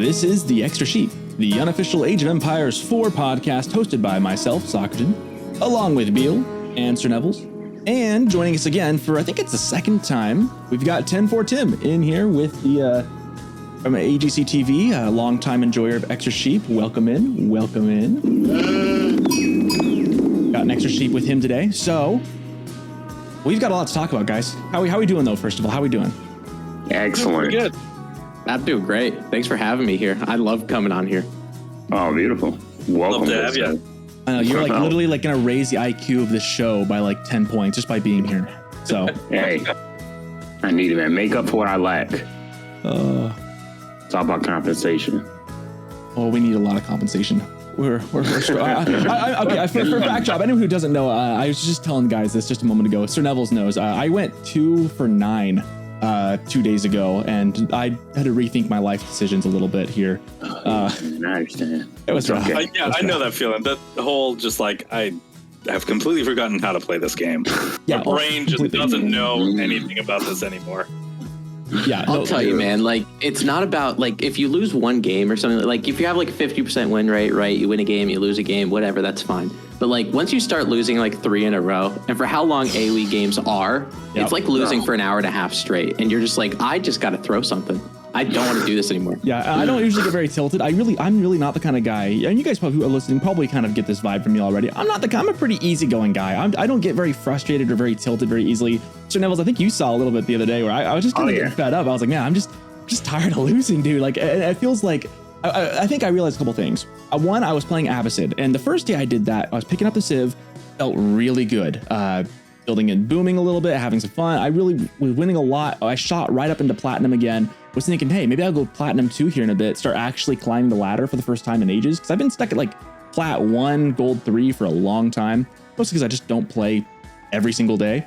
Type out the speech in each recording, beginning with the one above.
This is The Extra Sheep, the unofficial Age of Empires 4 podcast hosted by myself, Socerton, along with Beale and Sir Nevels. And joining us again for, I think it's the second time, we've got TenFourTim in here with the from AGC TV, a longtime enjoyer of Extra Sheep. Welcome in. Welcome in. Got an Extra Sheep with him today. So, we've got a lot to talk about, guys. How we doing, though, first of all? How we doing? Excellent. Good. I'm doing great. Thanks for having me here. I love coming on here. Oh, beautiful. Welcome. Love to have you. I know, you're like literally like going to raise the IQ of this show by like 10 points just by being here. So, hey, I need it, man. Make up for what I lack. It's all about compensation. Oh, we need a lot of compensation. We're okay, for backdrop, anyone who doesn't know, I was just telling guys this just a moment ago. Sir Nevels knows. I went 2 for 9 2 days ago, and I had to rethink my life decisions a little bit here. I understand. It was rough. I know that feeling. That whole just like I have completely forgotten how to play this game. Yeah, my brain just doesn't know anything about this anymore. Yeah, I'll tell you, man, like, it's not about, like, if you lose one game or something, like, if you have, like, a 50% win rate, right, you win a game, you lose a game, whatever, that's fine. But, like, once you start losing, like, 3 in a row, and for how long AoE games are, it's like losing for an hour and a half straight, and you're just like, I just got to throw something. I don't want to do this anymore. Yeah, I don't usually get very tilted. I'm really not the kind of guy, and you guys probably who are listening probably kind of get this vibe from me already. I'm a pretty easygoing guy. I don't get very frustrated or very tilted very easily. Sir Nevels, I think you saw a little bit the other day where I was just kind of getting fed up. I was like, man, I'm just tired of losing, dude. Like, it feels like, I think I realized a couple things. One, I was playing Abbasid, and the first day I did that, I was picking up the Civ, felt really good. Building and booming a little bit, having some fun. I really was winning a lot. I shot right up into Platinum again. Was thinking, hey, maybe I'll go Platinum 2 here in a bit, start actually climbing the ladder for the first time in ages. Because I've been stuck at like Plat 1, Gold 3 for a long time. Mostly because I just don't play every single day.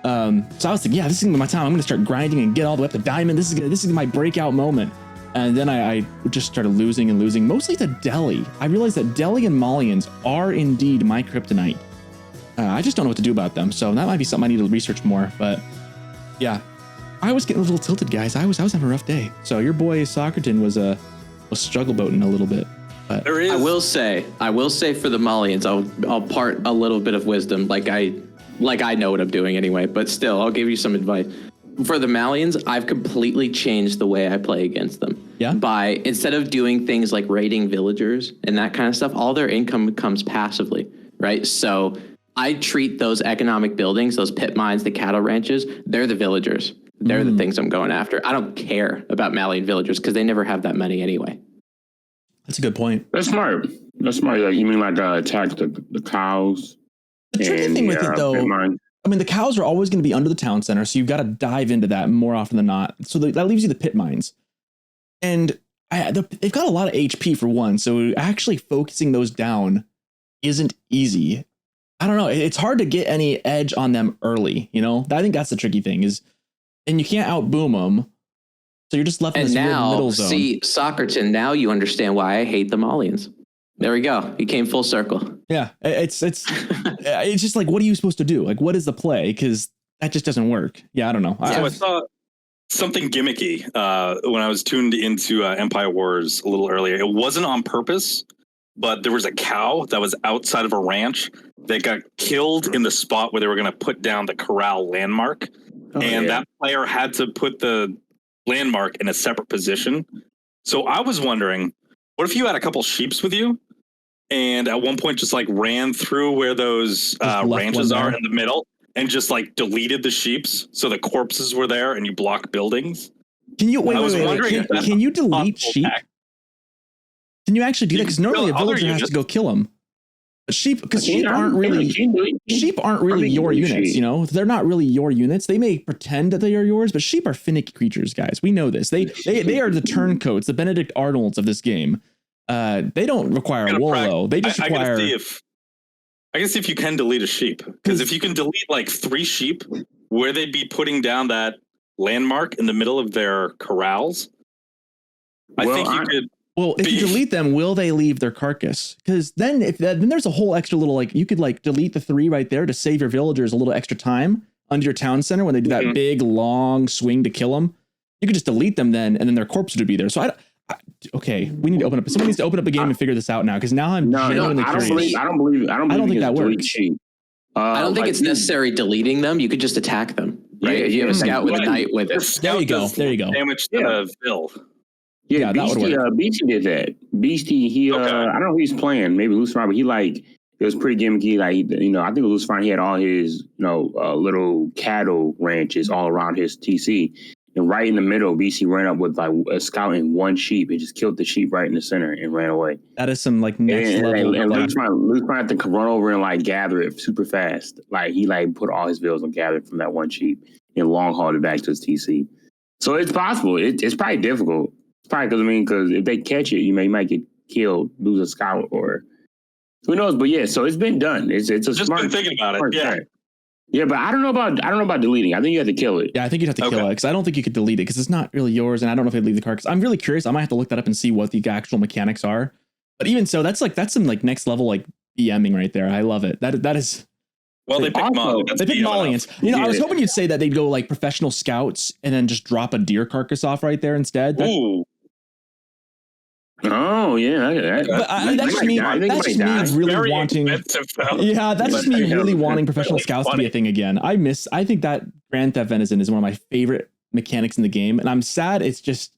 So I was thinking, yeah, this is gonna be my time. I'm gonna start grinding and get all the way up to Diamond. This is my breakout moment. And then I just started losing and losing, mostly to Delhi. I realized that Delhi and Malians are indeed my kryptonite. I just don't know what to do about them. So that might be something I need to research more. But yeah, I was getting a little tilted, guys. I was having a rough day. So your boy Socerton was struggle boating a little bit. But there is. I will say for the Malians, I'll part a little bit of wisdom. Like I know what I'm doing anyway. But still, I'll give you some advice. For the Malians, I've completely changed the way I play against them. Yeah. By instead of doing things like raiding villagers and that kind of stuff, all their income comes passively, right? So I treat those economic buildings, those pit mines, the cattle ranches, they're the villagers. They're the things I'm going after. I don't care about Malian villagers because they never have that many anyway. That's a good point. That's smart. Like, you mean like attack the cows? The tricky thing with it, though, I mean, the cows are always going to be under the town center, so you've got to dive into that more often than not. So that leaves you the pit mines. And they've got a lot of HP for one, so actually focusing those down isn't easy. I don't know. It's hard to get any edge on them early, you know? I think that's the tricky thing is, and you can't outboom them. So you're just left in this weird middle zone. See, Socerton, now you understand why I hate the Malians. There we go. You came full circle. Yeah. It's just like, what are you supposed to do? Like, what is the play? Because that just doesn't work. Yeah, I don't know. So I saw something gimmicky when I was tuned into Empire Wars a little earlier. It wasn't on purpose, but there was a cow that was outside of a ranch that got killed in the spot where they were going to put down the corral landmark. That player had to put the landmark in a separate position. So I was wondering, what if you had a couple sheeps with you and at one point just like ran through where those ranches are in the middle and just like deleted the sheeps so the corpses were there and you block buildings? Can you Can you delete sheep? Can you actually do that? Because normally a villager has to go kill them. Sheep aren't really your units, you know? They're not really your units. They may pretend that they are yours, but sheep are finicky creatures, guys. We know this. They are the turncoats, the Benedict Arnolds of this game. They don't require wool, though. They just require... I guess if you can delete a sheep. Because if you can delete like 3 sheep, where they'd be putting down that landmark in the middle of their corrals, I think you could... Well, if you delete them, will they leave their carcass? Because then there's a whole extra little, like, you could like delete the 3 right there to save your villagers a little extra time under your town center when they do that big long swing to kill them. You could just delete them then, and then their corpse would be there. So okay, we need to open up. Someone needs to open up a game and figure this out now, because now I'm genuinely curious. I don't believe that works. Cheap. I don't think it's necessary deleting them. You could just attack them, right? If you have a scout with a knight with it. There you go. There you go. Damage to the Bill. Yeah, Beastie did that. Beastie, I don't know who he's playing. Maybe Lucifer, but it was pretty gimmicky. Like, I think Lucifer, he had all his, little cattle ranches all around his TC. And right in the middle, BC ran up with like a scout and one sheep and just killed the sheep right in the center and ran away. That is some like next level. And Lucifer had to run over and like gather it super fast. Like he like put all his bills and gathered from that one sheep and long hauled it back to his TC. So it's possible. It's probably difficult. It's probably because if they catch it, you might get killed, lose a scout, or who knows. But yeah, so it's been done. It's a just smart. Been thinking about it. Yeah. Track. Yeah, but I don't know about deleting. I think you have to kill it. Yeah, I think you'd have to kill it, because I don't think you could delete it, because it's not really yours, and I don't know if I'd leave the card. I'm really curious. I might have to look that up and see what the actual mechanics are. But even so, that's some like next level like BMing right there. I love it. That is. Well, they picked Molly. They picked Mollyans. I was hoping you'd say that they'd go like professional scouts and then just drop a deer carcass off right there instead. Ooh. Oh yeah, that's just me really wanting. Yeah, that's just me really wanting professional scouts to be a thing again. I think that Grand Theft Venison is one of my favorite mechanics in the game, and I'm sad it's just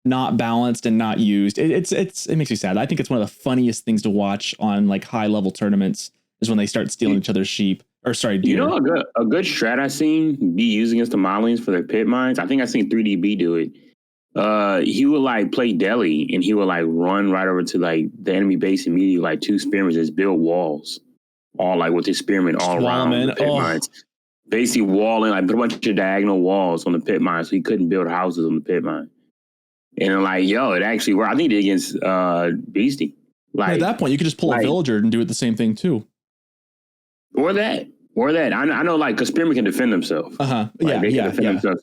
not balanced and not used. It makes me sad. I think it's one of the funniest things to watch on like high level tournaments is when they start stealing each other's sheep. Or sorry, deer. A good strat I've seen be used against the Malians for their pit mines. I think I've seen 3DB do it. He would like play Delhi and he would like run right over to like the enemy base immediately, like 2 spearmen, just build walls, all like with his spearmen all around the pit mines. Basically walling, like put a bunch of diagonal walls on the pit mine so he couldn't build houses on the pit mine. And I'm like, it actually worked. I think it against Beastie. Like at that point, you could just pull a villager and do it the same thing too. Or that. I know, like, because spearmen can defend themselves. They can defend themselves.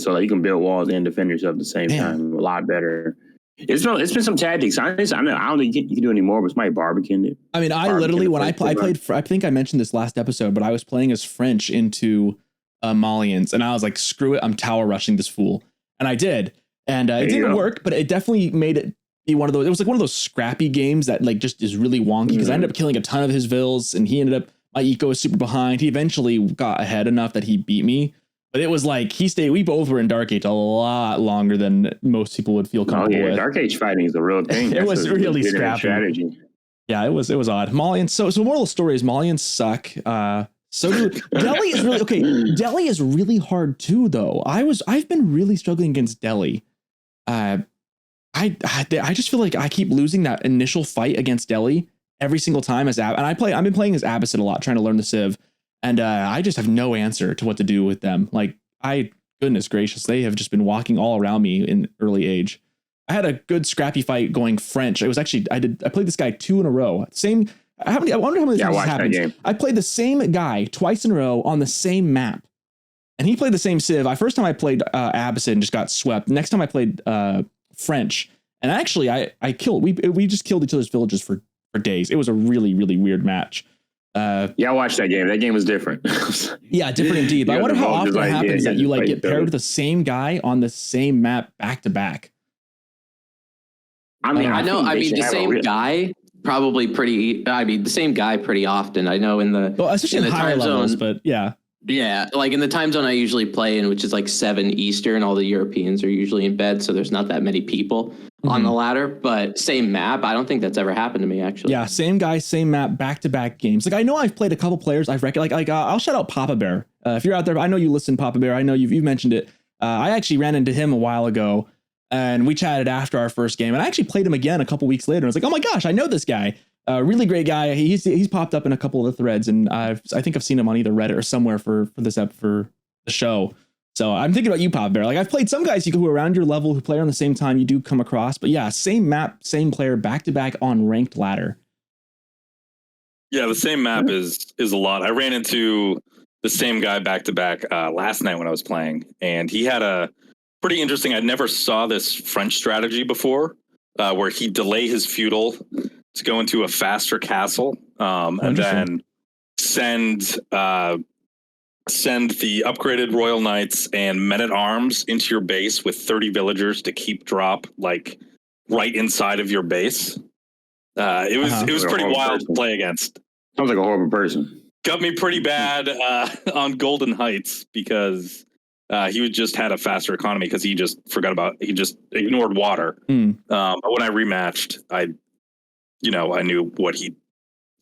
So you can build walls and defend yourself at the same time. A lot better. It's been some tactics. I don't think you can do any more, but somebody barbecued it. I mean, I literally, when I played, I think I mentioned this last episode, but I was playing as French into Malians, and I was like, screw it, I'm tower rushing this fool. And I did. And it didn't work, but it definitely made it be one of those. It was like one of those scrappy games that like just is really wonky, because I ended up killing a ton of his vills, and he ended up, my eco was super behind. He eventually got ahead enough that he beat me. But it was like we both were in Dark Age a lot longer than most people would feel comfortable with. Dark Age fighting is a real thing. It was really scrappy. Strategy. Yeah, it was odd. Malians. So moral of the story is Malians suck. So Delhi is really okay. Delhi is really hard too, though. I've been really struggling against Delhi. I just feel like I keep losing that initial fight against Delhi every single time and I've been playing as Abbasid a lot, trying to learn the Civ, and I just have no answer to what to do with them. Like, goodness gracious, they have just been walking all around me in early age. I had a good scrappy fight going French. It was actually, I played this guy 2 in a row. I wonder how many times this happens. I played the same guy twice in a row on the same map, and he played the same Civ. First time I played Abbasid and just got swept. Next time I played French, and actually I killed, we just killed each other's villages for days. It was a really, really weird match. I watched that game. That game was different. Yeah, different indeed. But I wonder how often it happens that you get paired with the same guy on the same map back to back. I mean, the same guy probably the same guy pretty often. I know especially in the higher levels, but yeah. Yeah, like in the time zone I usually play in, which is like 7 Eastern, all the Europeans are usually in bed, so there's not that many people on the ladder, but same map. I don't think that's ever happened to me, actually. Yeah, same guy, same map, back-to-back games. Like, I know I've played a couple players I've recognized. I'll shout out Papa Bear. If you're out there, I know you listen, Papa Bear. I know you've mentioned it. I actually ran into him a while ago, and we chatted after our first game, and I actually played him again a couple weeks later. I was like, oh my gosh, I know this guy. Really great guy. He's popped up in a couple of the threads, and I think I've seen him on either Reddit or somewhere for the show. So I'm thinking about you, Pop Bear. Like, I've played some guys who are around your level who play around the same time you do come across, but yeah, same map, same player, back to back on ranked ladder. Yeah, the same map is a lot. I ran into the same guy back to back last night when I was playing, and he had a pretty interesting. I never saw this French strategy before, where he'd delay his feudal to go into a faster castle, and then send the upgraded royal knights and men at arms into your base with 30 villagers to keep drop like right inside of your base. It was pretty wild to play against. Sounds like a horrible person. Got me pretty bad on Golden Heights because he just had a faster economy because he just ignored water. But when I rematched, I knew what he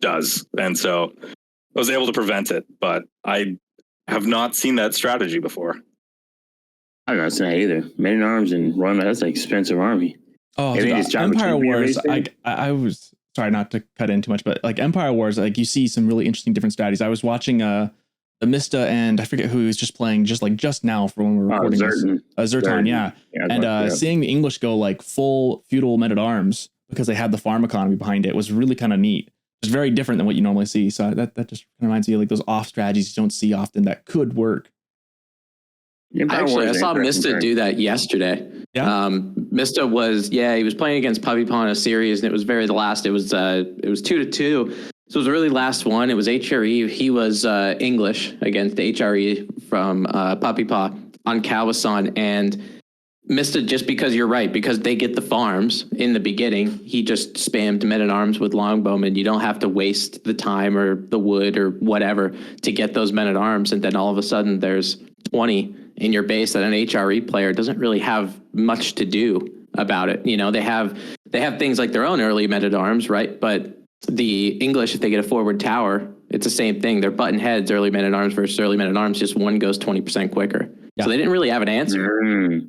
does, and so I was able to prevent it. But I have not seen that strategy before. I gotta say either. Men in Arms and Run, that's an expensive army. Oh, Empire Wars. I was sorry not to cut in too much, but like Empire Wars, like you see some really interesting different strategies. I was watching the Mista and I forget who was just playing just now for when we were recording Socerton, yeah. And seeing the English go like full feudal men at arms because they had the farm economy behind it was really kind of neat. It's very different than what you normally see. So that just reminds me of like those off strategies you don't see often that could work. Actually, I saw Mista do that yesterday. Yeah. Mista he was playing against Puppy Paw in a series, and it was the last. It was 2-2. So it was the really last one. It was HRE. He was English against HRE from Puppy Paw on Calvason, and Mista, just because you're right, because they get the farms in the beginning, he just spammed men at arms with longbowmen. You don't have to waste the time or the wood or whatever to get those men at arms, and then all of a sudden there's 20 in your base that an HRE player doesn't really have much to do about it. They have things like their own early men at arms, right? But the English, if they get a forward tower, it's the same thing. They're button heads, early men at arms versus early men at arms. Just one goes 20% quicker. Yeah. So they didn't really have an answer.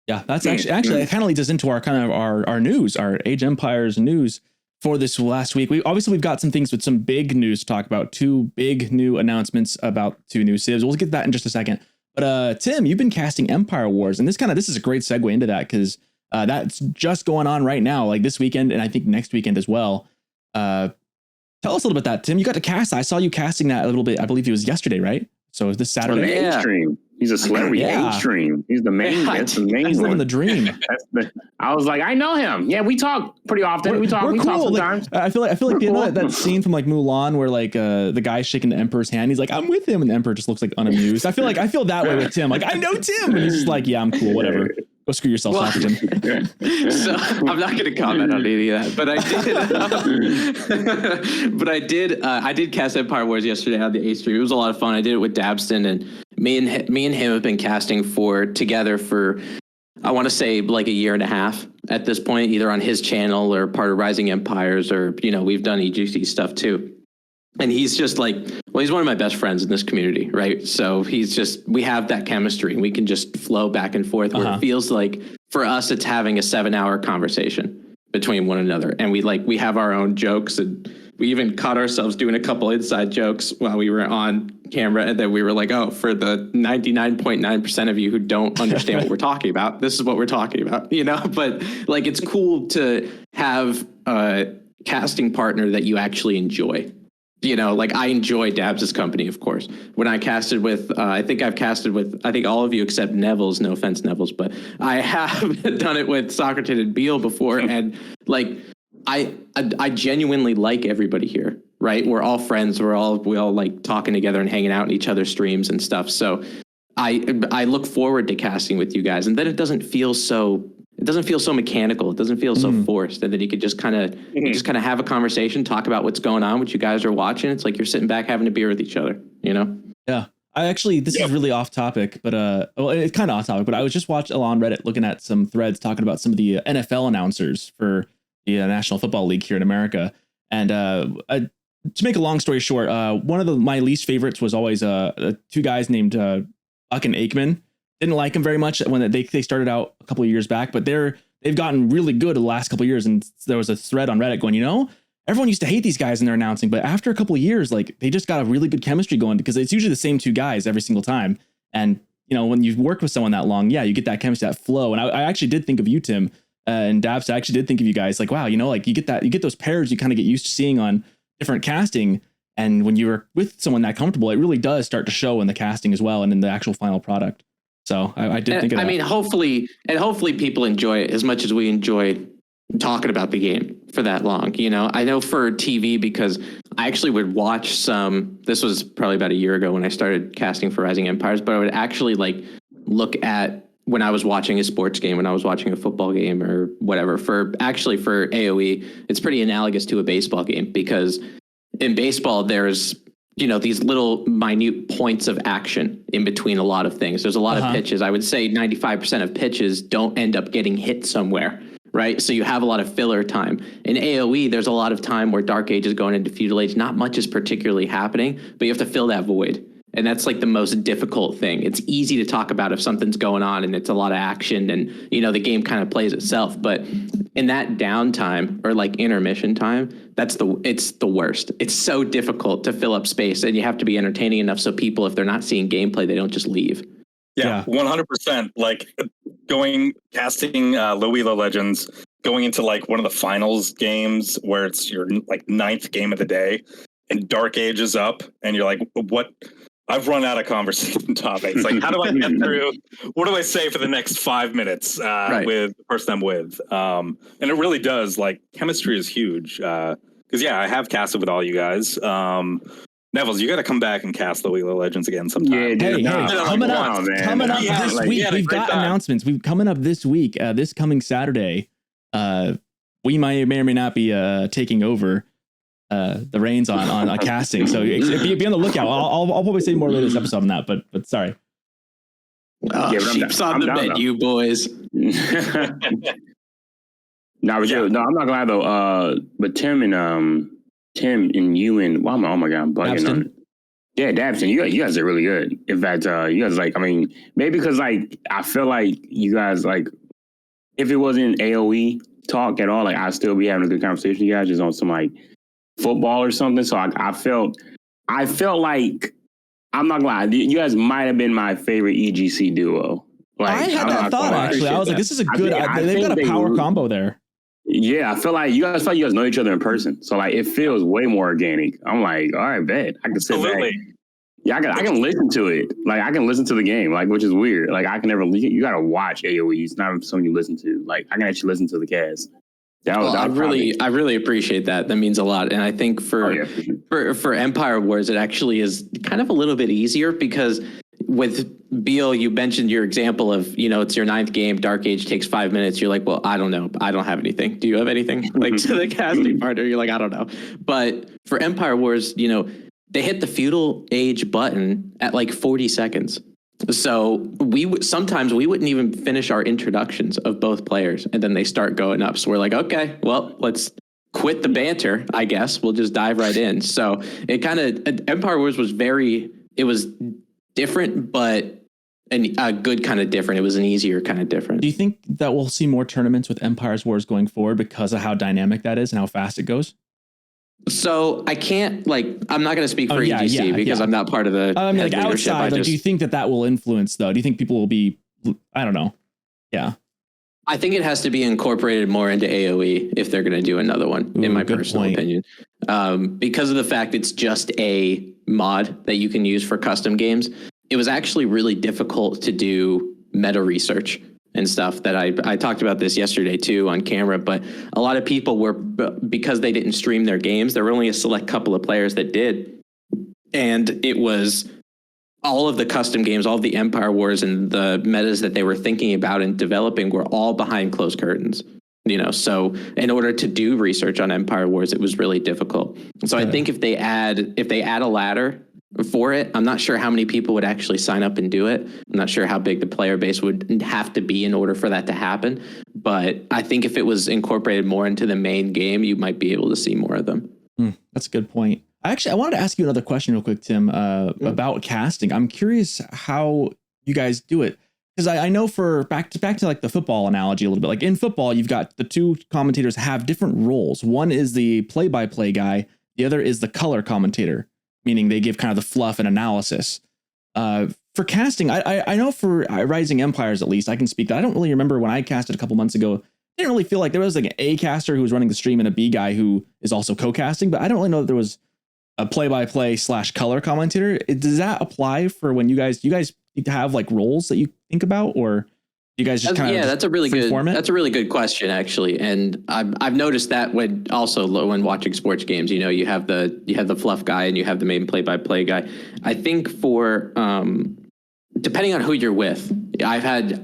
Yeah, that's actually it kind of leads us into our kind of our news, our Age Empires news for this last week. We've got some things with some big news to talk about. 2 big new announcements about 2 new civs. We'll get to that in just a second. But Tim, you've been casting Empire Wars, and this is a great segue into that because that's just going on right now, like this weekend, and I think next weekend as well. Tell us a little bit about that, Tim. You got to cast. I saw you casting that a little bit. I believe it was yesterday, right? So is this Saturday? Stream. He's a celebrity. Stream. He's the main. That's the main. He's living the dream. I was like, I know him. Yeah, we talk pretty often. We talk sometimes. Like, I feel like that scene from like Mulan where like the guy's shaking the Emperor's hand. He's like, I'm with him, and the Emperor just looks like unamused. I feel that way with Tim. Like, I know Tim, and he's just like, yeah, I'm cool, whatever. Go screw yourself, Tim. So I'm not going to comment on any of that, but I did cast Empire Wars yesterday on the A stream. It was a lot of fun. I did it with Dabston, and me and him have been casting together for I want to say like a year and a half at this point, either on his channel or part of Rising Empires, or we've done EGC stuff too. And he's just like, well, he's one of my best friends in this community, right? So we have that chemistry, and we can just flow back and forth where it feels like for us, it's having a 7-hour conversation between one another. And we have our own jokes, and we even caught ourselves doing a couple inside jokes while we were on camera. And then we were like, oh, for the 99.9% of you who don't understand what we're talking about, this is what we're talking about, but like, it's cool to have a casting partner that you actually enjoy. Like I enjoy Dabs' company, of course. When I casted with, I think all of you except Nevels, no offense, Nevels, but I have done it with Socerton and Beale before. And like, I genuinely like everybody here, right? We're all friends. We all like talking together and hanging out in each other's streams and stuff. So I look forward to casting with you guys, and then it doesn't feel so mechanical. It doesn't feel so forced. And then you could just kind of have a conversation, talk about what's going on, what you guys are watching. It's like you're sitting back having a beer with each other, Yeah. This is really off topic, but it's kind of off topic, but I was just watching on Reddit looking at some threads talking about some of the NFL announcers for the National Football League here in America. And to make a long story short, one of my least favorites was always 2 guys named Buck and Aikman. Didn't like them very much when they started out a couple of years back, but they've gotten really good the last couple of years. And there was a thread on Reddit going, everyone used to hate these guys in their announcing, but after a couple of years, like they just got a really good chemistry going because it's usually the same 2 guys every single time. And when you've worked with someone that long, you get that chemistry, that flow. And I actually did think of you, Tim, and Dabs. I actually did think of you guys like, wow, like you get those pairs you kind of get used to seeing on different casting. And when you're with someone that comfortable, it really does start to show in the casting as well and in the actual final product. So I did think of that. I mean, hopefully people enjoy it as much as we enjoy talking about the game for that long. I know for TV, because I actually would watch this was probably about a year ago when I started casting for Rising Empires, but I would actually like look at when I was watching a sports game, when I was watching a football game or whatever. For AoE, it's pretty analogous to a baseball game, because in baseball there's these little minute points of action in between a lot of things. There's a lot of pitches. I would say 95% of pitches don't end up getting hit somewhere, right? So you have a lot of filler time. In AoE, there's a lot of time where Dark Age is going into Feudal Age. Not much is particularly happening, but you have to fill that void. And that's like the most difficult thing. It's easy to talk about if something's going on and it's a lot of action and, the game kind of plays itself. But in that downtime or like intermission time, it's the worst. It's so difficult to fill up space, and you have to be entertaining enough so people, if they're not seeing gameplay, they don't just leave. Yeah. 100%. Like casting Low Legends, going into like one of the finals games where it's your like 9th game of the day and Dark Age is up and you're like, what? I've run out of conversation topics. Like, how do I get through? What do I say for the next 5 minutes with the person I'm with? And it really does. Like, chemistry is huge. Because, I have casted with all you guys. Nevels, you got to come back and cast the Wheel of Legends again sometime. Coming up this week, we've got announcements. Coming up this week, this coming Saturday, we may or may not be taking over the reins on casting. So be on the lookout. I'll probably say more later this episode on that, but sorry. Sheep's on the menu, boys. No, I'm not gonna lie though. But Tim and you and oh my god, I'm bugging on it. Yeah, Dabson, you guys are really good. In fact, you guys maybe because I feel like you guys if it wasn't AoE talk at all, I'd still be having a good conversation with you guys just on some football or something. So I felt like, I'm not gonna lie, you guys might have been my favorite EGC duo. I had that thought actually. I was like, this is a good. They've got a power combo there. Yeah, I feel like you guys know each other in person, so it feels way more organic. I'm like, all right, bet I can sit back. Yeah, I can listen to it. I can listen to the game, which is weird. I can never. You gotta watch AoE. It's not something you listen to. I can actually listen to the cast. I really appreciate that. That means a lot. And I think for Empire Wars, it actually is kind of a little bit easier because with Beale, you mentioned your example of, it's your 9th game, Dark Age takes 5 minutes. You're like, well, I don't know. I don't have anything. Do you have anything? To the casting partner, you're like, I don't know. But for Empire Wars, they hit the Feudal Age button at 40 seconds. So sometimes we wouldn't even finish our introductions of both players, and then they start going up. So we're like, okay, well, let's quit the banter, I guess. We'll just dive right in. So Empire Wars was it was different, but a good kind of different. It was an easier kind of different. Do you think that we'll see more tournaments with Empire's Wars going forward because of how dynamic that is and how fast it goes? So I can't I'm not going to speak for EGC because I'm not part of the outside. Do you think that will influence though? Do you think people will be? I don't know. Yeah, I think it has to be incorporated more into AoE if they're going to do another one. In my personal opinion, because of the fact it's just a mod that you can use for custom games. It was actually really difficult to do meta research and stuff that I talked about this yesterday too on camera, but a lot of people were, because they didn't stream their games, there were only a select couple of players that did. And it was all of the custom games, all of the Empire Wars and the metas that they were thinking about and developing were all behind closed curtains, so in order to do research on Empire Wars, it was really difficult. So I think if they add a ladder for it, I'm not sure how many people would actually sign up and do it. I'm not sure how big the player base would have to be in order for that to happen. But I think if it was incorporated more into the main game, you might be able to see more of them. That's a good point. I wanted to ask you another question real quick, Tim, about casting. I'm curious how you guys do it. Because I know for back to the football analogy a little bit, in football, you've got the two commentators have different roles. One is the play-by-play guy. The other is the color commentator, meaning they give kind of the fluff and analysis. For casting, I know for Rising Empires, at least, I can speak that I don't really remember when I casted a couple months ago. I didn't really feel like there was an A caster who was running the stream and a B guy who is also co-casting, but I don't really know that there was a play-by-play / color commentator. Does that apply for when you guys have roles that you think about, or you guys just kind of that's a really good question actually, and I've noticed that when watching sports games, you have the fluff guy and you have the main play-by-play guy. I think for depending on who you're with, I've had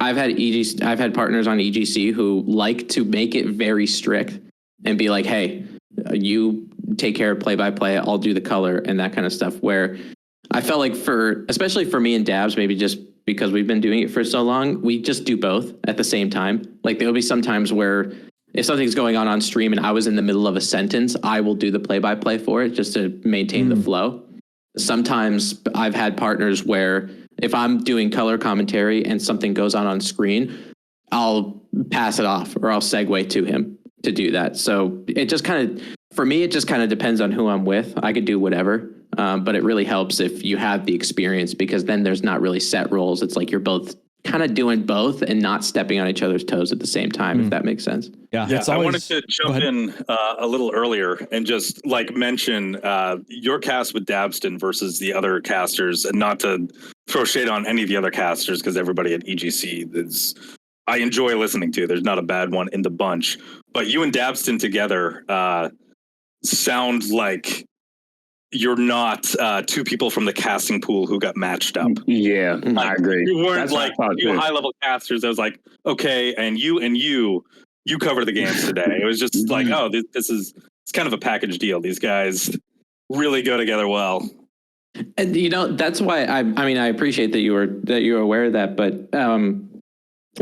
partners on EGC who like to make it very strict and be like, hey, you take care of play-by-play, I'll do the color and that kind of stuff, where I felt like especially for me and Dabs, maybe just because we've been doing it for so long, we just do both at the same time. Like there'll be some times where if something's going on stream and I was in the middle of a sentence, I will do the play-by-play for it just to maintain the flow. Sometimes I've had partners where if I'm doing color commentary and something goes on screen, I'll pass it off or I'll segue to him to do that. So it just for me, it just kind of depends on who I'm with. I could do whatever. But it really helps if you have the experience, because then there's not really set roles. It's like you're both kind of doing both and not stepping on each other's toes at the same time, if that makes sense. Yeah, I wanted to jump in a little earlier and just like mention your cast with Dabston versus the other casters, and not to throw shade on any of the other casters, because everybody at EGC I enjoy listening to. There's not a bad one in the bunch, but you and Dabston together sound like you're not two people from the casting pool who got matched up. Yeah, I agree. You weren't like two high-level casters. I was like, okay, and you cover the games today. It was just like, oh, it's kind of a package deal. These guys really go together well. And that's why I appreciate that you were aware of that, but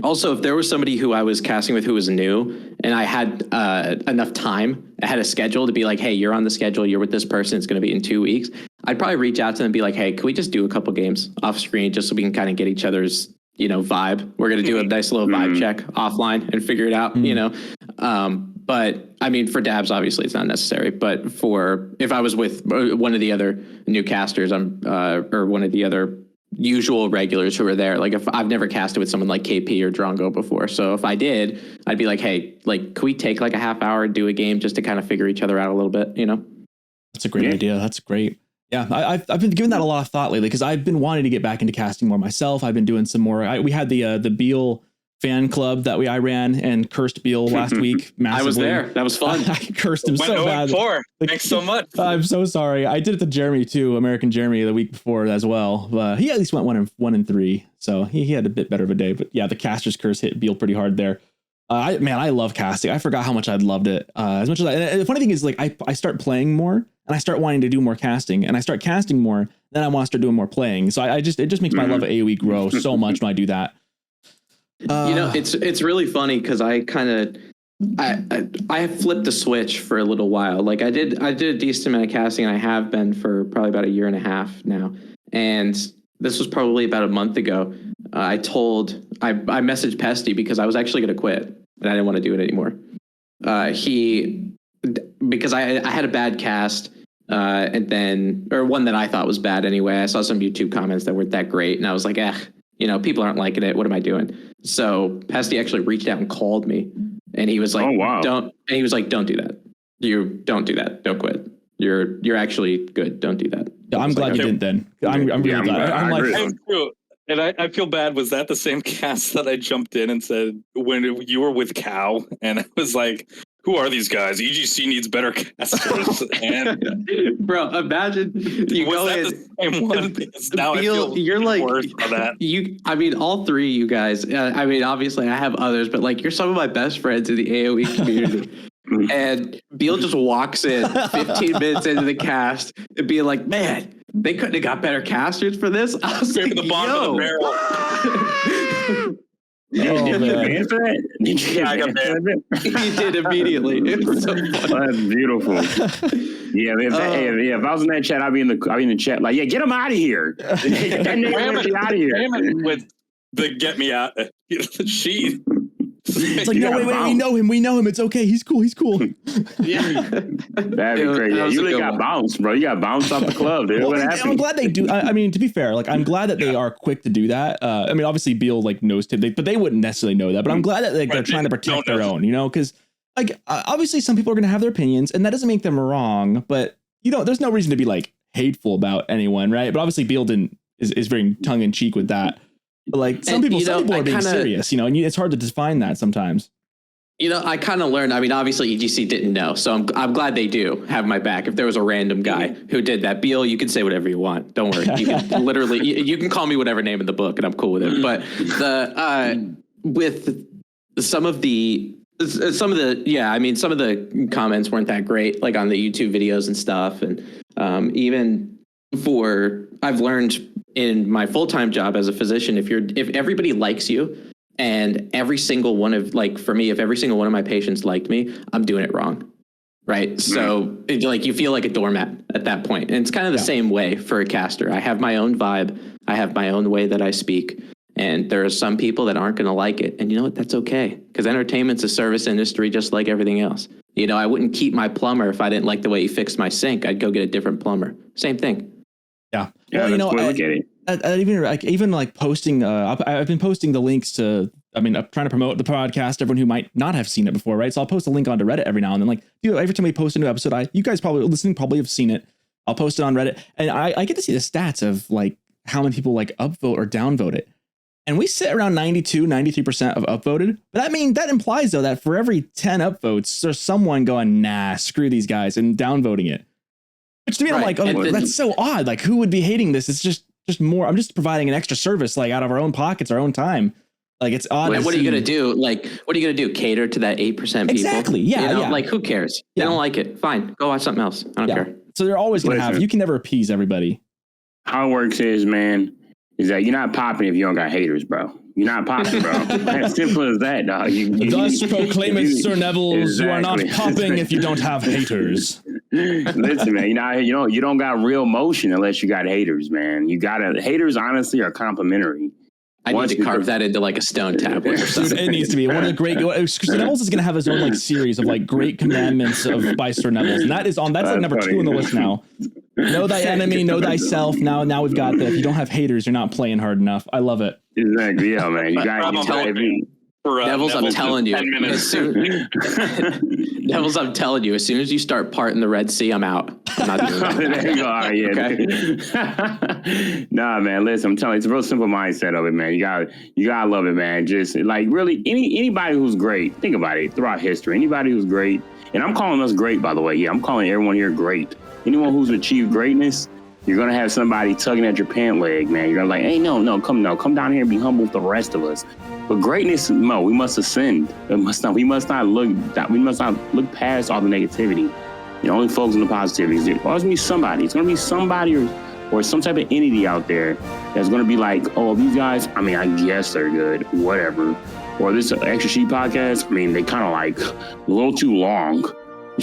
also, if there was somebody who I was casting with who was new and I had enough time, I had a schedule to be like, hey, you're on the schedule, you're with this person, it's going to be in 2 weeks, I'd probably reach out to them and be like, hey, can we just do a couple games off screen just so we can kind of get each other's, vibe? We're going to do a nice little vibe check offline and figure it out, But I mean, for Dabs, obviously it's not necessary. But if I was with one of the other new casters, or one of the other usual regulars who are there, like if I've never casted with someone like KP or Drongo before, so if I did, I'd be like, hey, like, can we take like a half hour and do a game just to kind of figure each other out a little bit, That's a great idea. That's great. Yeah, I've been giving that a lot of thought lately, because I've been wanting to get back into casting more myself. I've been doing some more. We had the Beale fan club that I ran and cursed Beale last week massively. I was there. That was fun. I cursed him so bad. Thanks so much. I'm so sorry. I did it to Jeremy too, American Jeremy, the week before as well. He at least went 1-3, so he had a bit better of a day. But yeah, the caster's curse hit Beale pretty hard there. I love casting. I forgot how much I'd loved it. As much as and the funny thing is, like, I start playing more and I start wanting to do more casting, and I start casting more, then I want to start doing more playing. So it just makes my love of AoE grow so much when I do that. It's really funny because I have flipped the switch for a little while. Like I did a decent amount of casting, and I have been for probably about 1.5 years now. And this was probably about a month ago. I messaged Pesty because I was actually going to quit and I didn't want to do it anymore. Because I had a bad cast, or one that I thought was bad anyway. I saw some YouTube comments that weren't that great, and I was like, people aren't liking it. What am I doing? So Pesty actually reached out and called me, and he was like, "Oh wow!" Don't do that. You don't do that. Don't quit. You're actually good. Don't do that." Yeah, I'm glad you didn't. Then I'm really glad. I'm like, and I feel bad. Was that the same cast that I jumped in and said when you were with Cow, and I was like, who are these guys? EGC needs better casters. And bro, imagine you was go that in. the same one? Because now Beale, I feel you're like worse for that. All three of you guys. Obviously I have others, but like you're some of my best friends in the AoE community. And Beale just walks in 15 minutes into the cast and being like, "Man, they couldn't have got better casters for this." I was like, the bottom of the barrel. Did you advance for that? Yeah, I got banned. He did immediately. It was so funny. That's beautiful. Yeah, if I was in that chat, I'd be in the chat like, yeah, get him out of here. Get that nigga out of here. With the get me out. She. It's like, no, wait, we know him. It's okay. He's cool. Yeah. That'd be crazy. You really got bounced, bro. You got bounced off the club, dude. Well, I'm glad they do. I mean, to be fair, like, I'm glad that they are quick to do that. I mean, obviously Beale like knows Tim, but they wouldn't necessarily know that. But I'm glad that they're trying to protect their own, because like obviously some people are going to have their opinions, and that doesn't make them wrong. But there's no reason to be like hateful about anyone, right? But obviously Beale is very tongue in cheek with that. But like some people are being serious, and it's hard to define that sometimes. You know, I kind of learned. I mean, obviously EGC didn't know, so I'm glad they do have my back. If there was a random guy who did that, Beale, you can say whatever you want. Don't worry. You can literally, you can call me whatever name in the book, and I'm cool with it. But with some of the comments weren't that great, like on the YouTube videos and stuff, and I've learned in my full-time job as a physician, if everybody likes you. And every single one of, like, for me, if every single one of my patients liked me, I'm doing it wrong. Right. So you feel like a doormat at that point. And it's kind of the same way for a caster. I have my own vibe. I have my own way that I speak. And there are some people that aren't going to like it. And you know what? That's okay. Because entertainment's a service industry just like everything else. You know, I wouldn't keep my plumber if I didn't like the way he fixed my sink. I'd go get a different plumber. Same thing. Yeah. Yeah, well, look at it. Even posting, I've been posting the links to, I'm trying to promote the podcast, everyone who might not have seen it before, right? So I'll post a link onto Reddit every now and then. Like, every time we post a new episode, you guys probably have seen it. I'll post it on Reddit, and I get to see the stats of like how many people like upvote or downvote it. And we sit around 93% of upvoted. But that implies though that for every 10 upvotes, there's someone going, nah, screw these guys, and downvoting it. Which to me, right. I'm like, that's so odd. Like, who would be hating this? It's just more. I'm just providing an extra service, like out of our own pockets, our own time. Like, it's odd. What are you gonna do? Like, what are you gonna do? Cater to that 8% people? Exactly. Yeah. Yeah. Like, who cares? They don't like it. Fine, go watch something else. I don't care. So they're always gonna have. You can never appease everybody. How it works is that you're not popping if you don't got haters, bro. You're not popping, bro. As simple as that, dog. Thus proclaim it, Sir Nevels. Exactly. You are not popping if you don't have haters. Listen, man. You don't got real motion unless you got haters, man. Haters, honestly, are complimentary. I need to carve that into like a stone tablet or something. It needs to be one of the great. Sir Nevels is going to have his own like series of like great commandments by Sir Nevels, and that's like number 2 on the list now. Know thy enemy, know thyself. Now we've got that. If you don't have haters, you're not playing hard enough. I love it. Exactly. Yeah, man. You got Nevels, I'm telling you. Nevels, I'm telling you. As soon as you start parting the Red Sea, I'm out. I'm not doing that. There you are. Yeah. Okay? Nah, man. Listen, I'm telling you, it's a real simple mindset of it, man. You gotta love it, man. Just like really anybody who's great. Think about it throughout history. Anybody who's great, and I'm calling us great, by the way. Yeah, I'm calling everyone here great. Anyone who's achieved greatness, you're gonna have somebody tugging at your pant leg, man. You're gonna like, hey, no, come down here and be humble with the rest of us. But greatness, no, we must ascend. We must not look past all the negativity. Only focus on the positivities. There's gonna be somebody. It's gonna be somebody or some type of entity out there that's gonna be like, oh, these guys, I guess they're good, whatever. Or this Extra Sheet podcast, they kind of like a little too long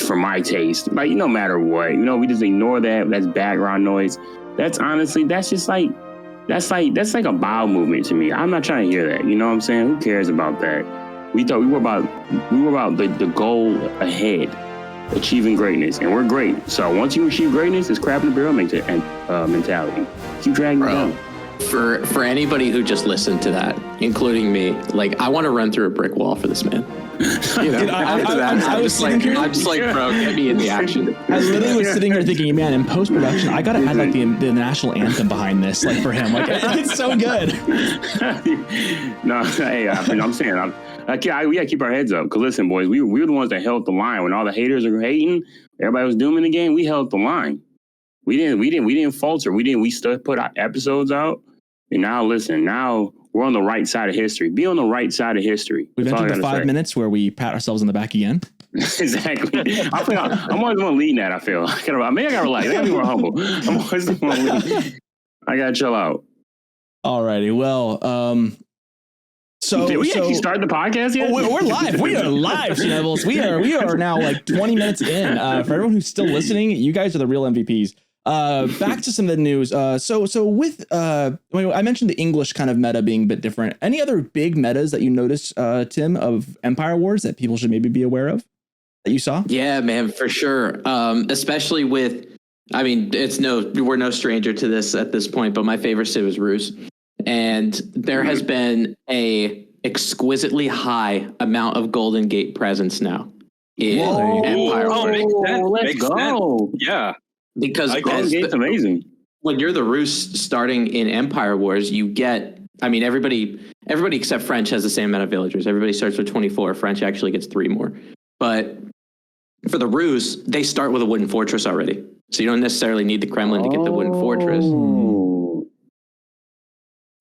for my taste. Like, no matter what, we just ignore that. That's background noise. That's just like, that's like a bowel movement to me. I'm not trying to hear that. You know what I'm saying? Who cares about that? We thought we were about the goal ahead, achieving greatness, and we're great. So once you achieve greatness, it's crap in the barrel mentality. Keep dragging it down. For anybody who just listened to that, including me, like, I want to run through a brick wall for this man. I'm just like, bro, get me in the action. I literally was sitting here thinking, man, in post-production, I gotta add like the national anthem behind this, like for him. Like, it's so good. No, hey, I'm saying, we gotta keep our heads up. Because listen, boys, we were the ones that held the line when all the haters are hating. Everybody was dooming the game. We held the line. We didn't falter. We still put our episodes out. And now, listen, we're on the right side of history. Be on the right side of history. We've entered the 5 minutes where we pat ourselves on the back again. Exactly. I'm always going to lead that, I feel. Maybe I got to relax. I got to be more humble. I'm always going to lead. I got to chill out. All righty. Well, so did we actually start the podcast yet? We're live. We are live, Nevels. We are now like 20 minutes in. For everyone who's still listening, you guys are the real MVPs. Back to some of the news. So with I mentioned the English kind of meta being a bit different. Any other big metas that you noticed, Tim, of Empire Wars that people should maybe be aware of that you saw? Yeah, man, for sure. Especially with, we're no stranger to this at this point, but my favorite civ is Rus. And there has been a exquisitely high amount of Golden Gate presence now in Empire Wars. Let's go. Yeah. Because Golden Gate's amazing. When you're the Rus starting in Empire Wars, you get I mean, everybody except French has the same amount of villagers. Everybody starts with 24. French actually gets 3 more. But for the Rus, they start with a wooden fortress already. So you don't necessarily need the Kremlin to get the wooden fortress.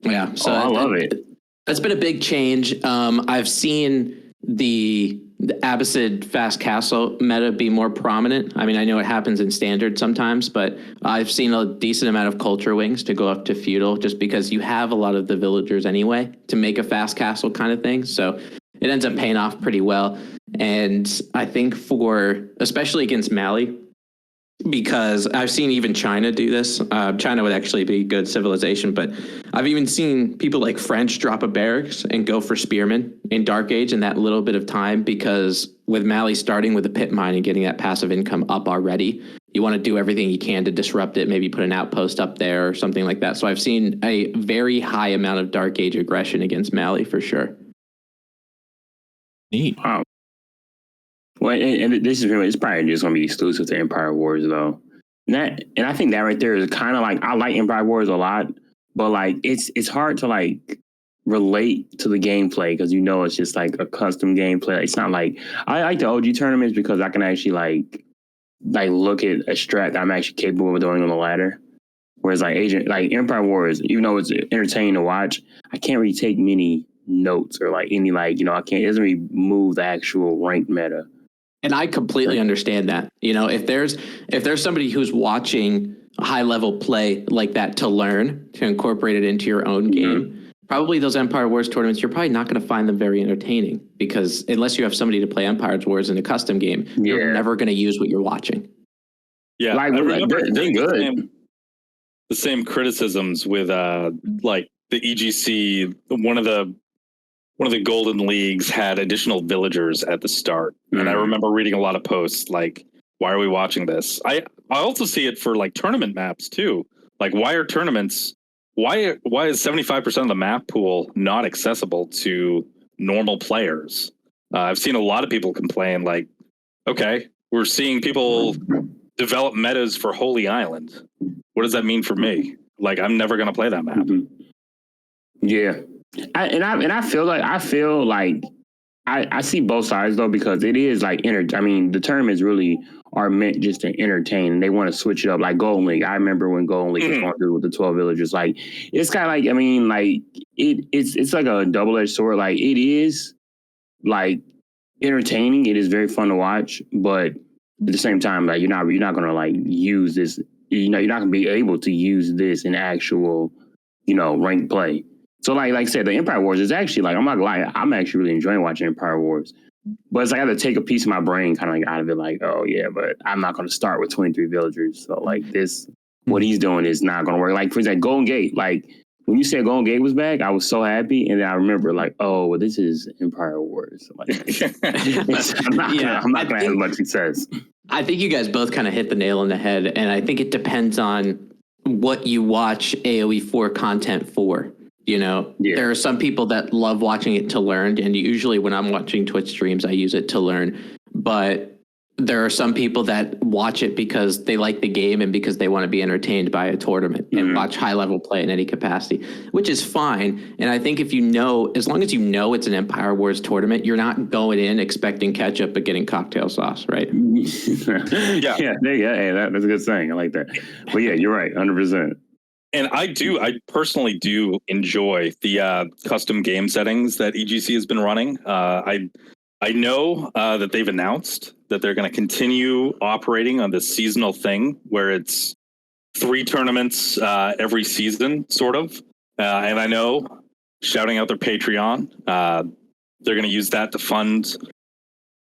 Yeah, so I love it. That's been a big change. I've seen the Abbasid fast castle meta be more prominent. I mean, I know it happens in standard sometimes, but I've seen a decent amount of culture wings to go up to feudal just because you have a lot of the villagers anyway to make a fast castle kind of thing. So it ends up paying off pretty well. And I think especially against Mali, because I've seen even China do this. China would actually be good civilization, but I've even seen people like French drop a barracks and go for spearmen in Dark Age in that little bit of time, because with Mali starting with a pit mine and getting that passive income up already, you want to do everything you can to disrupt it, maybe put an outpost up there or something like that. So I've seen a very high amount of Dark Age aggression against Mali for sure. Neat. Wow. Well, and this is it's probably just going to be exclusive to Empire Wars, though. And I think that right there is kind of like, I like Empire Wars a lot, but like it's hard to like relate to the gameplay because it's just like a custom gameplay. It's not like, I like the OG tournaments because I can actually like look at a strat that I'm actually capable of doing on the ladder. Whereas like Empire Wars, even though it's entertaining to watch, I can't really take many notes or like any I can't, it doesn't really move the actual ranked meta. And I completely understand that. If there's somebody who's watching high level play like that to learn, to incorporate it into your own game, probably those Empire Wars tournaments, you're probably not going to find them very entertaining, because unless you have somebody to play Empire Wars in a custom game, you're never going to use what you're watching. Yeah, I remember they're good. The same criticisms with like the EGC. One of the Golden Leagues had additional villagers at the start. And I remember reading a lot of posts like, why are we watching this? I also see it for like tournament maps too. Like, why are tournaments, why is 75% of the map pool not accessible to normal players? I've seen a lot of people complain like, okay, we're seeing people develop metas for Holy Island. What does that mean for me? Like, I'm never going to play that map. Yeah. I feel like I see both sides though, because it is like the tournaments really are meant just to entertain. They want to switch it up, like Golden League. I remember when Golden League was going through with the 12 villagers. Like, it's kind of like, it's like a double-edged sword. Like, it is like entertaining. It is very fun to watch, but at the same time, like, you're not gonna like use this. You're not gonna be able to use this in actual, ranked play. So like I said, the Empire Wars is actually like, I'm not gonna lie, I'm actually really enjoying watching Empire Wars. But it's like I have to take a piece of my brain kind of like out of it, like, oh yeah, but I'm not gonna start with 23 villagers. So like this, what he's doing is not gonna work. Like for example, Golden Gate. Like when you said Golden Gate was back, I was so happy, and then I remember like, oh, well, this is Empire Wars. Like, I'm not gonna have much success. I think you guys both kind of hit the nail on the head, and I think it depends on what you watch AoE4 content for. There are some people that love watching it to learn, and usually when I'm watching Twitch streams, I use it to learn. But there are some people that watch it because they like the game and because they want to be entertained by a tournament and watch high level play in any capacity, which is fine. And I think if as long as it's an Empire Wars tournament, you're not going in expecting ketchup but getting cocktail sauce, right? Yeah, there you go. Hey, that's a good saying. I like that. But yeah, you're right, 100%. And I personally do enjoy the custom game settings that EGC has been running. I know that they've announced that they're going to continue operating on this seasonal thing where it's 3 tournaments every season, sort of. And I know, shouting out their Patreon, they're going to use that to fund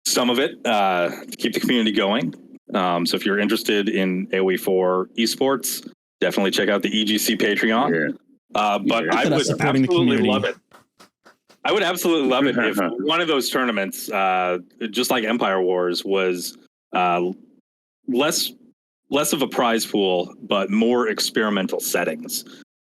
some of it to keep the community going. So if you're interested in AoE4 esports, definitely check out the EGC Patreon. But I would absolutely love it. I would absolutely love it if one of those tournaments, just like Empire Wars, was less of a prize pool, but more experimental settings.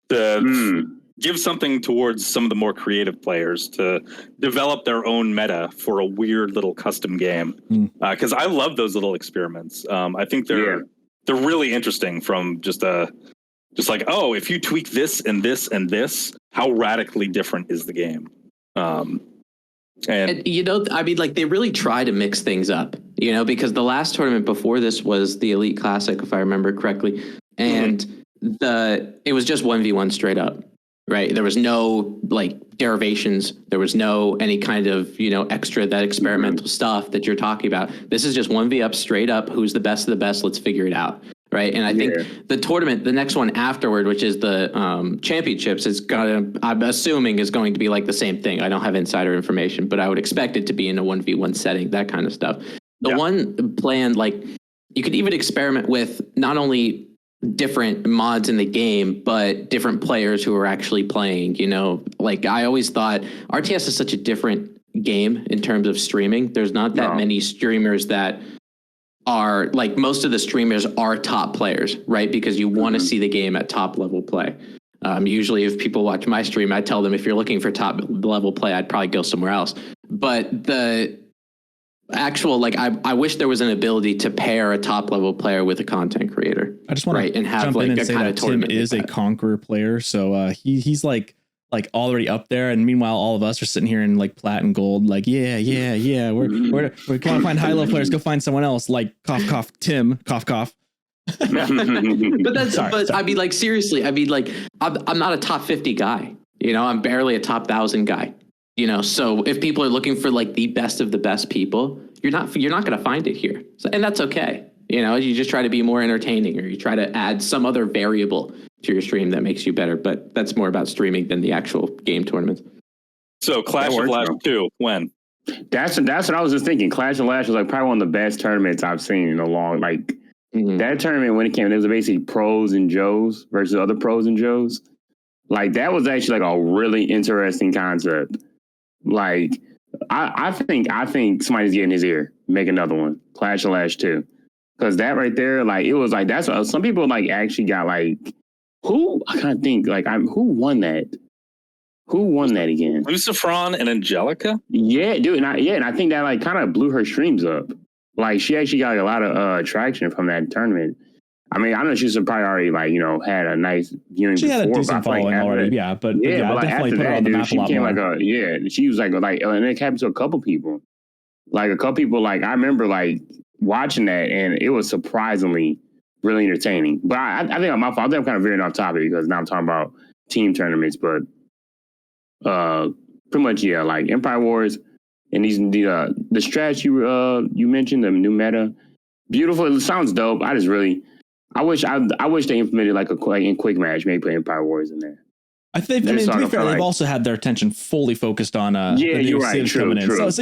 To give something towards some of the more creative players to develop their own meta for a weird little custom game. Because I love those little experiments. I think they're really interesting from just like, oh, if you tweak this and this and this, how radically different is the game? And I mean, like they really try to mix things up, because the last tournament before this was the Elite Classic, if I remember correctly, and it was just 1v1 straight up, right? There was no like derivations. There was no any kind of, extra that experimental stuff that you're talking about. This is just 1v up straight up. Who's the best of the best? Let's figure it out. Right. And I think the tournament, the next one afterward, which is the championships, I'm assuming is going to be like the same thing. I don't have insider information, but I would expect it to be in a 1v1 setting, that kind of stuff. The one plan, like you could even experiment with not only different mods in the game, but different players who are actually playing, like I always thought RTS is such a different game in terms of streaming. There's not that many streamers that are like, most of the streamers are top players, right? Because you want to see the game at top level play. Usually if people watch my stream, I tell them, if you're looking for top level play, I'd probably go somewhere else. But the actual, like, I wish there was an ability to pair a top level player with a content creator. I just want to jump in and say that Tim is a Conqueror player. So he's like already up there, and meanwhile all of us are sitting here in like plat and gold, like yeah we're going to find high level players, go find someone else, like cough Tim cough. But I mean, like, seriously, I mean, like I'm not a top 50 guy, I'm barely a top 1,000 guy, so if people are looking for like the best of the best people, you're not going to find it here. So, and that's okay. You just try to be more entertaining, or you try to add some other variable to your stream that makes you better. But that's more about streaming than the actual game tournaments. So Clash of Lash 2, when? That's what I was just thinking. Clash of Lash was like probably one of the best tournaments I've seen in a long, like that tournament when it came, it was basically pros and Joes versus other pros and Joes. Like that was actually like a really interesting concept. Like I think somebody's getting his ear. Make another one. Clash of Lash 2. Because that right there, like, it was like, that's some people like actually got like, who? I can't think, like, who won that? Who won that again? Lucifron and Angelica? Yeah, dude. And I think that like kind of blew her streams up. Like, she actually got like, a lot of traction from that tournament. I mean, I know she's probably already like, had a nice viewing. She had a decent following already, but like, definitely put her on the map a lot more. She was like, and it happened to a couple people. Like a couple people, like I remember like watching that, and it was surprisingly really entertaining. But I think I'm kind of veering off topic because now I'm talking about team tournaments. But pretty much, like Empire Wars and the strats you mentioned, the new meta, beautiful. It sounds dope. I wish they implemented like in quick match, maybe put Empire Wars in there. I think, to be fair, they've also had their attention fully focused on the new Civs coming in. So at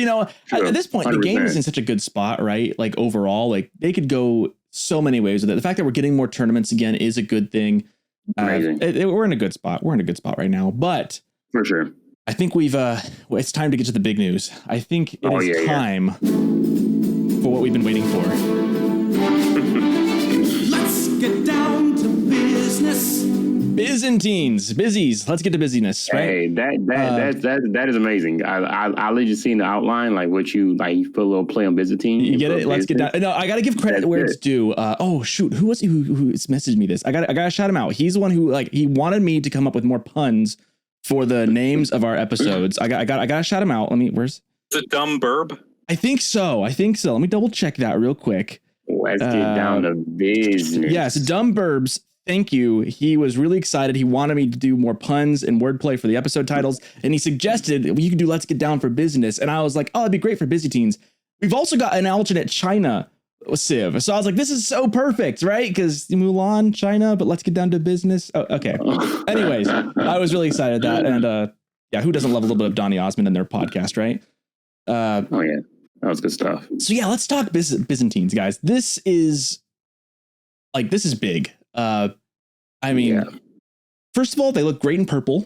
this point, 100%. The game is in such a good spot, right? Like overall, like they could go so many ways with it. The fact that we're getting more tournaments again is a good thing. We're in a good spot. We're in a good spot right now. But for sure, I think it's time to get to the big news. I think it is time for what we've been waiting for. Let's get down to business. Byzantines, Bizzies. Let's get to busyness, right? Hey, that is amazing. I let you see in the outline, like what you like. You put a little play on Byzantine. You get it? Let's get down. No, I gotta give credit where it's due. Oh shoot, who was he who messaged me this? I gotta shout him out. He's the one who he wanted me to come up with more puns for the names of our episodes. I gotta shout him out. Where's the dumb burb? I think so. Let me double check that real quick. Let's get down to business. Yes, dumb burbs. Thank you. He was really excited. He wanted me to do more puns and wordplay for the episode titles. And he suggested you could do Let's Get Down for Business. And I was like, oh, it'd be great for Byzantines. We've also got an alternate China Civ. So I was like, this is so perfect, right? Because Mulan, China, but let's get down to business. Oh, okay. Anyways, I was really excited at that. And who doesn't love a little bit of Donny Osmond in their podcast, right? Oh, yeah. That was good stuff. So, let's talk Byzantines, guys. This is big. First of all, they look great in purple.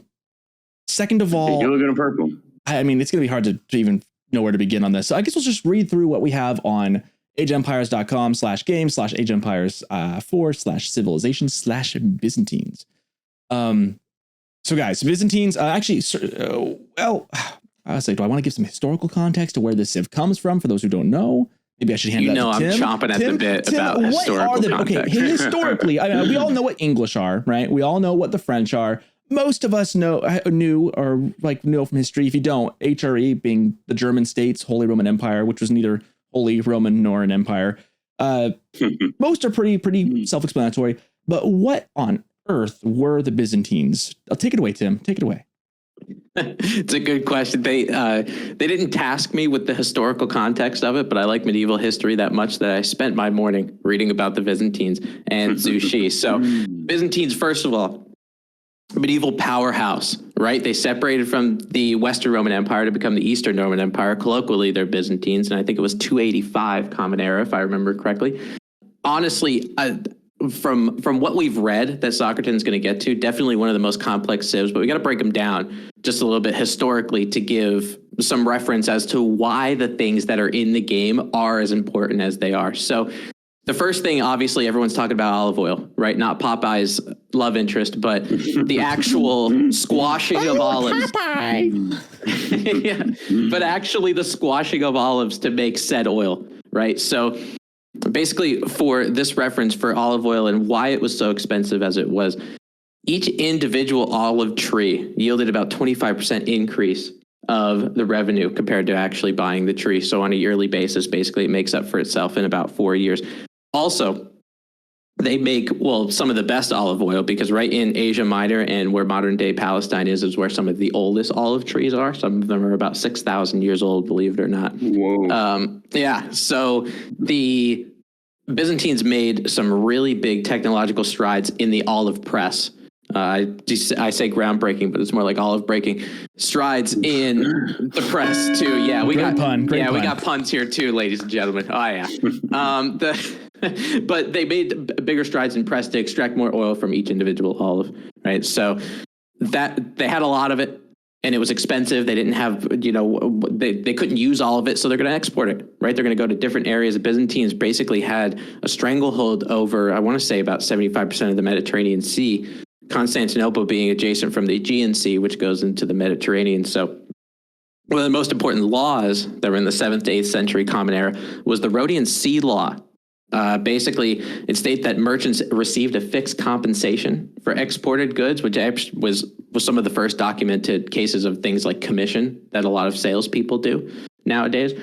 Second of all, they do look good in purple. I mean, it's going to be hard to even know where to begin on this. So I guess we'll just read through what we have on ageempires.com/game/ageempires4/civilization/Byzantines. So guys, Byzantines, I was like, do I want to give some historical context to where this civ comes from for those who don't know? Maybe I should hand that to I'm Tim. chomping at the bit about historical context. Okay, historically, we all know what English are, right? We all know what the French are. most of us know from history. If you don't, HRE being the German states, Holy Roman Empire, which was neither Holy Roman nor an empire. Most are pretty self-explanatory. But what on earth were the Byzantines? I'll take it away, Tim. Take it away. It's a good question. They didn't task me with the historical context of it, but I like medieval history that much that I spent my morning reading about the Byzantines and Zhu Xi. So Byzantines, first of all, medieval powerhouse, right? They separated from the Western Roman Empire to become the Eastern Roman Empire. Colloquially, they're Byzantines, and I think it was 285 Common Era, if I remember correctly. Honestly, from what we've read that Socerton's going to get to, definitely one of the most complex civs, but we got to break them down just a little bit historically to give some reference as to why the things that are in the game are as important as they are. So the first thing, obviously, everyone's talking about olive oil, right? Not Popeye's love interest, but the actual squashing of olives. Yeah, but actually the squashing of olives to make said oil, right? So basically, for this reference for olive oil and why it was so expensive as it was, each individual olive tree yielded about 25% increase of the revenue compared to actually buying the tree. So on a yearly basis, basically it makes up for itself in about 4 years. Also, they make, some of the best olive oil, because right in Asia Minor and where modern day Palestine is where some of the oldest olive trees are. Some of them are about 6,000 years old, believe it or not. Whoa. Yeah. So the Byzantines made some really big technological strides in the olive press. I say groundbreaking, but it's more like olive breaking strides in the press too. Yeah, we got puns here too, ladies and gentlemen. Oh yeah. But they made bigger strides in press to extract more oil from each individual olive, right? So that they had a lot of it, and it was expensive. They didn't have, they couldn't use all of it, so they're going to export it, right? They're going to go to different areas. The Byzantines basically had a stranglehold over, I want to say, about 75% of the Mediterranean Sea. Constantinople being adjacent from the Aegean Sea, which goes into the Mediterranean. So one of the most important laws that were in the 7th to 8th century Common Era was the Rhodian Sea Law. Basically, it states that merchants received a fixed compensation for exported goods, which was some of the first documented cases of things like commission that a lot of salespeople do nowadays.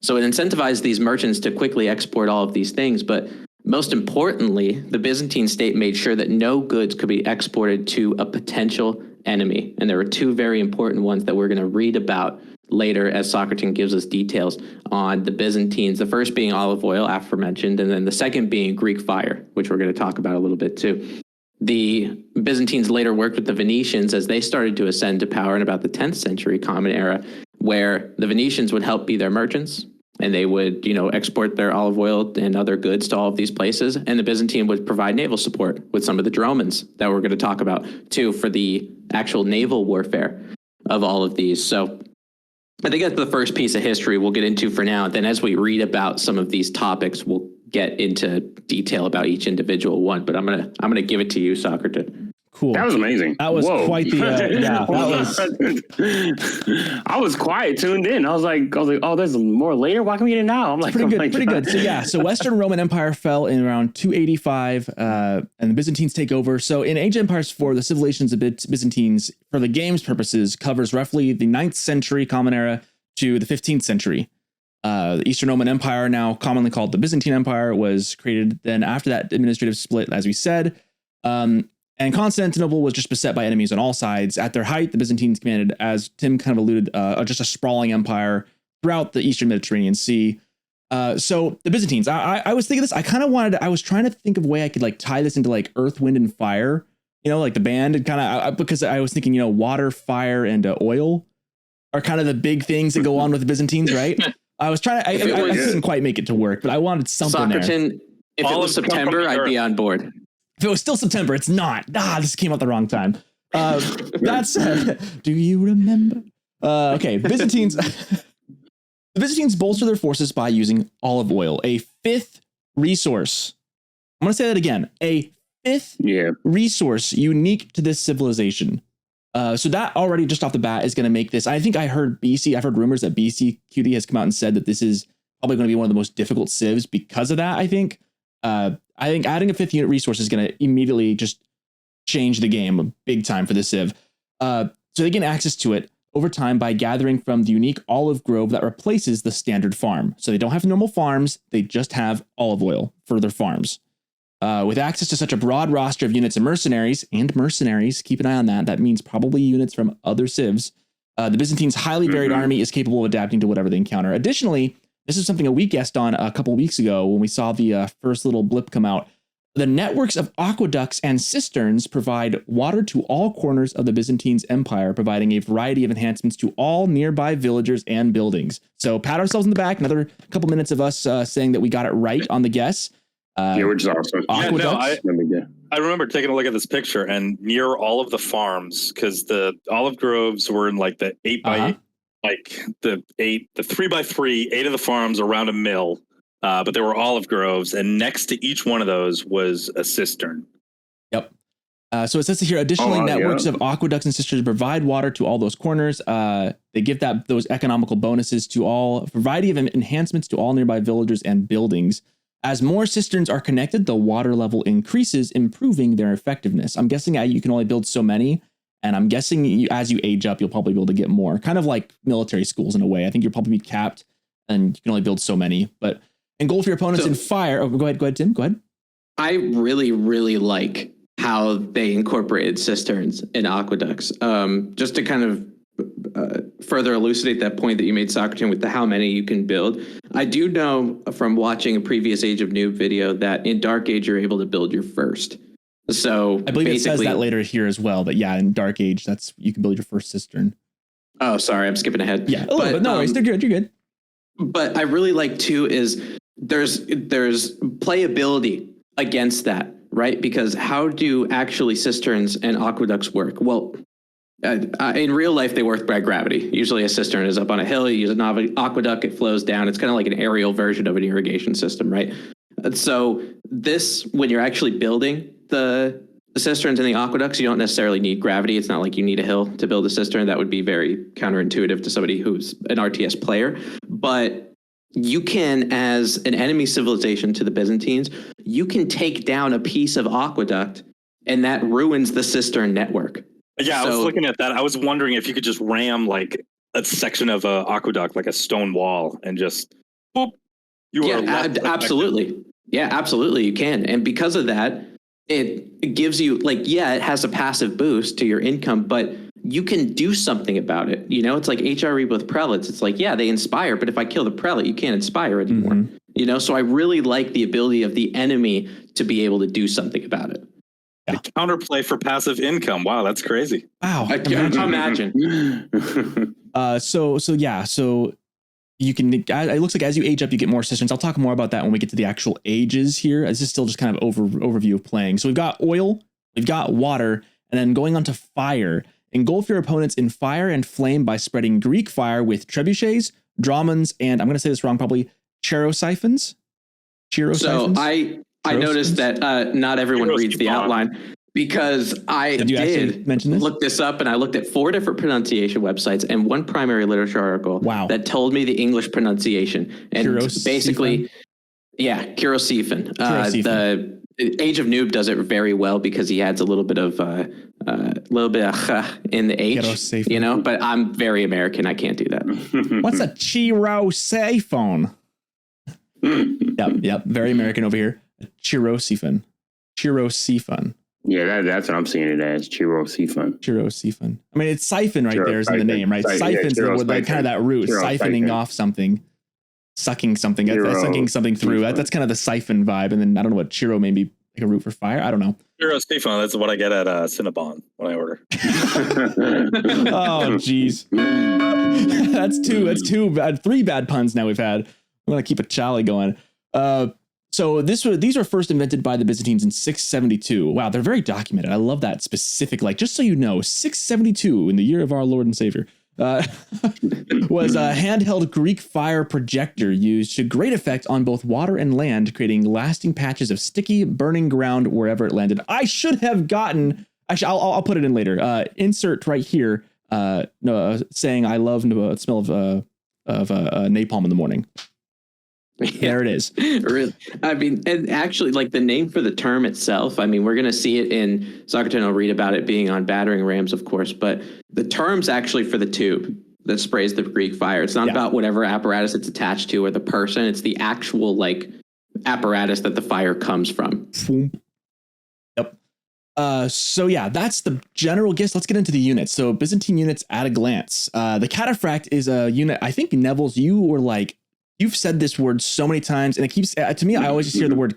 So it incentivized these merchants to quickly export all of these things, but most importantly, the Byzantine state made sure that no goods could be exported to a potential enemy. And there were two very important ones that we're going to read about later as Socerton gives us details on the Byzantines. The first being olive oil, aforementioned, and then the second being Greek fire, which we're going to talk about a little bit too. The Byzantines later worked with the Venetians as they started to ascend to power in about the 10th century Common Era, where the Venetians would help be their merchants. And they would, export their olive oil and other goods to all of these places. And the Byzantine would provide naval support with some of the dromons that we're going to talk about, too, for the actual naval warfare of all of these. So I think that's the first piece of history we'll get into for now. Then as we read about some of these topics, we'll get into detail about each individual one. But I'm gonna give it to you, Socerton. Cool. That was amazing. That was quite the that was. I was quiet, tuned in. I was like, oh, there's more later. Why can we get it now? I'm like, pretty good. So Western Roman Empire fell in around 285, and the Byzantines take over. So in Age of Empires 4, the civilizations of Byzantines, for the game's purposes, covers roughly the 9th century Common Era to the 15th century. The Eastern Roman Empire, now commonly called the Byzantine Empire, was created then after that administrative split, as we said. And Constantinople was just beset by enemies on all sides. At their height, the Byzantines commanded, as Tim kind of alluded, just a sprawling empire throughout the Eastern Mediterranean Sea. So the Byzantines, I was thinking this, I was trying to think of a way I could tie this into Earth, Wind, and Fire, like the band, and because I was thinking, water, fire, and oil are kind of the big things that go on with the Byzantines, right? I was trying to, I couldn't quite make it to work, but I wanted something Socerton, there. If it was September, I'd be on board. If it was still September, it's not. This came out the wrong time. That's do you remember? Okay, Byzantines. The Byzantines bolster their forces by using olive oil, a fifth resource. I'm going to say that again. A fifth resource unique to this civilization. So that already just off the bat is going to make this. I've heard rumors that BCQD has come out and said that this is probably going to be one of the most difficult civs because of that. I think adding a fifth unit resource is going to immediately just change the game big time for the Civ. So they gain access to it over time by gathering from the unique olive grove that replaces the standard farm. So they don't have normal farms, they just have olive oil for their farms. With access to such a broad roster of units and mercenaries, keep an eye on that. That means probably units from other civs. The Byzantines' highly varied army is capable of adapting to whatever they encounter. Additionally, this is something we guessed on a couple weeks ago when we saw the first little blip come out. The networks of aqueducts and cisterns provide water to all corners of the Byzantines Empire, providing a variety of enhancements to all nearby villagers and buildings. So pat ourselves in the back. Another couple minutes of us saying that we got it right on the guess. Which is awesome. I remember taking a look at this picture, and near all of the farms, because the olive groves were in like the 8x8, like the 3x3, 8 of the farms around a mill, but there were olive groves, and next to each one of those was a cistern. Yep. So it says here, additionally, networks of aqueducts and cisterns provide water to all those corners. They give those economical bonuses to a variety of enhancements to all nearby villagers and buildings. As more cisterns are connected, the water level increases, improving their effectiveness. I'm guessing you can only build so many, and I'm guessing as you age up, you'll probably be able to get more. Kind of like military schools in a way. I think you'll probably be capped, and you can only build so many. But engulf your opponents in fire. Oh, go ahead, Tim. Go ahead. I really, really like how they incorporated cisterns and aqueducts. Just to kind of further elucidate that point that you made, Socerton, with the how many you can build. I do know from watching a previous Age of Noob video that in Dark Age you're able to build your first. So I believe it says that later here as well. But yeah, in Dark Age, you can build your first cistern. Oh, sorry, I'm skipping ahead. Yeah, a little bit. No worries, they're good. You're good. But I really like too is there's playability against that, right? Because how do actually cisterns and aqueducts work? Well, in real life, they work by gravity. Usually a cistern is up on a hill. You use an aqueduct, it flows down. It's kind of like an aerial version of an irrigation system, right? So this, when you're actually building the cisterns and the aqueducts, you don't necessarily need gravity. It's not like you need a hill to build a cistern. That would be very counterintuitive to somebody who's an RTS player. But you can, as an enemy civilization to the Byzantines, you can take down a piece of aqueduct, and that ruins the cistern network. Yeah, I was looking at that. I was wondering if you could just ram like a section of a aqueduct, like a stone wall, and just boop. Absolutely. Yeah, absolutely, you can. And because of that, it gives you it has a passive boost to your income, but you can do something about it. You know, it's like HRE with prelates. It's like, yeah, they inspire, but if I kill the prelate, you can't inspire anymore. Mm-hmm. You know, so I really like the ability of the enemy to be able to do something about it. Yeah. The counterplay for passive income. Wow, that's crazy. Wow. Imagine. So you can, it looks like as you age up, you get more cisterns. I'll talk more about that when we get to the actual ages here. This is still just kind of overview of playing. So we've got oil, we've got water, and then going on to fire. Engulf your opponents in fire and flame by spreading Greek fire with trebuchets, dramons, and I'm going to say this wrong, probably chirosiphons. So I noticed that not everyone reads the outline, because I did look this up, and I looked at 4 different pronunciation websites and 1 primary literature article that told me the English pronunciation. And basically, chirosiphon. The Age of Noob does it very well because he adds a little bit of in the H, you know, but I'm very American. I can't do that. What's a chirosiphon? Yep. Very American over here. Chirosiphon. Yeah, that's what I'm seeing it as. Chirosiphon. I mean, it's siphon right there is in the name, right? Siphon's with like kind of that root, siphoning off something, sucking something, sucking something through. That's kind of the siphon vibe. And then I don't know what chiro, maybe like a root for fire. I don't know. Chirosiphon, that's what I get at Cinnabon when I order. Oh, geez. That's 2 bad, 3 bad puns now we've had. I'm going to keep a tally going. So these were first invented by the Byzantines in 672. Wow, they're very documented. I love that specific, just so you know, 672 in the year of our Lord and Savior was a handheld Greek fire projector used to great effect on both water and land, creating lasting patches of sticky, burning ground wherever it landed. I should have gotten. Actually, I'll put it in later. Insert right here. Saying I love the smell of napalm in the morning. There it is. Really, I mean, and actually, like the name for the term itself, I mean, we're going to see it in Socerton. I'll read about it being on battering rams, of course, but the term's actually for the tube that sprays the Greek fire. It's not about whatever apparatus it's attached to or the person. It's the actual like apparatus that the fire comes from. Yep. So yeah, that's the general gist. Let's get into the units. So Byzantine units at a glance. The cataphract is a unit. I think Nevels, you were like, you've said this word so many times, and it keeps to me. I always just hear the word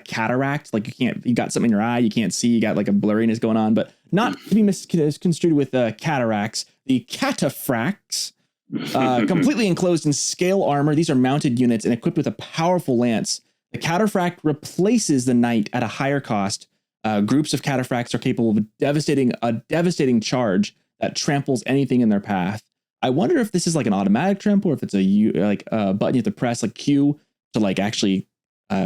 cataract. Like you got something in your eye, you can't see, you got like a blurriness going on, but not to be misconstrued with cataracts. The cataphracts, completely enclosed in scale armor. These are mounted units and equipped with a powerful lance. The cataphract replaces the knight at a higher cost. Groups of cataphracts are capable of a devastating charge that tramples anything in their path. I wonder if this is like an automatic trample, or if it's a button you have to press, like Q, to like actually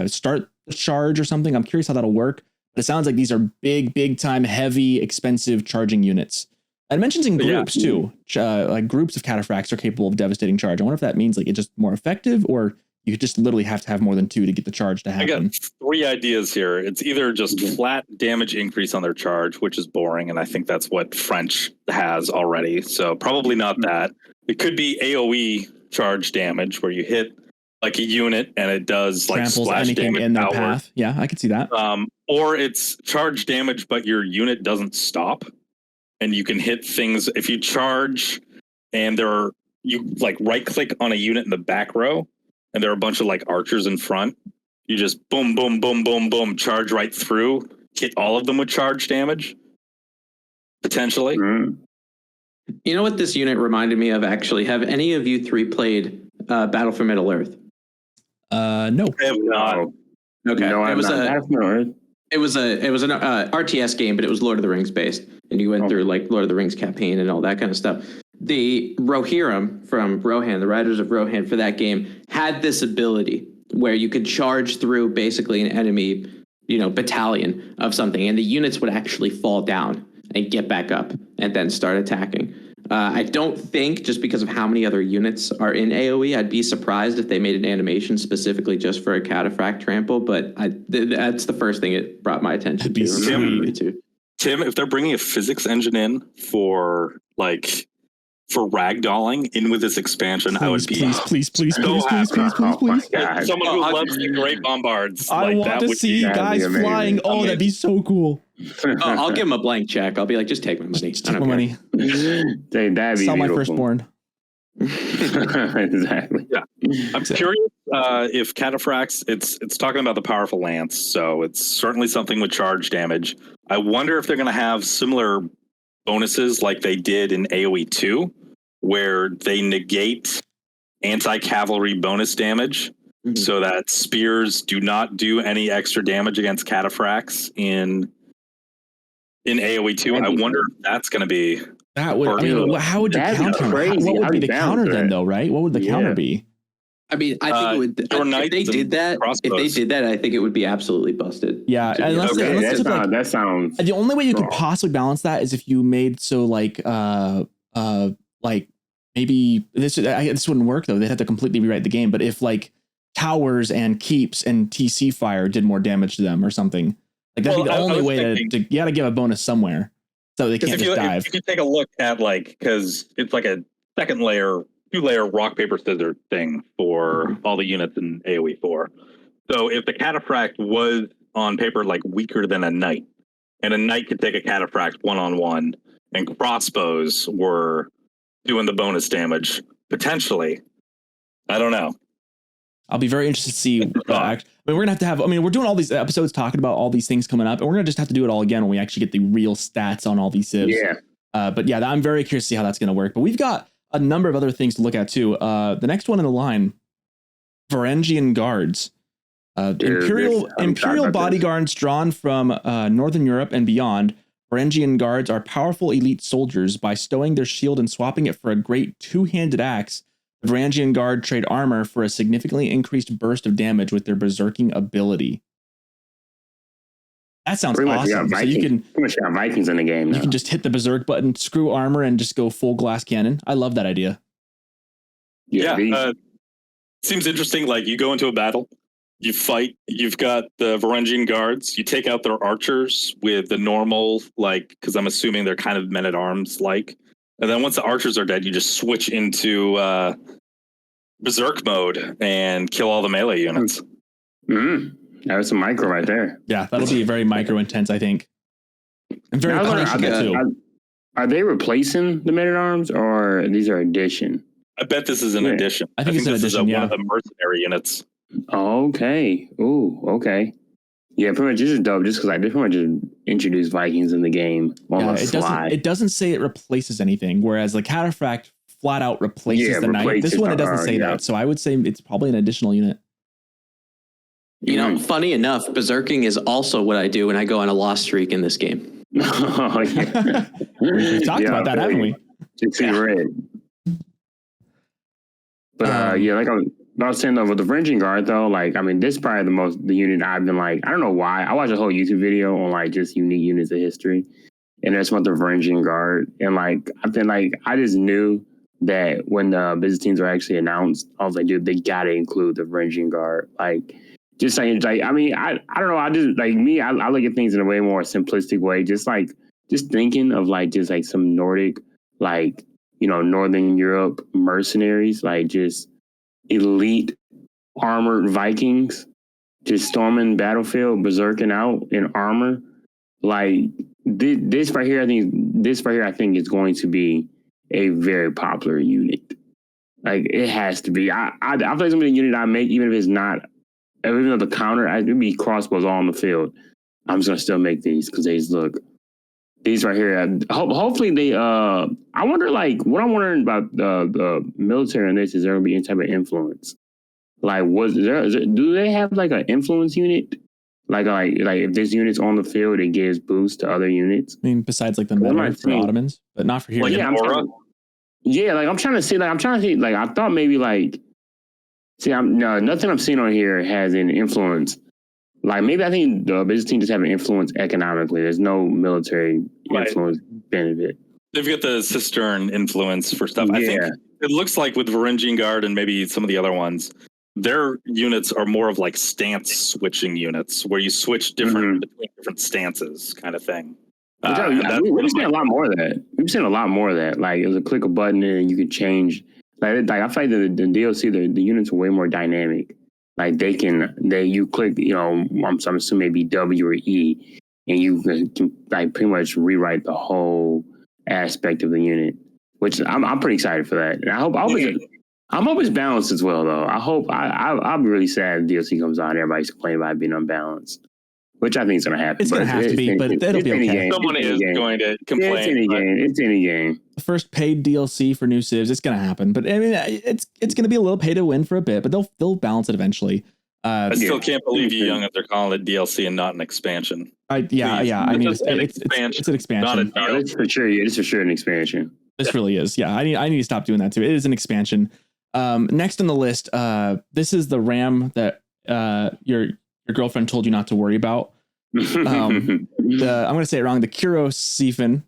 start the charge or something. I'm curious how that'll work. But it sounds like these are big time, heavy, expensive charging units. And it mentions in groups too. Like groups of cataphracts are capable of devastating charge. I wonder if that means like it's just more effective, or you just literally have to have more than two to get the charge to happen. I got 3 ideas here. It's either just flat damage increase on their charge, which is boring, and I think that's what French has already. So probably not that. It could be AoE charge damage, where you hit like a unit and it does like tramples splash anything damage in their outward. path. Yeah, I could see that. Or it's charge damage, but your unit doesn't stop, and you can hit things if you charge, and you like right click on a unit in the back row. And there are a bunch of like archers in front. You just boom, boom, boom, boom, boom, charge right through, hit all of them with charge damage, potentially. You know what this unit reminded me of, actually? Have any of you 3 played Battle for Middle Earth? No. I have not. Okay. No, it was Battle for Middle Earth. It was an RTS game, but it was Lord of the Rings based, and you went through like Lord of the Rings campaign and all that kind of stuff. The Rohirrim from Rohan, the Riders of Rohan for that game, had this ability where you could charge through basically an enemy, battalion of something, and the units would actually fall down and get back up and then start attacking. I don't think, just because of how many other units are in AoE, I'd be surprised if they made an animation specifically just for a cataphract trample, but that's the first thing it brought my attention That'd be to. Tim, if they're bringing a physics engine in for ragdolling in with this expansion, I would be please. God. someone who loves the great bombards. I want to see guys flying. Oh, that'd be so cool. I'll give him a blank check. I'll be like, just take my money. Just take my money. That'd be Sell my beautiful. firstborn. Exactly. Yeah, I'm curious if cataphracts. It's talking about the powerful lance, so it's certainly something with charge damage. I wonder if they're going to have similar bonuses like they did in AoE 2, where they negate anti-cavalry bonus damage, so that spears do not do any extra damage against cataphracts in AoE 2. I wonder if that's going to be. That would. How would you counter? What would be the counter then, though? Right? What would the counter be? I mean, I think it would. If they did that, I think it would be absolutely busted. Yeah, that sounds. The only way you could possibly balance that is if you made so like maybe this wouldn't work though. They'd have to completely rewrite the game. But if like towers and keeps and TC fire did more damage to them or something, like that'd be the only way to you got to give a bonus somewhere so they can't just dive. If you take a look at because it's like a 2-layer rock, paper, scissors thing for all the units in AoE 4. So if the cataphract was on paper like weaker than a knight, and a knight could take a cataphract 1-on-1, and crossbows were doing the bonus damage, potentially. I don't know. I'll be very interested to see. We're going to have. We're doing all these episodes talking about all these things coming up, and we're going to just have to do it all again when we actually get the real stats on all these civs. Yeah. But yeah, I'm very curious to see how that's going to work. But we've got a number of other things to look at too. The next one in the line, Varangian guards, imperial bodyguards drawn from Northern Europe and beyond. Varangian guards are powerful elite soldiers. By stowing their shield and swapping it for a great 2-handed axe, the Varangian guard trade armor for a significantly increased burst of damage with their berserking ability. That sounds awesome. So you can pretty much got Vikings in the game now. You can just hit the berserk button, screw armor, and just go full glass cannon. I love that idea. Yeah. Seems interesting. Like you go into a battle, you fight, you've got the Varangian guards, you take out their archers with the normal, like, because I'm assuming they're kind of men at arms like. And then once the archers are dead, you just switch into berserk mode and kill all the melee units. That was some micro right there. Yeah, that'll be very micro intense, I think. And very punishable too. Are they replacing the men at arms, or these are addition? I bet this is an addition. I think it's an this addition, is one of the mercenary units. Okay. Ooh, okay. Yeah, pretty much this is dope just because I pretty much just introduced Vikings in the game on the fly. It doesn't say it replaces anything, whereas the Cataphract flat out replaces the knight. This one, it doesn't say that. So I would say it's probably an additional unit. You know, funny enough, berserking is also what I do when I go on a loss streak in this game. Oh, yeah. We've talked about that, haven't we? Just see red. But like I was saying though, with the Varangian Guard though, like, I mean, this is probably the unit I've been like, I don't know why. I watched a whole YouTube video on like just unique units of history. And that's what the Varangian Guard. And like, I think like, I just knew that when the Byzantines were actually announced, I was like, dude, they got to include the Varangian Guard. Like, just saying, like, I mean, I don't know. I just, like, me, I look at things in a way more simplistic way. Just thinking of like, just like some Nordic, like, you know, Northern Europe mercenaries, like just elite armored Vikings, just storming battlefield, berserking out in armor. Like this right here, I think is going to be a very popular unit. Like it has to be. I feel like it's gonna be a unit I make, even if it's not. Even though the counter, it'd be crossbows all on the field. I'm just gonna still make these because they just look. These right here. Hopefully they. I wonder, like, what I'm wondering about the military in this is there gonna be any type of influence? Like, do they have like an influence unit? Like if this unit's on the field, it gives boost to other units. I mean, besides like the meta for Ottomans, but not for here. Like I'm trying to see. Like, I thought maybe like. See, nothing I'm seeing on here has an influence. Like, maybe I think the Byzantines just have an influence economically. There's no military influence benefit. They've got the cistern influence for stuff. I think it looks like with Varangian Guard and maybe some of the other ones, their units are more of like stance switching units where you switch between different stances kind of thing. We've seen a lot more of that. We've seen a lot more of that. Like, it was a click a button and you can change. Like I feel like the DLC, the units are way more dynamic. Like you click, you know, I'm assuming maybe W or E, and you can like pretty much rewrite the whole aspect of the unit, which I'm pretty excited for that. And I hope it's balanced as well, though. I'll be really sad if DLC comes out and everybody's complaining about it being unbalanced. Which I think is going to happen. It's going to have to be, but it'll be okay. Someone is going to complain. It's any game. The first paid DLC for new civs, it's going to happen. But I mean, it's going to be a little pay to win for a bit, but they'll balance it eventually. I still can't believe you young that they're calling it DLC and not an expansion. I mean, it's an expansion. Not a deal. It's for sure an expansion. This really is. Yeah, I need to stop doing that too. It is an expansion. Next on the list, this is the RAM that your girlfriend told you not to worry about. I'm going to say it wrong. The Kurosiphan.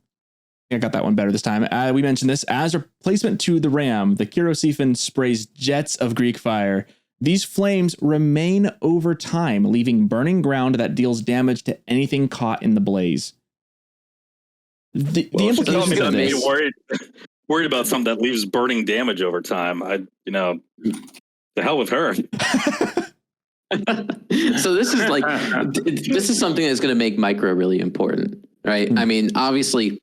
I got that one better this time. We mentioned this as a replacement to the ram. The Kurosiphan sprays jets of Greek fire. These flames remain over time, leaving burning ground that deals damage to anything caught in the blaze. The implications of this. Worried about something that leaves burning damage over time. The hell with her. So this is something that's going to make micro really important, right? I mean, obviously,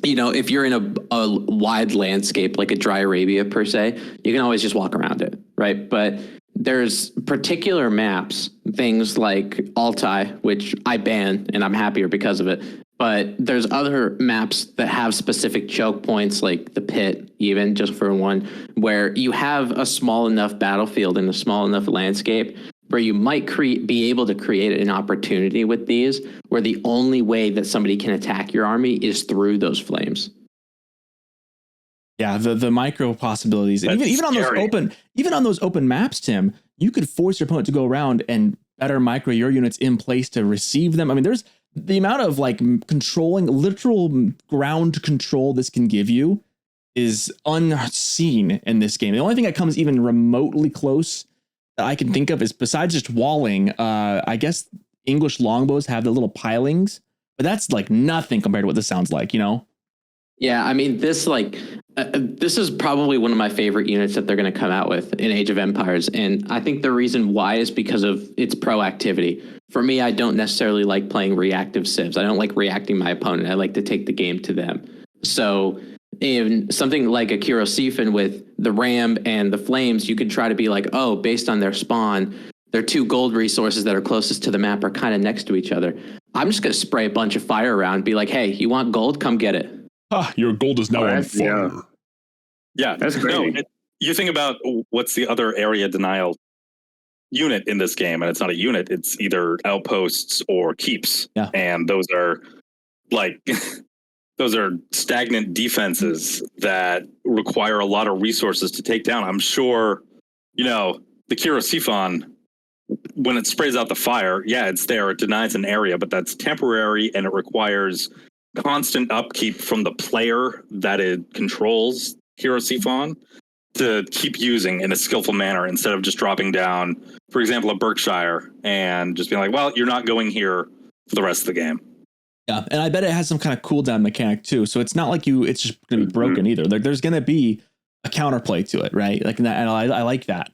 you know, if you're in a wide landscape like a dry Arabia per se, you can always just walk around it, right? But there's particular maps, things like Altai, which I ban and I'm happier because of it. But there's other maps that have specific choke points, like the pit, even just for one, where you have a small enough battlefield and a small enough landscape where you might be able to create an opportunity with these, where the only way that somebody can attack your army is through those flames. Yeah, the micro possibilities, and even on those open maps, Tim, you could force your opponent to go around and better micro your units in place to receive them. I mean, there's the amount of like controlling literal ground control this can give you is unseen in this game. The only thing that comes even remotely close that I can think of is, besides just walling, I guess English longbows have the little pilings, but that's like nothing compared to what this sounds like, you know? Yeah, I mean, this is probably one of my favorite units that they're going to come out with in Age of Empires. And I think the reason why is because of its proactivity. For me, I don't necessarily like playing reactive civs. I don't like reacting my opponent. I like to take the game to them. So in something like a Kyrosiphan with the Ram and the Flames, you could try to be like, oh, based on their spawn, their 2 gold resources that are closest to the map are kind of next to each other. I'm just going to spray a bunch of fire around and be like, hey, you want gold? Come get it. Your gold is now on fire. Yeah, that's great. No, you think about what's the other area denial unit in this game, and it's not a unit, it's either outposts or keeps. Yeah. And those are like those are stagnant defenses that require a lot of resources to take down. I'm sure, the Kyrosiphan, when it sprays out the fire, yeah, it's there, it denies an area, but that's temporary, and it requires constant upkeep from the player that it controls, Kyrosiphan, to keep using in a skillful manner instead of just dropping down, for example, a Berkshire and just being like, well, you're not going here for the rest of the game. Yeah, and I bet it has some kind of cooldown mechanic too. So it's not like it's just going to be broken either. Like, there's going to be a counterplay to it, right? Like that, and I like that.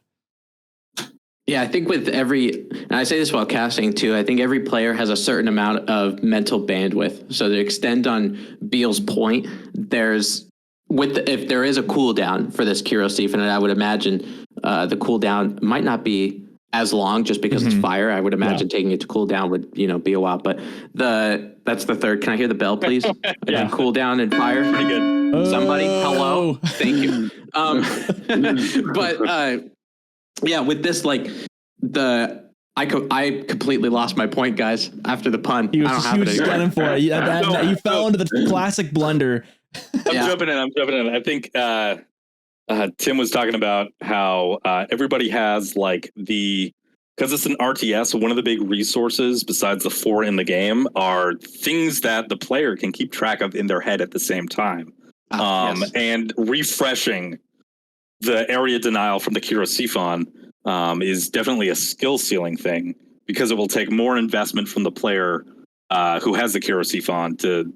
Yeah, I think with and I say this while casting too, I think every player has a certain amount of mental bandwidth. So to extend on Beale's point, if there is a cooldown for this Kyrosiphan, and I would imagine the cooldown might not be as long just because it's fire. I would imagine taking it to cooldown would, be a while. But that's the third. Can I hear the bell, please? Yeah. cooldown and fire. Pretty good. Somebody, hello. Thank you. But yeah, with this, I completely lost my point, guys. After the pun, He was just gunning for it. You fell into the classic blunder. I'm jumping in. I think Tim was talking about how everybody has because it's an RTS, one of the big resources besides the 4 in the game are things that the player can keep track of in their head at the same time. Yes. And refreshing the area denial from the Kyrosiphan is definitely a skill ceiling thing, because it will take more investment from the player who has the Kyrosiphan to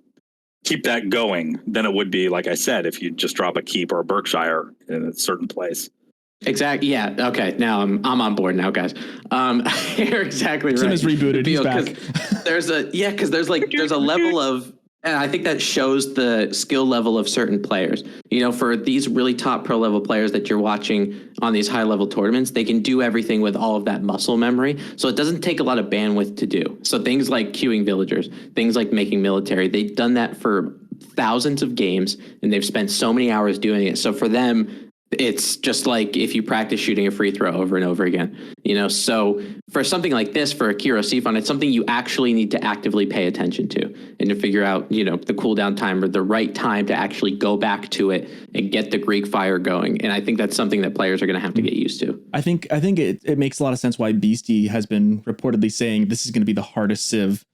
keep that going than it would be, like I said, if you just drop a keep or a Berkshire in a certain place. Exactly. Yeah. Okay. Now I'm on board now, guys. You're exactly right. Tim is rebooted. He's back. There's a level of, and I think that shows the skill level of certain players. For these really top pro level players that you're watching on these high level tournaments, they can do everything with all of that muscle memory. So it doesn't take a lot of bandwidth to do. So things like queuing villagers, things like making military, they've done that for thousands of games, and they've spent so many hours doing it. So for them, it's just like if you practice shooting a free throw over and over again, so for something like this, for a Kyrosiphan, it's something you actually need to actively pay attention to and to figure out, the cooldown time or the right time to actually go back to it and get the Greek fire going. And I think that's something that players are going to have to get used to. I think it makes a lot of sense why Beastie has been reportedly saying this is going to be the hardest civ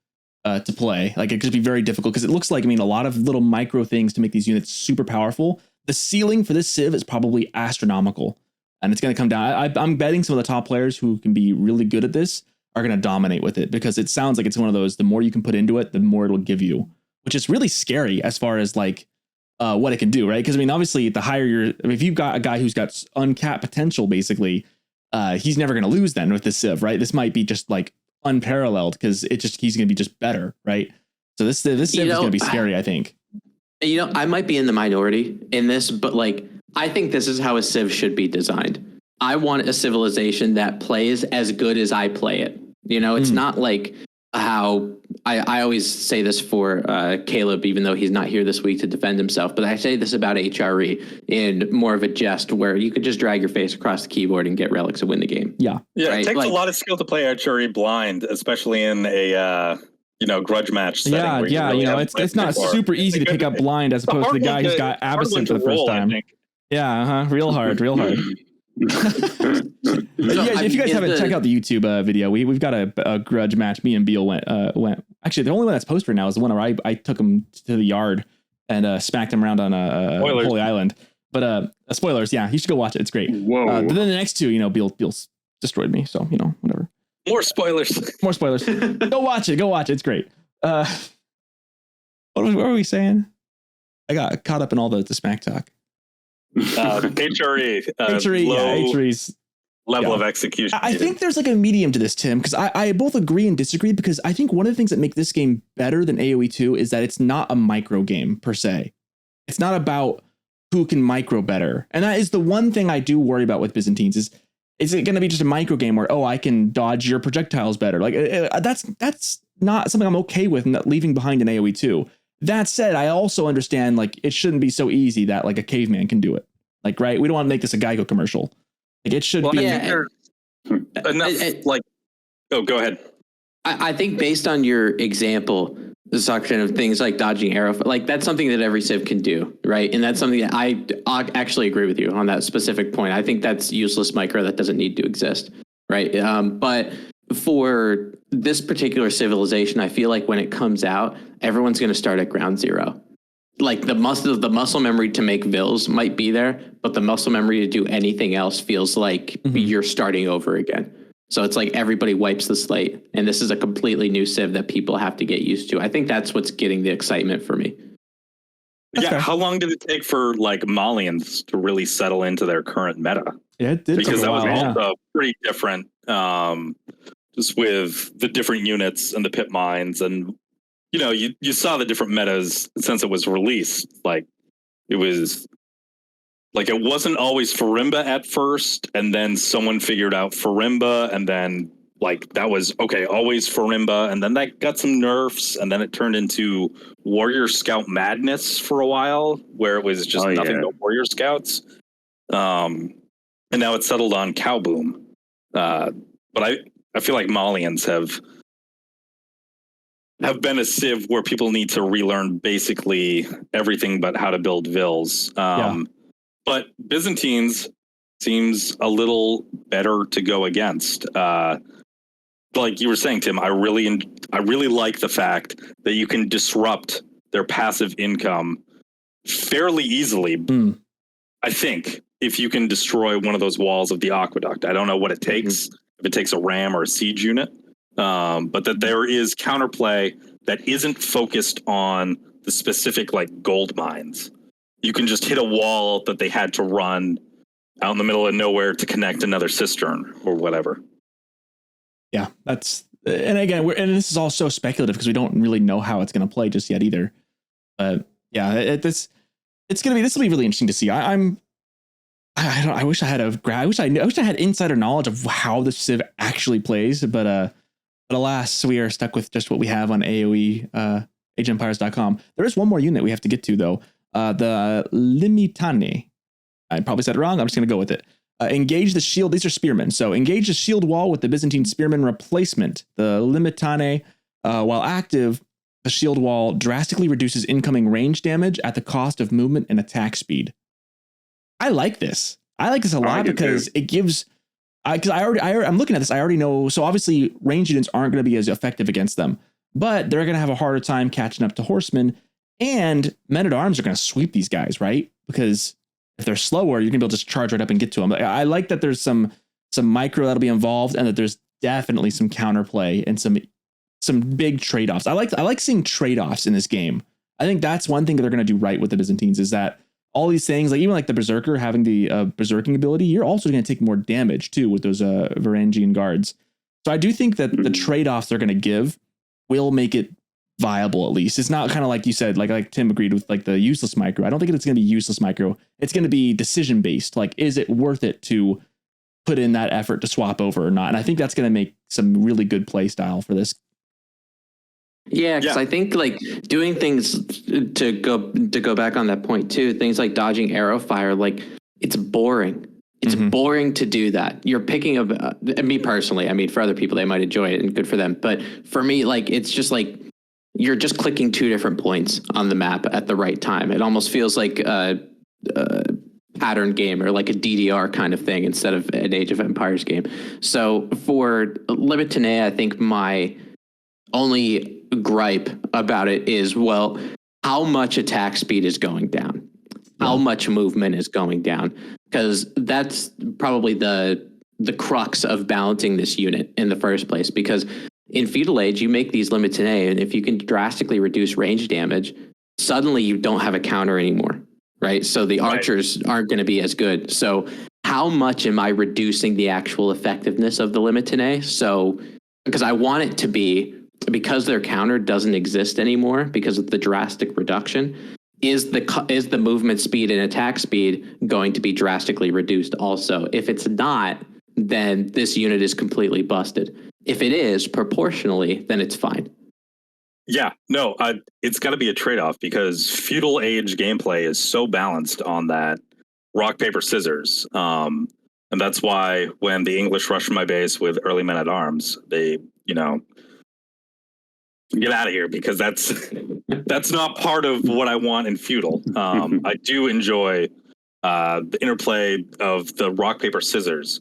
to play. Like, it could be very difficult because it looks like, a lot of little micro things to make these units super powerful. The ceiling for this civ is probably astronomical, and it's going to come down. I'm betting some of the top players who can be really good at this are going to dominate with it, because it sounds like it's one of those, the more you can put into it, the more it'll give you, which is really scary as far as what it can do, right? Because obviously the higher if you've got a guy who's got uncapped potential, basically, he's never going to lose then with this civ, right? This might be just unparalleled because he's going to be just better, right? So this civ is going to be scary, I think. I might be in the minority in this, but I think this is how a civ should be designed. I want a civilization that plays as good as I play it. It's not like how I always say this for Caleb, even though he's not here this week to defend himself, but I say this about HRE in more of a jest, where you could just drag your face across the keyboard and get relics and win the game. Yeah. Right? It takes a lot of skill to play HRE blind, especially in a grudge match setting. It's not super easy to pick up blind as opposed to the guy who's got Absent for the first time. Yeah, real hard. If you guys haven't, check out the YouTube video. We've got a grudge match. Me and Beale went. Actually, the only one that's posted right now is the one where I took him to the yard and smacked him around on a Holy Island. But spoilers, yeah, you should go watch it. It's great. Whoa. But then the next two, Beale's destroyed me, so whatever. More spoilers. More spoilers. Go watch it. It's great. What were we saying? I got caught up in all the smack talk. HRE. HRE's level of execution. I think there's like a medium to this, Tim, because I both agree and disagree, because I think one of the things that make this game better than AoE 2 is that it's not a micro game per se. It's not about who can micro better. And that is the one thing I do worry about with Byzantines is it going to be just a micro game where, I can dodge your projectiles better? Like that's not something I'm okay with not leaving behind in AoE 2. That said, I also understand like it shouldn't be so easy that like a caveman can do it. Like, right? We don't want to make this a Geico commercial. Like it should be enough. Go ahead. I think based on your example, the Socerton of things like dodging arrow, like that's something that every civ can do, right? And that's something that I actually agree with you on that specific point. I think that's useless micro that doesn't need to exist, right? But for this particular civilization, I feel like when it comes out, everyone's going to start at ground zero. Like the muscle memory to make vills might be there, but the muscle memory to do anything else feels like you're starting over again. So it's like everybody wipes the slate, and this is a completely new civ that people have to get used to. I think that's what's getting the excitement for me. Yeah, how long did it take for like Malians to really settle into their current meta? Yeah, it did. Because that was also pretty different, just with the different units and the pit mines, and you saw the different metas since it was released. Like it was. Like it wasn't always Farimba at first, and then someone figured out Farimba, and then like that was okay, always Farimba, and then that got some nerfs, and then it turned into Warrior Scout madness for a while, where it was just nothing but Warrior Scouts. And now it's settled on Cowboom. But I feel like Malians have been a civ where people need to relearn basically everything but how to build vills. But Byzantines seems a little better to go against. Like you were saying, Tim, I really like the fact that you can disrupt their passive income fairly easily. I think if you can destroy one of those walls of the aqueduct. I don't know what it takes, if it takes a ram or a siege unit, but that there is counterplay that isn't focused on the specific like gold mines. You can just hit a wall that they had to run out in the middle of nowhere to connect another cistern or whatever. Yeah, and again, this is all so speculative because we don't really know how it's going to play just yet either. But yeah, this will be really interesting to see. I wish I had insider knowledge of how the civ actually plays, but alas, we are stuck with just what we have on AoE, ageempires.com. There is one more unit we have to get to though. The Limitane. I probably said it wrong. I'm just going to go with it. Engage the shield. These are spearmen. So engage the shield wall with the Byzantine spearman replacement. The Limitane, while active, the shield wall drastically reduces incoming range damage at the cost of movement and attack speed. I like this. I like this a lot because it gives. Because I'm looking at this. I already know. So obviously, range units aren't going to be as effective against them, but they're going to have a harder time catching up to horsemen. And men-at-arms are going to sweep these guys, right? Because if they're slower, you're going to be able to just charge right up and get to them. I like that there's some micro that'll be involved, and that there's definitely some counterplay and some big trade-offs. I like seeing trade-offs in this game. I think that's one thing that they're going to do right with the Byzantines is that all these things, like even like the Berserker having the berserking ability, you're also going to take more damage too with those Varangian guards. So I do think that the trade-offs they're going to give will make it viable. At least it's not kind of like you said, like Tim agreed with like the useless micro. I don't think it's going to be useless micro. It's going to be decision based. Like, is it worth it to put in that effort to swap over or not? And I think that's going to make some really good play style for this. Yeah, because I think like doing things to go back on that point too, things like dodging arrow fire, like it's boring. It's boring to do that. You're picking up me personally. I mean, for other people, they might enjoy it and good for them. But for me, like it's just like you're just clicking two different points on the map at the right time. It almost feels like a pattern game or like a DDR kind of thing instead of an Age of Empires game. So for Limitane, I think my only gripe about it is, well, how much attack speed is going down, how much movement is going down, because that's probably the crux of balancing this unit in the first place. Because in Feudal Age, you make these limits in A, and if you can drastically reduce range damage, suddenly you don't have a counter anymore, right? So the archers aren't going to be as good. So how much am I reducing the actual effectiveness of the limit in A? So because I want it to be, because their counter doesn't exist anymore because of the drastic reduction, is the movement speed and attack speed going to be drastically reduced also? If it's not, then this unit is completely busted. If it is proportionally, then it's fine. Yeah, no, it's got to be a trade-off because Feudal Age gameplay is so balanced on that rock, paper, scissors. And that's why when the English rushed my base with early men-at-arms, they, get out of here, because that's not part of what I want in Feudal. I do enjoy the interplay of the rock, paper, scissors.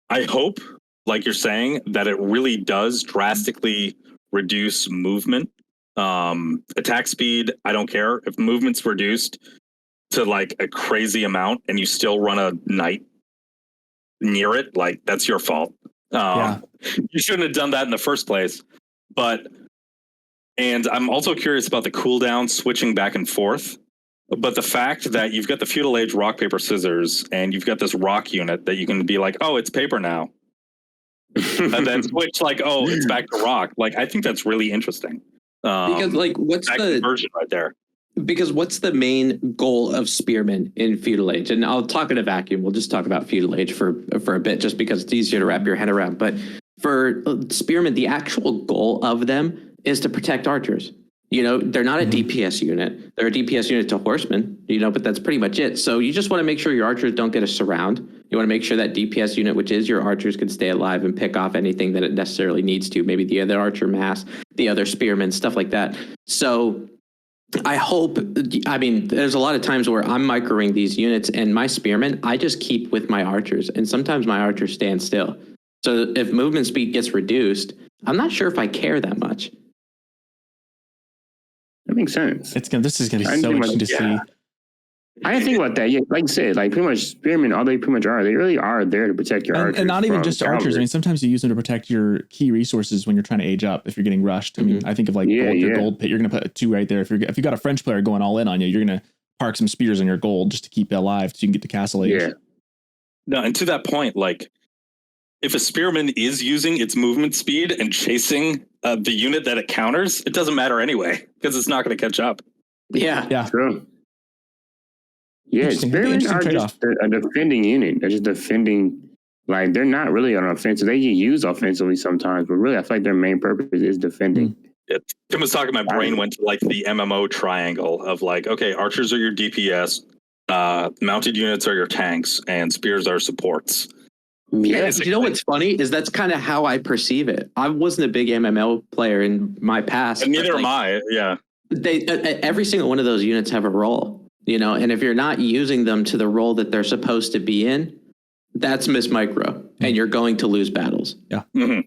I hope, like you're saying, that it really does drastically reduce movement. Attack speed, I don't care. If movement's reduced to like a crazy amount and you still run a knight near it, like that's your fault. You shouldn't have done that in the first place. And I'm also curious about the cooldown switching back and forth. But the fact that you've got the Feudal Age rock, paper, scissors, and you've got this rock unit that you can be like, oh, it's paper now. And then switch like, oh, it's back to rock. Like, I think that's really interesting. Because like, what's the conversion right there? Because what's the main goal of spearmen in Feudal Age? And I'll talk in a vacuum. We'll just talk about Feudal Age for a bit, just because it's easier to wrap your head around. But for spearmen, the actual goal of them is to protect archers. They're not a DPS unit. They're a DPS unit to horsemen, but that's pretty much it. So you just want to make sure your archers don't get a surround. You want to make sure that DPS unit, which is your archers, can stay alive and pick off anything that it necessarily needs to. Maybe the other archer mass, the other spearmen, stuff like that. So I hope, there's a lot of times where I'm microing these units, and my spearmen, I just keep with my archers. And sometimes my archers stand still. So if movement speed gets reduced, I'm not sure if I care that much. That makes sense. This is gonna be so interesting to see. I didn't think about that. Yeah, like you said, like pretty much spearmen, all they pretty much are, they really are there to protect your archers. And not even just cavalry. archers. I mean, sometimes you use them to protect your key resources when you're trying to age up. If you're getting rushed, I mean, I think of like your gold pit. You're gonna put 2 right there. If you got a French player going all in on you, you're gonna park some spears on your gold just to keep it alive, so you can get to castle age. Yeah. No, and to that point, like, if a spearman is using its movement speed and chasing the unit that it counters, it doesn't matter anyway, because it's not going to catch up. Yeah. True. Yeah, spearmen are just a defending unit. They're just defending. Like, they're not really on offensive. They get used offensively sometimes, but really, I feel like their main purpose is defending. Tim was talking, my brain went to like the MMO triangle of like, okay, archers are your DPS, mounted units are your tanks, and spears are supports. Yeah, you know what's funny is that's kind of how I perceive it. I wasn't a big MMO player in my past. And neither am I. Yeah. They every single one of those units have a role, and if you're not using them to the role that they're supposed to be in, that's mismicro, and you're going to lose battles. Yeah. Mm-hmm.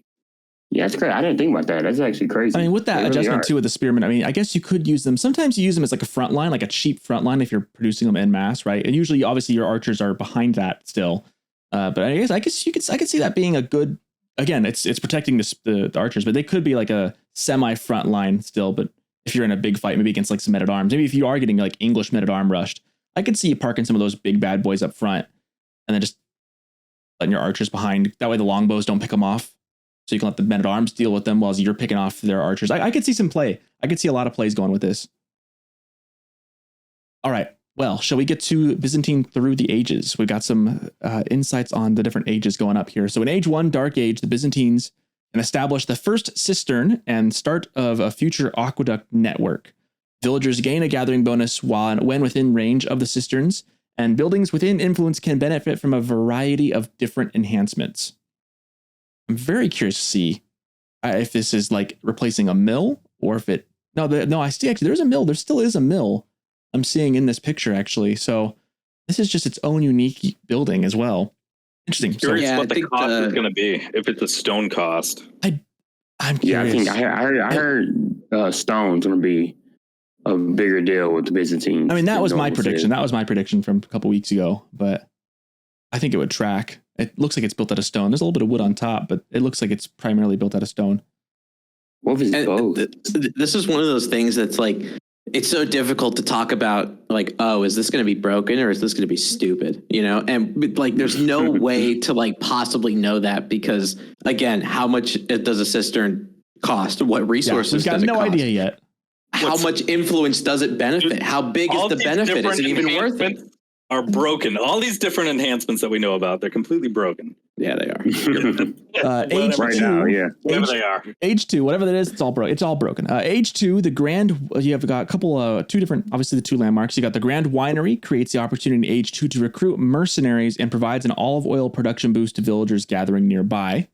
Yeah, that's great. I didn't think about that. That's actually crazy. I mean, with that adjustment too with the spearmen, I mean, I guess you could use them. Sometimes you use them as like a front line, like a cheap front line if you're producing them en masse, right? And usually, obviously, your archers are behind that still. But I guess I could see that being a good. Again, it's protecting the archers, but they could be like a semi front line still. But if you're in a big fight, maybe against like some men-at-arms, maybe if you are getting like English men-at-arm rushed, I could see you parking some of those big bad boys up front, and then just letting your archers behind. That way, the longbows don't pick them off, so you can let the men-at-arms deal with them while you're picking off their archers. I could see some play. I could see a lot of plays going with this. All right. Well, shall we get to Byzantine through the ages? We've got some insights on the different ages going up here. So in Age 1, Dark Age, the Byzantines can establish the first cistern and start of a future aqueduct network. Villagers gain a gathering bonus when within range of the cisterns, and buildings within influence can benefit from a variety of different enhancements. I'm very curious to see if this is like replacing a mill, or if it... No, I see actually there's a mill. There still is a mill I'm seeing in this picture, actually. So this is just its own unique building as well. Interesting. Curious what the cost is going to be, if it's a stone cost. I'm curious. I heard stone's going to be a bigger deal with the Byzantines. I mean, that than was my normal prediction. cities. That was my prediction from a couple weeks ago, but I think it would track. It looks like it's built out of stone. There's a little bit of wood on top, but it looks like it's primarily built out of stone. What if it's both? This is one of those things that's like, it's so difficult to talk about, like, oh, is this going to be broken or is this going to be stupid? You know, and like, there's no way to like possibly know that because, again, how much does a cistern cost? What resources We've got does it no cost? idea yet. How much influence does it benefit? How big is the benefit? Is it even worth it? Are broken. All these different enhancements that we know about, they're completely broken. Yeah, they are. Age Right 2, now, yeah. Whatever they are. Age 2, whatever that is, it's all broken. Age 2, the Grand, you have got a couple, two different, obviously the two landmarks. You got the Grand Winery, creates the opportunity in Age 2 to recruit mercenaries and provides an olive oil production boost to villagers gathering nearby.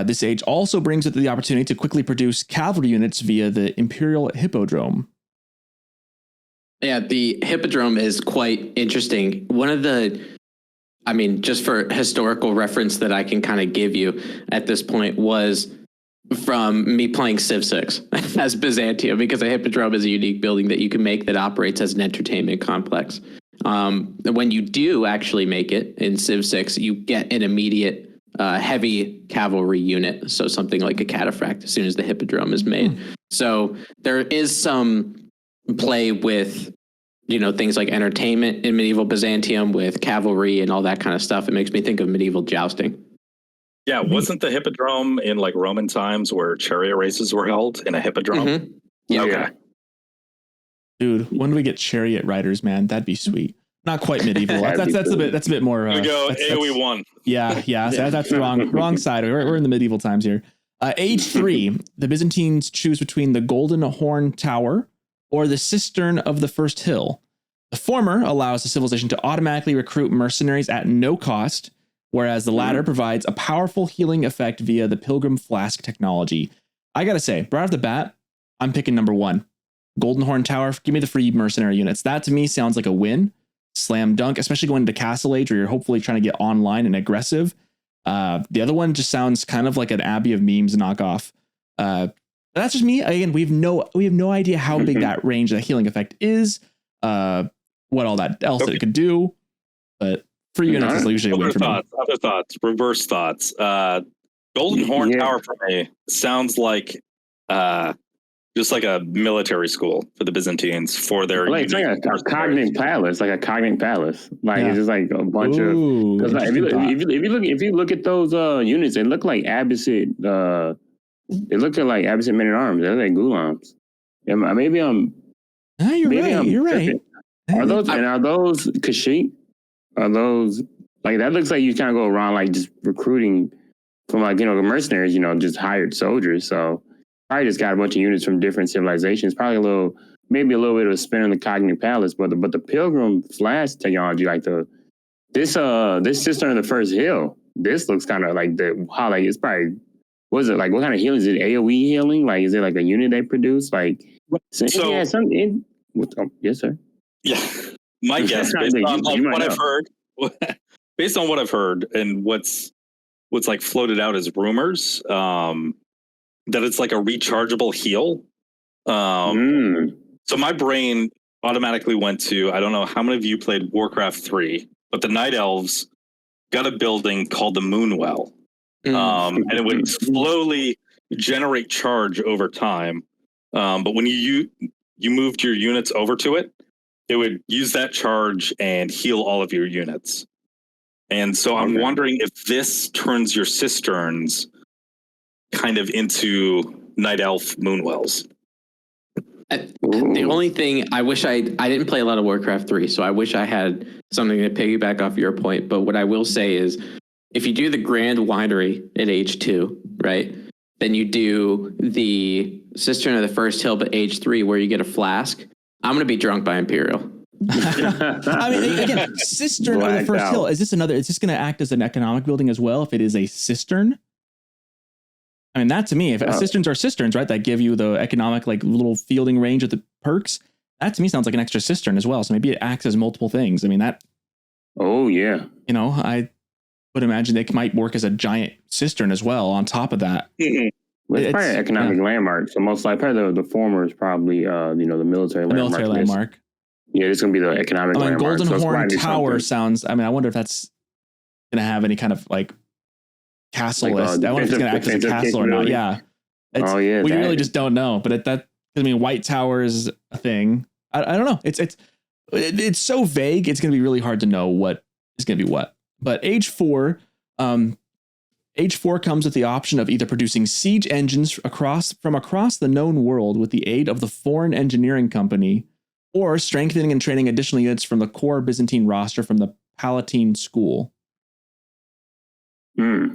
This age also brings with it the opportunity to quickly produce cavalry units via the Imperial Hippodrome. Yeah, the Hippodrome is quite interesting. One of the, I mean, just for historical reference that I can kind of give you at this point was from me playing Civ 6 as Byzantium, because a Hippodrome is a unique building that you can make that operates as an entertainment complex. When you do actually make it in Civ 6, you get an immediate heavy cavalry unit. So something like a cataphract as soon as the Hippodrome is made. So there is some play with, you know, things like entertainment in medieval Byzantium with cavalry and all that kind of stuff. It makes me think of medieval jousting. Yeah, wasn't the Hippodrome in like Roman times where chariot races were held in a Hippodrome? Mm-hmm. Yeah. Okay. Dude, when do we get chariot riders, man? That'd be sweet. Not quite medieval. That's a bit more. We go AoE 1. Yeah. That's the wrong side. We're in the medieval times here. Age 3, the Byzantines choose between the Golden Horn Tower or the Cistern of the First Hill. The former allows the civilization to automatically recruit mercenaries at no cost, whereas the latter provides a powerful healing effect via the Pilgrim Flask technology. I gotta say, right off the bat, I'm picking number 1. Golden Horn Tower, give me the free mercenary units. That to me sounds like a win. Slam dunk, especially going into Castle Age where you're hopefully trying to get online and aggressive. The other one just sounds kind of like an Abbey of Memes knockoff. That's just me. Again, we have no idea how big that range, that healing effect is, what all that else that it could do. But free units is usually a win for me. Other thoughts, reverse thoughts. Golden Horn Tower for me sounds like just like a military school for the Byzantines for their. It's like a cognate palace, Like it's just like a bunch of. Because like, if you look at those units, they look like Abbasid. They look like Abbasid men at arms. They're like gulams. Maybe I'm. You're right. Are those Kashyyyk? Are those like that? Looks like you kind of go around like just recruiting from like mercenaries. Just hired soldiers. So. Probably just got a bunch of units from different civilizations. Probably maybe a little bit of a spin on the Cognate Palace, but the Pilgrim Flask technology, like this Cistern of the First Hill, this looks kind of like it's probably, what is it like? What kind of healing is it? AOE healing? Like, is it like a unit they produce? Like, yes, sir. Yeah, my guess based on what I've heard, based on what I've heard, and what's like floated out as rumors. That it's like a rechargeable heal. So my brain automatically went to, I don't know how many of you played Warcraft 3, but the Night Elves got a building called the Moonwell. And it would slowly generate charge over time. But when you moved your units over to it, it would use that charge and heal all of your units. And so I'm wondering if this turns your cisterns kind of into Night Elf Moonwells. The only thing I wish I didn't play a lot of Warcraft 3, so I wish I had something to piggyback off your point. But what I will say is, if you do the Grand Winery at Age 2, right, then you do the Cistern of the First Hill at Age 3, where you get a flask. I'm going to be drunk by Imperial. I mean, again, Cistern of the First Hill. Is this going to act as an economic building as well if it is a cistern? I mean, that to me, if cisterns are cisterns, right, that give you the economic, like, little fielding range of the perks, that to me sounds like an extra cistern as well. So maybe it acts as multiple things. I mean, that. Oh, yeah. I would imagine they might work as a giant cistern as well on top of that. Well, it's probably an economic landmark. So most likely, probably the former is probably the military landmark. Military landmark. Yeah, it's gonna be the economic landmark. Golden so Horn Tower sounds. I mean, I wonder if that's gonna have any kind of like castle. I wonder if it's gonna act as a castle or not. Yeah. We really just don't know. But I mean, White Tower is a thing. I don't know. It's so vague. It's gonna be really hard to know what is gonna be what. But Age 4, Age 4 comes with the option of either producing siege engines from across the known world with the aid of the Foreign Engineering Company, or strengthening and training additional units from the core Byzantine roster from the Palatine School. I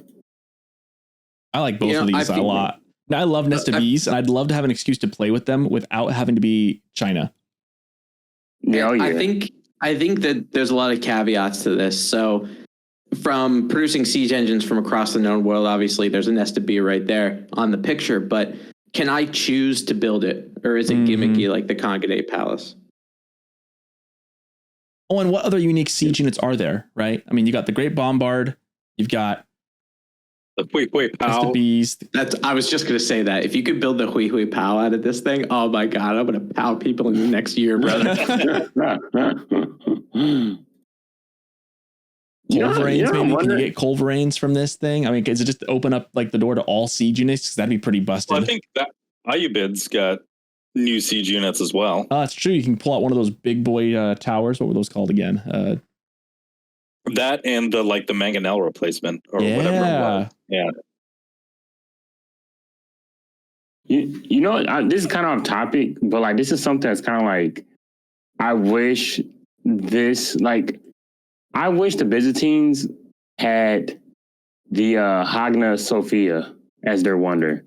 like both of these a lot. I love Nest of Bees, and I'd love to have an excuse to play with them without having to be China. Yeah, I think that there's a lot of caveats to this. So from producing siege engines from across the known world, obviously there's a Nest of Bee right there on the picture, but can I choose to build it, or is it gimmicky like the Congadate Palace? Oh, and what other unique siege units are there, right? I mean, you got the Great Bombard, you've got the Hui Pao. Bees. I was just going to say that. If you could build the Hui Pao out of this thing, oh my God, I'm going to pow people in the next year, brother. Culverains, maybe? Can you get Culverains from this thing? I mean, is it just open up like the door to all siege units? Because that'd be pretty busted. Well, I think that Ayubid's got new siege units as well. Oh, it's true. You can pull out one of those big boy towers. What were those called again? That and the mangonel replacement or whatever it was. Yeah. You know, this is kind of off topic, but this is something that's kind of I wish the Byzantines had the Hagia Sophia as their wonder.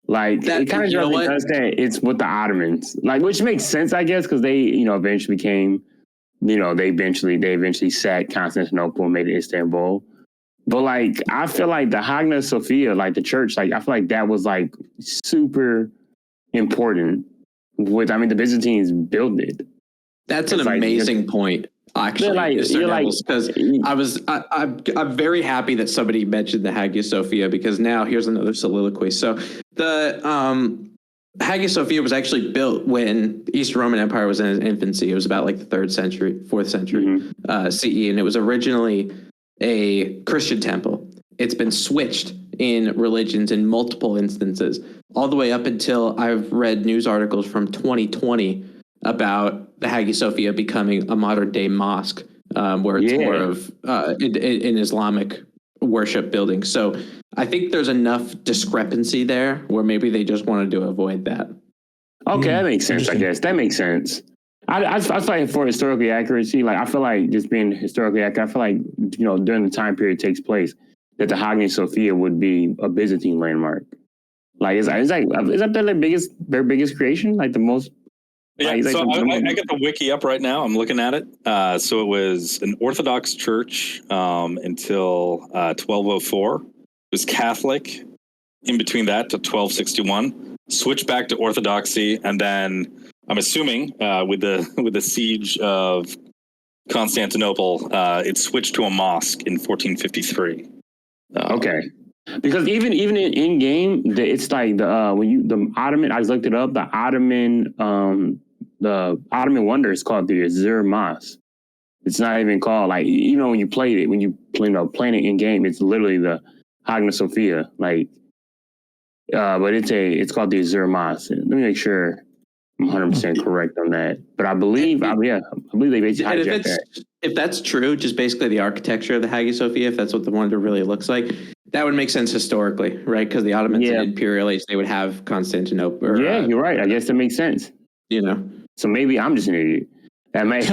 It kind of does that. It's with the Ottomans, which makes sense, I guess, because they, eventually became, they eventually sacked Constantinople and made it Istanbul. But I feel like the Hagia Sophia, the church, I feel like that was super important. The Byzantines built it. That's an amazing point. Actually, because I'm very happy that somebody mentioned the Hagia Sophia, because now here's another soliloquy. So the Hagia Sophia was actually built when the Eastern Roman Empire was in its infancy. It was about the 4th century CE, and it was originally a Christian temple. It's been switched in religions in multiple instances, all the way up until I've read news articles from 2020 about the Hagia Sophia becoming a modern day mosque, where it's more of an Islamic worship building. So I think there's enough discrepancy there where maybe they just wanted to avoid that. Okay, that makes sense, I guess. That makes sense. I feel like for historically accuracy, I feel like just being historically accurate, I feel like, during the time period it takes place, that the Hagia Sophia would be a Byzantine landmark. Is that their biggest creation? The most. Yeah, so I got the wiki up right now. I'm looking at it. So it was an Orthodox church until 1204. It was Catholic in between that to 1261. Switched back to Orthodoxy, and then I'm assuming with the siege of Constantinople, it switched to a mosque in 1453. Okay. Because even in game, it's the Ottoman. I just looked it up. The Ottoman wonder is called the Azur Mosque. It's not even called when you played it, when you playing it in game, it's literally the Hagia Sophia. But it's called the Azur Mosque. Let me make sure I'm 100% correct on that. But I believe they basically hijacked that. If that's true, just basically the architecture of the Hagia Sophia, if that's what the wonder really looks like, that would make sense historically, right? Because the Ottomans in imperial age, they would have Constantinople. You're right. I guess that makes sense. So maybe I'm just an idiot. That might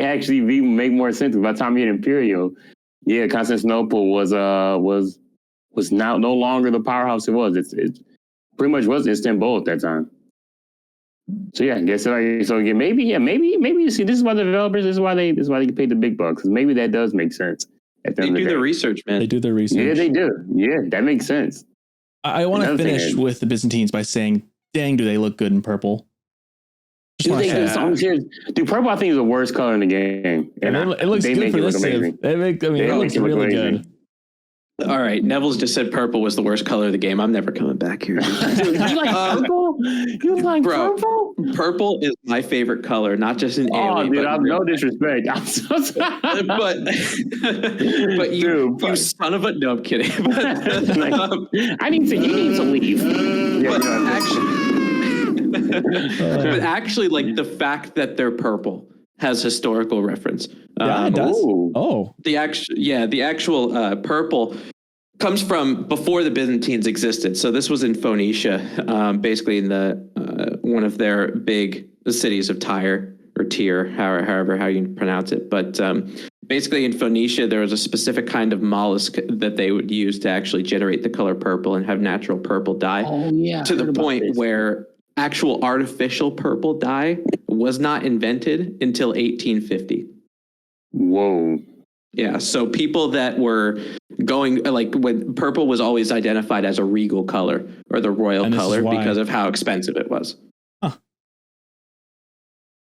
actually make more sense. By the time you hit imperial, Constantinople was now no longer the powerhouse it was. It pretty much was Istanbul at that time. So I guess maybe you see, this is why the developers, this is why they get paid the big bucks. Maybe that does make sense. They do their research, man. They do their research. Yeah, they do. Yeah, that makes sense. I want to finish with the Byzantines by saying, dang, do they look good in purple? Dude, purple I think is the worst color in the game. And it looks good for this Civ. It looks really good. All right, Nevels just said purple was the worst color of the game. I'm never coming back here. Dude, you like purple? You like purple? Purple is my favorite color, not just in AoE. Dude, I'm no disrespect. I'm so sorry. but you son of a... No, I'm kidding. I need to leave. But actually, like the fact that they're purple has historical reference. Yeah, it does. The actual purple comes from before the Byzantines existed. So this was in Phoenicia, basically in the one of their big cities of Tyre or Tyre, however how you pronounce it. But basically in Phoenicia, there was a specific kind of mollusk that they would use to actually generate the color purple and have natural purple dye. Oh yeah, to the point where actual artificial purple dye was not invented until 1850. Whoa. Yeah, so people that were going, like when purple was always identified as a regal color or the royal color because of how expensive it was. Huh.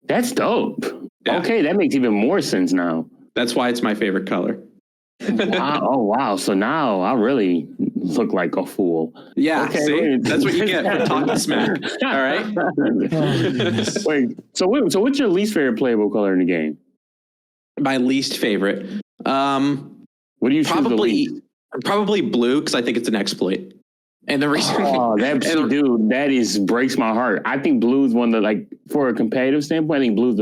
That's dope. Yeah. Okay, that makes even more sense now. That's why it's my favorite color. Wow. Oh, wow. So now I really look like a fool. Yeah, okay, see? That's what you get for talking smack. All right? Wait, so what's your least favorite playable color in the game? My least favorite. What do you probably blue, because I think it's an exploit. And the reason that breaks my heart. I think blue is one of the, like, for a competitive standpoint, I think blue is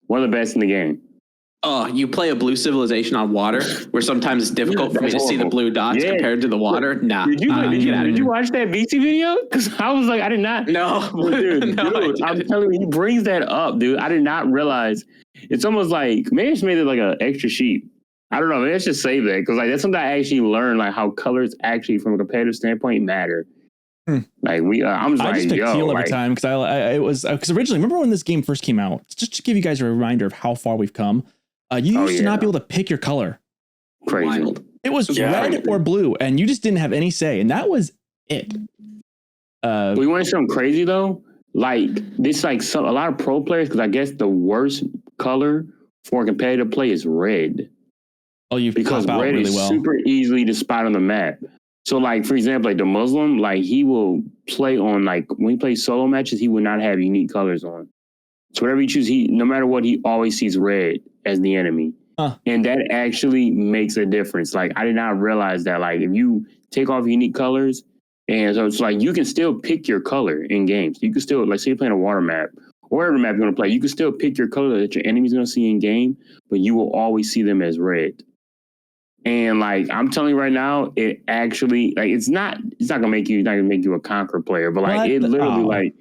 one of the best in the game. Oh, you play a blue civilization on water where sometimes it's difficult for me to see the blue dots compared to the water? Nah. Did you watch that VC video? Because I was like, I did not. No. Dude, I'm telling you, he brings that up, dude. I did not realize. It's almost like, maybe I just made it like an extra sheet. I don't know. Maybe I should save that. Because like that's something I actually learned, like how colors actually from a competitive standpoint matter. Like I'm just I like, just pick teal every time because because originally, remember when this game first came out, just to give you guys a reminder of how far we've come. You used to not be able to pick your color. Crazy. Wild. It was red or blue, and you just didn't have any say, and that was it. We want to show them crazy though. Like this, like a lot of pro players, because I guess the worst color for competitive play is red. Oh, because red is super easily to spot on the map. So, like for example, like the Muslim, like he will play on like when he plays solo matches, he will not have unique colors on. So whatever he chooses, no matter what, he always sees red as the enemy. And that actually makes a difference. Like, I did not realize that, like, if you take off unique colors, and so it's like, you can still pick your color in games. You can still, like, say you're playing a water map, or whatever map you're going to play, you can still pick your color that your enemy's going to see in game, but you will always see them as red. And, like, I'm telling you right now, it actually, like, it's not going to make you a conquer player, but, like, it literally, like,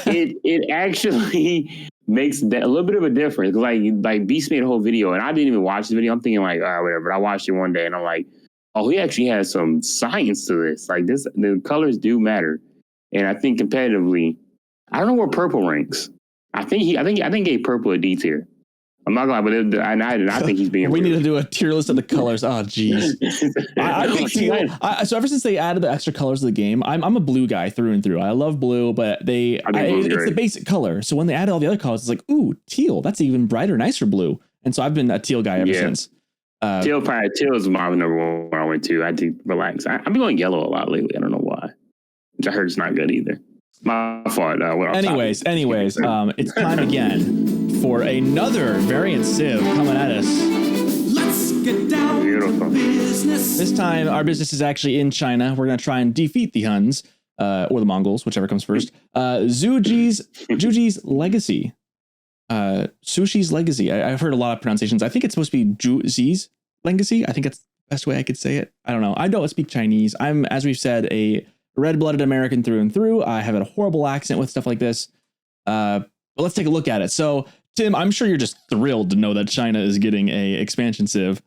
it actually makes that a little bit of a difference. Like Beast made a whole video, and I didn't even watch the video. I'm thinking like, whatever. But I watched it one day, and I'm like, oh, he actually has some science to this. Like this, the colors do matter, and I think competitively, I don't know where purple ranks. I think he gave purple a D tier. I'm not gonna lie, but I think he's being. We need to do a tier list of the colors. Oh, geez. I think teal. So ever since they added the extra colors to the game, I'm a blue guy through and through. I love blue, but it's the basic color. So when they added all the other colors, it's like, ooh, teal. That's even brighter, nicer blue. And so I've been a teal guy ever since. Teal is my number one I went to. I had to relax. I've been going yellow a lot lately. I don't know why. Which I heard is not good either. My fault. Anyways, it's time again for another variant Civ coming at us. Let's get down to business. This time, our business is actually in China. We're going to try and defeat the Huns, or the Mongols, whichever comes first. Zhuji's Legacy. Sushi's Legacy. I've heard a lot of pronunciations. I think it's supposed to be Zhuji's Legacy. I think that's the best way I could say it. I don't know. I don't speak Chinese. I'm, as we've said, a red-blooded American through and through. I have a horrible accent with stuff like this. But let's take a look at it. So, Tim, I'm sure you're just thrilled to know that China is getting a expansion Civ.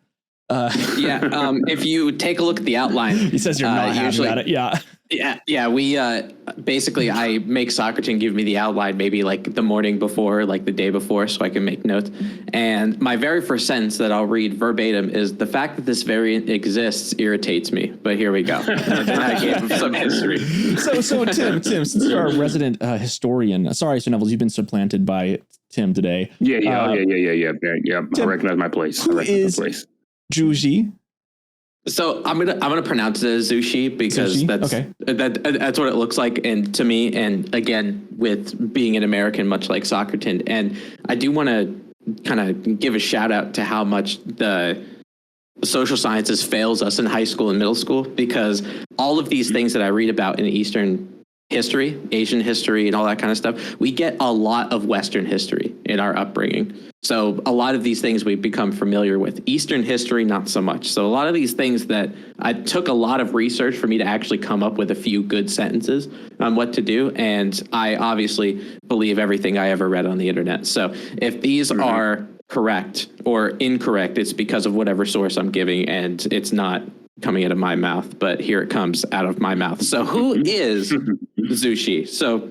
If you take a look at the outline, he says you're not happy about it. Yeah. We basically I make Socerton give me the outline maybe like the morning before, like the day before, so I can make notes. And my very first sentence that I'll read verbatim is the fact that this variant exists irritates me. But here we go. And then I gave him some history. So Tim, since you're our resident historian, sorry, Sir Nevels, you've been supplanted by Tim today. Yeah. Tim, I recognize my place. Who is Zhuji? So I'm gonna pronounce it as Zushi because that's what it looks like, and to me, and again with being an American, much like Socerton, and I do want to kind of give a shout out to how much the social sciences fails us in high school and middle school, because all of these things that I read about in Eastern history, Asian history, and all that kind of stuff, we get a lot of Western history in our upbringing. So a lot of these things we've become familiar with. Eastern history, not so much. So a lot of these things that I took a lot of research for me to actually come up with a few good sentences on what to do. And I obviously believe everything I ever read on the internet. So if these are correct or incorrect, it's because of whatever source I'm giving, and it's not coming out of my mouth, but here it comes out of my mouth. So who is Zushi? So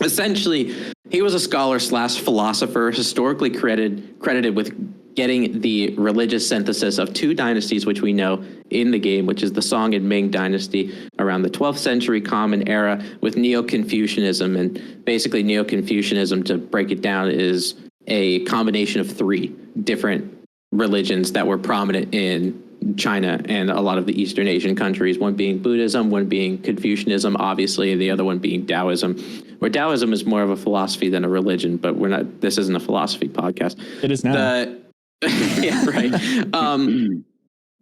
essentially, he was a scholar / philosopher, historically credited with getting the religious synthesis of two dynasties, which we know in the game, which is the Song and Ming dynasty around the 12th century Common Era with Neo-Confucianism. And basically Neo-Confucianism, to break it down, is a combination of three different religions that were prominent in China and a lot of the Eastern Asian countries, one being Buddhism, one being Confucianism, obviously, and the other one being Taoism, where Taoism is more of a philosophy than a religion, but this isn't a philosophy podcast. It is now. Yeah, right.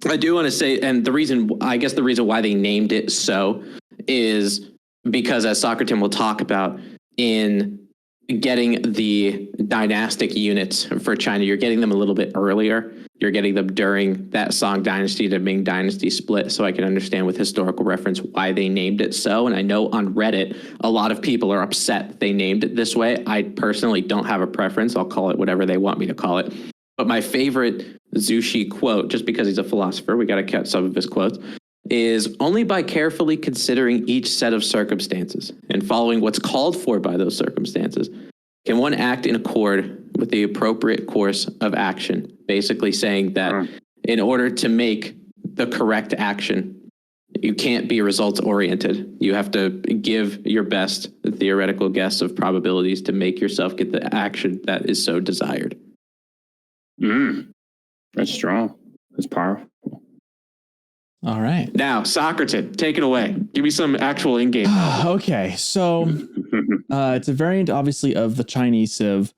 I do want to say, and the reason why they named it so is because, as Socerton will talk about, in getting the dynastic units for China, you're getting them a little bit earlier. You're getting them during that Song dynasty to Ming dynasty split, so I can understand with historical reference why they named it so. And I know on Reddit, a lot of people are upset they named it this way. I personally don't have a preference. I'll call it whatever they want me to call it. But my favorite Zushi quote, just because he's a philosopher, we got to cut some of his quotes, is only by carefully considering each set of circumstances and following what's called for by those circumstances can one act in accord with the appropriate course of action. Basically saying that in order to make the correct action, you can't be results oriented. You have to give your best theoretical guess of probabilities to make yourself get the action that is so desired. That's strong. That's powerful. All right. Now, Socerton, take it away. Give me some actual in-game. Okay, so it's a variant, obviously, of the Chinese Civ.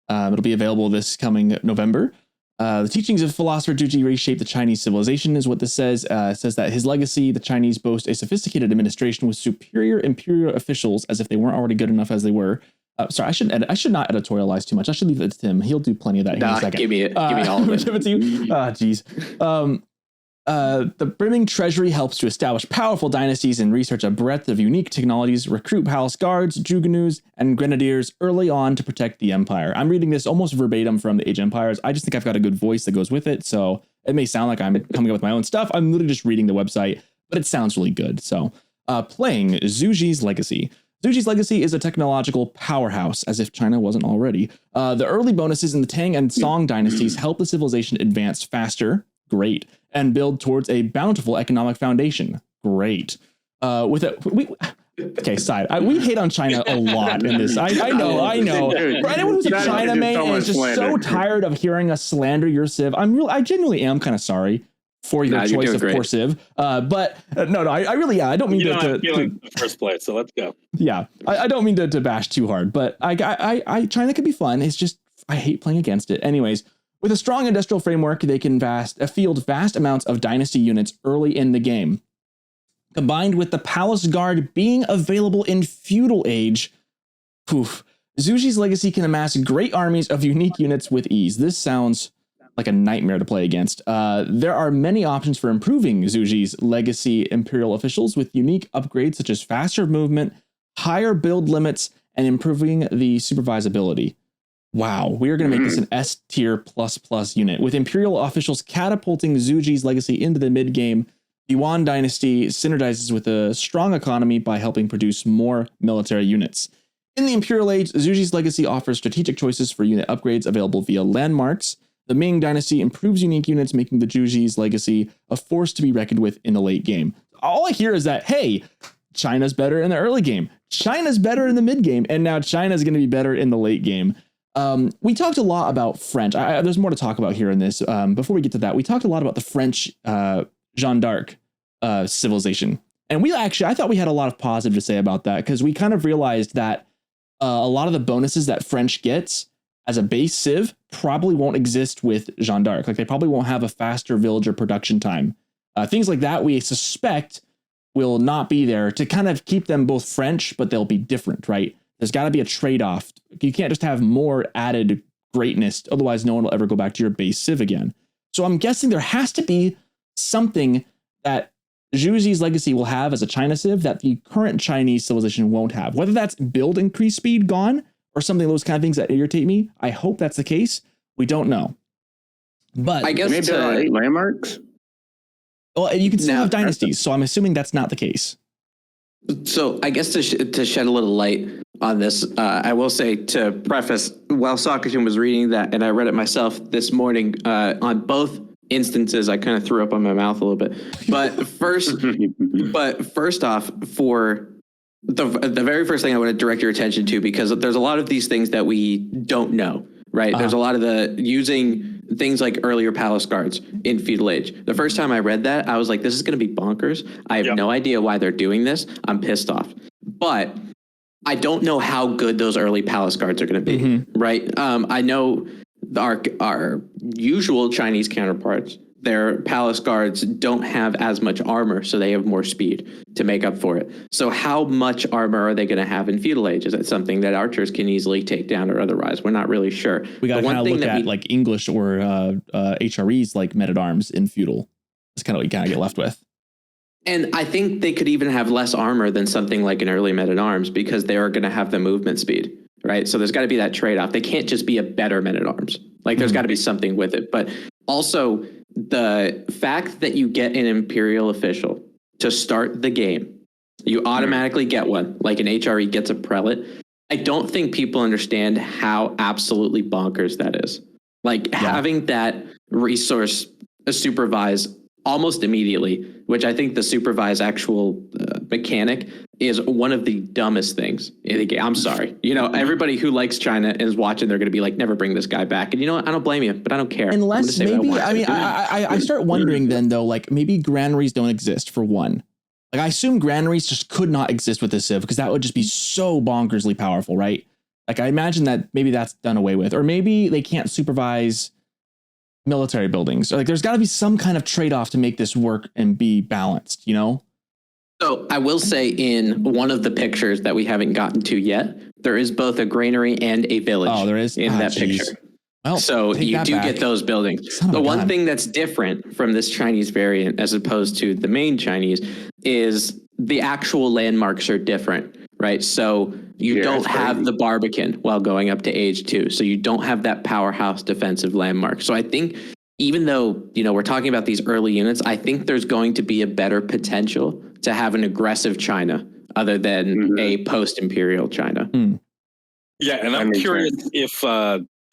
It'll be available this coming November. The teachings of philosopher Zhuji reshaped the Chinese civilization, is what this says. It says that his legacy, the Chinese boast a sophisticated administration with superior imperial officials, as if they weren't already good enough as they were. Sorry, I should not editorialize too much. I should leave it to Tim. He'll do plenty of that here in a second. Give me it. Give me all of it. Give it to you. Geez. The brimming treasury helps to establish powerful dynasties and research a breadth of unique technologies, recruit palace guards, juganus, and grenadiers early on to protect the empire. I'm reading this almost verbatim from the Age of Empires. I just think I've got a good voice that goes with it, so it may sound like I'm coming up with my own stuff. I'm literally just reading the website, but it sounds really good. So, playing Zhuji's Legacy. Zhuji's Legacy is a technological powerhouse, as if China wasn't already. The early bonuses in the Tang and Song dynasties help the civilization advance faster. Great. And build towards a bountiful economic foundation. Great. Okay, side. We hate on China a lot in this. I know. For anyone who's a China main and is just so tired of hearing us slander your Civ, I genuinely am kind of sorry for your choice of poor Civ. But no, I really, I don't mean to in the first place. So let's go. Yeah, I don't mean to bash too hard, but I China could be fun. It's just I hate playing against it. Anyways. With a strong industrial framework, they can field vast amounts of dynasty units early in the game. Combined with the Palace Guard being available in feudal age, Zhuji's Legacy can amass great armies of unique units with ease. This sounds like a nightmare to play against. There are many options for improving Zhuji's Legacy imperial officials with unique upgrades such as faster movement, higher build limits, and improving the supervisability. Wow, we are going to make this an S tier ++ unit with imperial officials catapulting Zhuji's Legacy into the mid game. The Yuan dynasty synergizes with a strong economy by helping produce more military units. In the Imperial Age, Zhuji's Legacy offers strategic choices for unit upgrades available via landmarks. The Ming dynasty improves unique units, making the Zhuji's Legacy a force to be reckoned with in the late game. All I hear is that, hey, China's better in the early game, China's better in the mid game, and now China's going to be better in the late game. We talked a lot about French. There's more to talk about here in this. Before we get to that, we talked a lot about the French Jeanne d'Arc civilization. And I thought we had a lot of positive to say about that, because we kind of realized that a lot of the bonuses that French gets as a base civ probably won't exist with Jeanne d'Arc. Like, they probably won't have a faster villager production time. Things like that we suspect will not be there to kind of keep them both French, but they'll be different, right? There's got to be a trade-off. You can't just have more added greatness, otherwise no one will ever go back to your base civ again. So I'm guessing there has to be something that Zhuxi's legacy will have as a China civ that the current Chinese civilization won't have. Whether that's build increase speed gone or something, those kind of things that irritate me. I hope that's the case. We don't know. But I guess maybe there are 8 landmarks. Well, you can still have dynasties, so I'm assuming that's not the case. So I guess to shed a little light on this, I will say, to preface, while Socerton was reading that, and I read it myself this morning, on both instances, I kind of threw up on my mouth a little bit. But first off, for the very first thing I want to direct your attention to, because there's a lot of these things that we don't know, right? There's a lot of the using things like earlier palace guards in feudal age. The first time I read that, I was like, this is going to be bonkers. I have no idea why they're doing this. I'm pissed off. But I don't know how good those early palace guards are going to be, right? I know our usual Chinese counterparts, their palace guards don't have as much armor, so they have more speed to make up for it. So how much armor are they going to have in feudal age? Is that something that archers can easily take down, or otherwise? We're not really sure. We got to kind of look at like English or HREs like men at arms in feudal. That's kind of what you kind of get left with. And I think they could even have less armor than something like an early men at arms, because they are going to have the movement speed, right? So there's got to be that trade-off. They can't just be a better men at arms. Like, there's got to be something with it. But also, the fact that you get an imperial official to start the game, you automatically get one, like an HRE gets a prelate. I don't think people understand how absolutely bonkers that is. Like, having that resource supervise almost immediately, which I think the supervise actual mechanic is one of the dumbest things in the game. I'm sorry. You know, everybody who likes China and is watching, they're going to be like, never bring this guy back. And you know what? I don't blame you, but I don't care. Unless maybe, I start wondering then, though, like, maybe granaries don't exist for one. Like, I assume granaries just could not exist with this civ, because that would just be so bonkersly powerful, right? Like, I imagine that maybe that's done away with, or maybe they can't supervise military buildings. Like, there's got to be some kind of trade-off to make this work and be balanced, you know? So I will say, in one of the pictures that we haven't gotten to yet, there is both a granary and a village. Oh, there is in that picture. Well, so you do get those buildings. The one thing that's different from this Chinese variant, as opposed to the main Chinese, is the actual landmarks are different, right? So you don't have the Barbican while going up to age 2. So you don't have that powerhouse defensive landmark. So I think, even though, you know, we're talking about these early units, I think there's going to be a better potential to have an aggressive China other than a post-imperial China. Yeah, and I'm curious if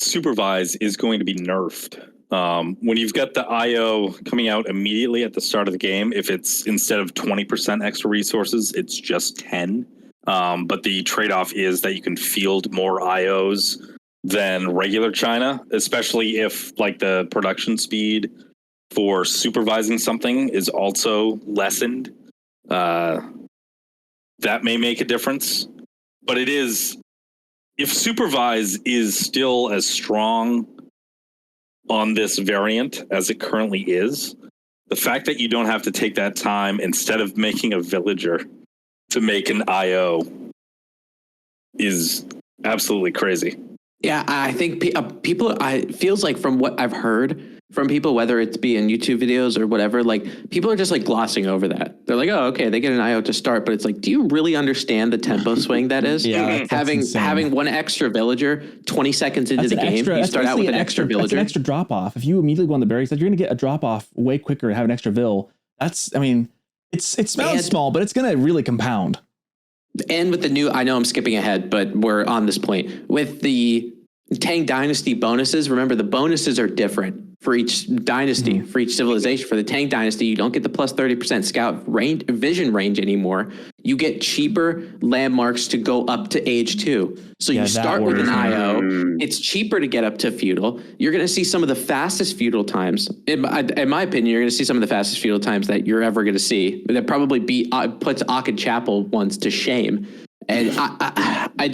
supervise is going to be nerfed. When you've got the IO coming out immediately at the start of the game, if it's instead of 20% extra resources, it's just 10. But the trade-off is that you can field more IOs than regular China, especially if, like, the production speed for supervising something is also lessened. That may make a difference. But it is, if supervise is still as strong on this variant as it currently is, the fact that you don't have to take that time instead of making a villager to make an IO is absolutely crazy. Yeah, I think people, feels like, from what I've heard from people, whether it's be in YouTube videos or whatever, like, people are just like glossing over that. They're like, oh, okay, they get an IO to start, but it's like, do you really understand the tempo swing that is? Yeah, having one extra villager 20 seconds into the game, you start out with an extra villager. That's an extra drop off. If you immediately go on the berries, you're going to get a drop off way quicker and have an extra vill. That's, I mean, it smells small, but it's going to really compound. And with the new, I know I'm skipping ahead, but we're on this point. With the Tang Dynasty bonuses, remember, the bonuses are different for each dynasty, for each civilization. For the Tang dynasty, you don't get the plus 30% scout range, vision range anymore. You get cheaper landmarks to go up to age 2. So you start with an IO. It's cheaper to get up to feudal. You're going to see some of the fastest feudal times. In my opinion, you're going to see some of the fastest feudal times that you're ever going to see. That probably puts Aachen Chapel ones to shame. And I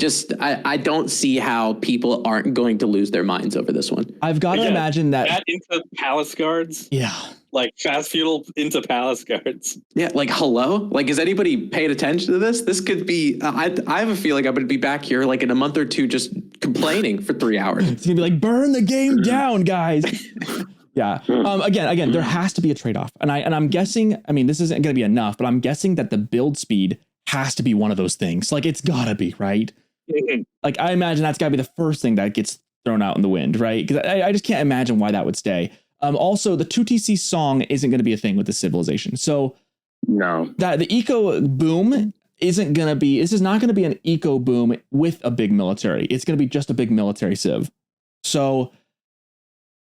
don't see how people aren't going to lose their minds over this one. I've got to imagine that into palace guards. Yeah. Like fast feudal into palace guards. Yeah, like hello? Like is anybody paying attention to this? This could be I have a feeling I'm going to be back here like in a month or two just complaining for 3 hours. It's going to be like burn the game down, guys. Yeah. Again, there has to be a trade-off. And I'm guessing, I mean, this isn't going to be enough, but I'm guessing that the build speed has to be one of those things. Like it's gotta be, right? Like I imagine that's gotta be the first thing that gets thrown out in the wind, right? Because I just can't imagine why that would stay. Also, the 2TC song isn't going to be a thing with this civilization. So no, that the eco boom isn't going to be. This is not going to be an eco boom with a big military. It's going to be just a big military civ. So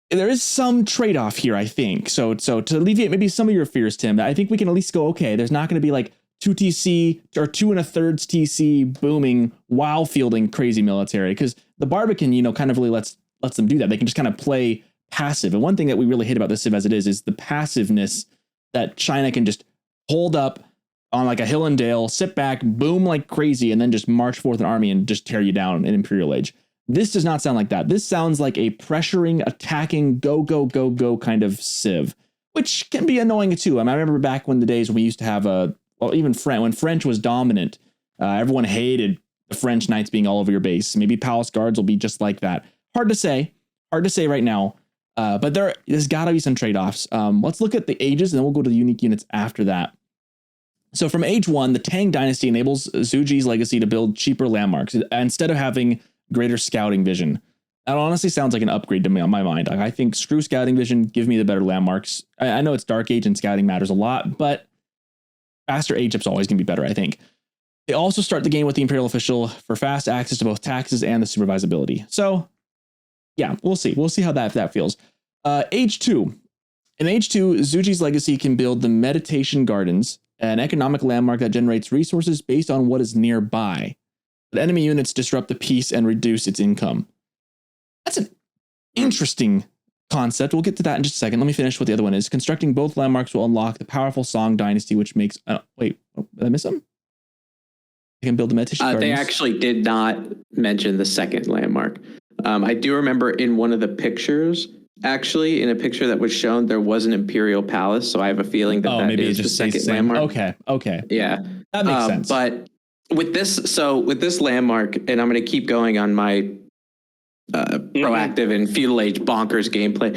there is some trade-off here, I think. So to alleviate maybe some of your fears, Tim, I think we can at least go, okay, there's not going to be like 2TC or 2 1/3 TC booming while fielding crazy military, because the Barbican, kind of really lets them do that. They can just kind of play passive. And one thing that we really hate about this civ as it is the passiveness that China can just hold up on like a hill and dale, sit back, boom like crazy, and then just march forth an army and just tear you down in Imperial Age. This does not sound like that. This sounds like a pressuring, attacking, go kind of civ, which can be annoying too. I remember back when the days when we used to have even when French was dominant, everyone hated the French knights being all over your base. Maybe palace guards will be just like that. Hard to say right now. But there's got to be some trade-offs. Let's look at the ages, and then we'll go to the unique units after that. So from age 1, the Tang dynasty enables Zhu Ji's legacy to build cheaper landmarks instead of having greater scouting vision. That honestly sounds like an upgrade to me on my mind. I think screw scouting vision, give me the better landmarks. I know it's Dark Age and scouting matters a lot, but faster age up's always going to be better, I think. They also start the game with the Imperial Official for fast access to both taxes and the supervisability. So yeah, we'll see. We'll see how that feels. Age 2. In Age 2, Zhu Ji's legacy can build the Meditation Gardens, an economic landmark that generates resources based on what is nearby. But enemy units disrupt the peace and reduce its income. That's an interesting concept. We'll get to that in just a second. Let me finish what the other one is. Constructing both landmarks will unlock the powerful Song dynasty, which makes... did I miss them? They can build the Meditation Gardens. They actually did not mention the second landmark. I do remember in one of the pictures, actually, in a picture that was shown, there was an Imperial Palace. So I have a feeling that maybe is the second landmark. Okay. Yeah. That makes sense. But with this landmark, and I'm going to keep going on my proactive and feudal age bonkers gameplay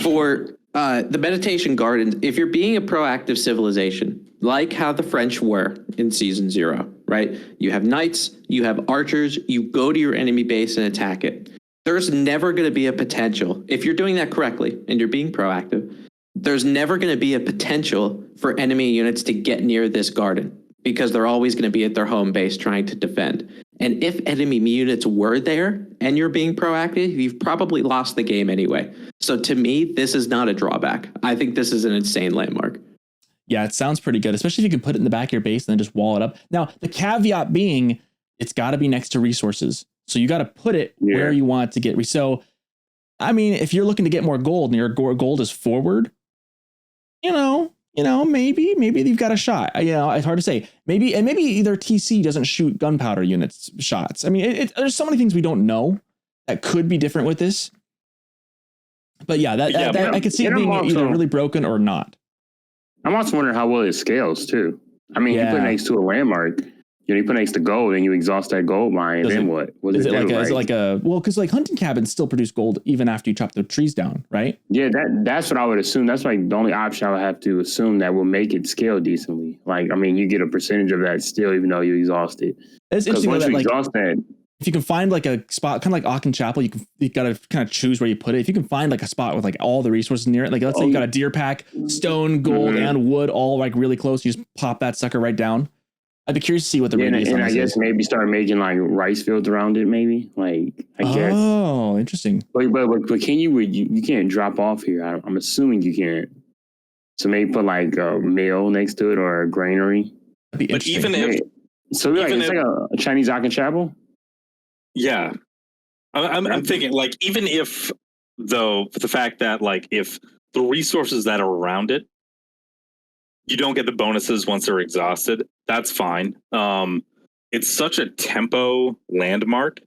for the Meditation Gardens. If you're being a proactive civilization, like how the French were in Season 0, right? You have knights, you have archers, you go to your enemy base and attack it. There's never going to be a potential, if you're doing that correctly and you're being proactive, there's never going to be a potential for enemy units to get near this garden because they're always going to be at their home base trying to defend. And if enemy units were there and you're being proactive, you've probably lost the game anyway. So to me, this is not a drawback. I think this is an insane landmark. Yeah, it sounds pretty good, especially if you can put it in the back of your base and then just wall it up. Now, the caveat being, it's got to be next to resources. So you got to put it where you want to get. So, I mean, if you're looking to get more gold and your gold is forward, maybe you've got a shot. It's hard to say. Maybe either TC doesn't shoot gunpowder units shots. I mean, there's so many things we don't know that could be different with this. But yeah, I could see it being either really broken or not. I'm also wondering how well it scales too. I mean, you put next to a landmark, you put next to gold and you exhaust that gold mine, and then what? Is it like a because like hunting cabins still produce gold even after you chop the trees down, right? Yeah, that's what I would assume. That's like the only option I would have to assume that will make it scale decently. Like, I mean, you get a percentage of that still, even though you exhaust it. It's interesting once that, you like, exhaust that. If you can find like a spot, kind of like Aachen Chapel, you got to kind of choose where you put it. If you can find like a spot with like all the resources near it, like let's say you got a deer pack, stone, gold, and wood all like really close, you just pop that sucker right down. I'd be curious to see what the Yeah, radius on and I this guess is. maybe start making like rice fields around it. Maybe like I guess. Oh, interesting. But can you can't drop off here? I'm assuming you can't. So maybe put like a mill next to it or a granary. That'd be But interesting. even if, So like even it's if- like a Chinese Akin Chapel. yeah, I'm thinking like even if though the fact that like if the resources that are around it, you don't get the bonuses once they're exhausted. That's fine. It's such a tempo landmark.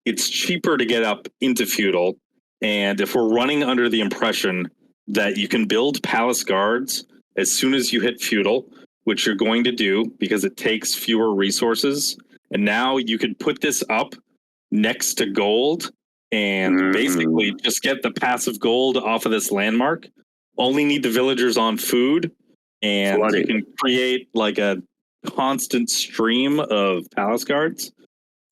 It's cheaper to get up into feudal, and if we're running under the impression that you can build palace guards as soon as you hit feudal, which you're going to do because it takes fewer resources, and now you could put this up next to gold and basically just get the passive gold off of this landmark. Only need the villagers on food, and Flood you it. can create like a constant stream of palace guards.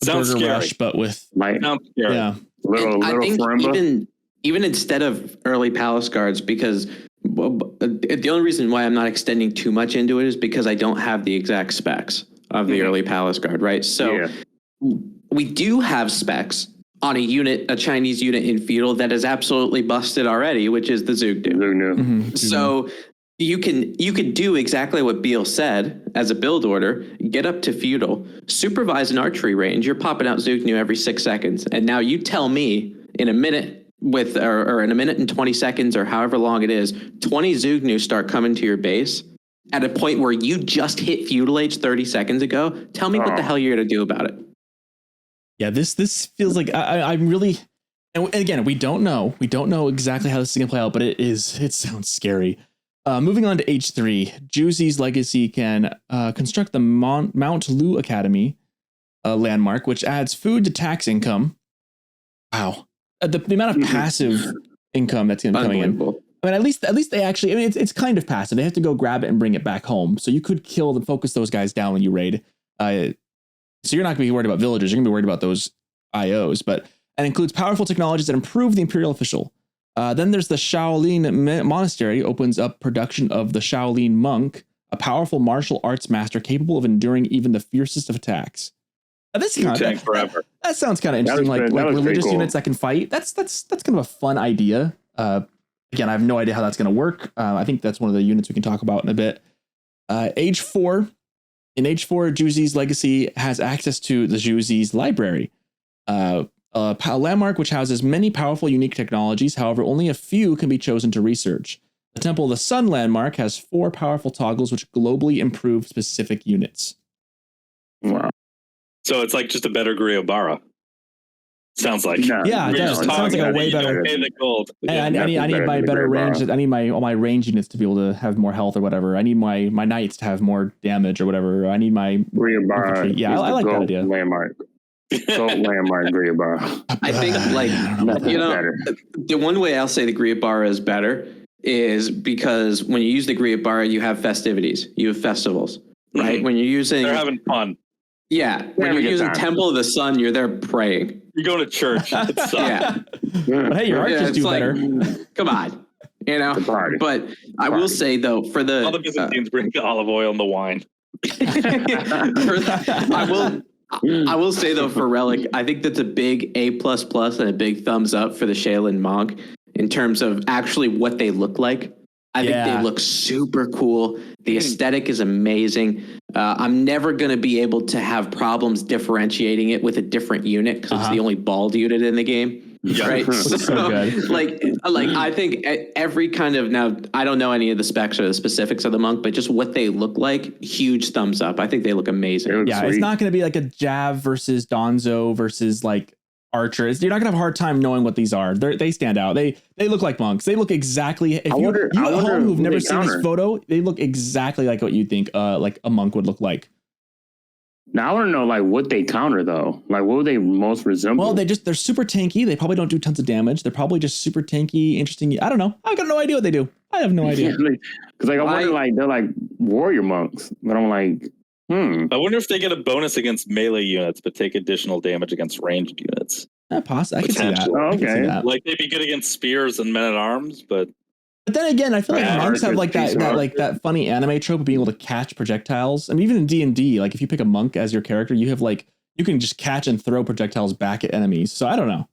Sounds Burger scary. Rush, but with Like Sounds scary. yeah. I think Farimba. even instead of early palace guards, because the only reason why I'm not extending too much into it is because I don't have the exact specs of the early palace guard, right? So Yeah. we do have specs on a Chinese unit in feudal that is absolutely busted already, which is the Zugdu. Mhm. So you can do exactly what Beale said as a build order, get up to feudal, supervise an archery range, you're popping out Zugnu every 6 seconds. And now you tell me in a minute or in a minute and 20 seconds or however long it is, 20 Zugnu start coming to your base at a point where you just hit feudal age 30 seconds ago. Tell me what the hell you're going to do about it. Yeah, this feels like I'm really, and again, we don't know exactly how this is gonna play out, but it sounds scary. Moving on to H3, Juicy's legacy can construct the Mount Lu Academy landmark, which adds food to tax income. Wow, the amount of passive income that's gonna be coming in. I mean, at least they actually. I mean, it's kind of passive. They have to go grab it and bring it back home. So you could kill and focus those guys down when you raid. So you're not going to be worried about villagers. You're going to be worried about those IOs. But it includes powerful technologies that improve the imperial official. Then there's the Shaolin Monastery, opens up production of the Shaolin monk, a powerful martial arts master capable of enduring even the fiercest of attacks. Now, this forever. That sounds kind of interesting. Like religious cool. units that can fight. That's kind of a fun idea. Again, I have no idea how that's going to work. I think that's one of the units we can talk about in a bit. Age 4. In Age 4, Juicy's legacy has access to the Juicy's library, a landmark which houses many powerful, unique technologies. However, only a few can be chosen to research. The Temple of the Sun landmark has 4 powerful toggles which globally improve specific units. Wow. So it's like just a better Griobara. Sounds like. No, Yeah, it We're does. just It sounds talking like a about way you don't better. pay the gold. I need better my than better the range. Griobara. I need all my range units to be able to have more health or whatever. I need my knights to have more damage or whatever. I need my Griobara. infantry. Yeah, I like that idea. Landmark. Gold landmark Griobara. I think the one way I'll say the Griobara is better is because when you use the Griobara, you have festivities, you have festivals, right? Mhm. When you're using, They're having fun. when having you're a good using time. Temple of the Sun, you're there praying. You're going to church. It's Yeah, But hey, your archers it's do like, better. come on, you know. It's a party. But I will say though, for the all the Byzantines bring the olive oil and the wine. I will say though, for Relic, I think that's a big A++ and a big thumbs up for the Shaolin Monk in terms of actually what they look like. I think they look super cool. The aesthetic is amazing. I'm never going to be able to have problems differentiating it with a different unit because it's the only bald unit in the game. Right. So good. Like I think every kind of, now I don't know any of the specs or the specifics of the monk, but just what they look like, huge thumbs up. I think they look amazing. Yeah, it's not going to be like a Jav versus Donzo versus like archers. You're not gonna have a hard time knowing what these are. They stand out. They look like monks. They look exactly. If you at home who've never seen this photo, they look exactly like what you think like a monk would look like. Now I want to know like what they counter though. Like what would they most resemble? Well, they're super tanky. They probably don't do tons of damage. They're probably just super tanky, interesting. I don't know. I got no idea what they do. I have no idea. Because like I wonder like they're like warrior monks, but I'm like, I wonder if they get a bonus against melee units, but take additional damage against ranged units. Possibly. I can see that. Oh, I can see okay. that. Like they'd be good against spears and men at arms, but But then again, I feel like Yeah, monks have like piece of that funny anime trope of being able to catch projectiles. And even in D&D, like if you pick a monk as your character, you have like you can just catch and throw projectiles back at enemies. So I don't know.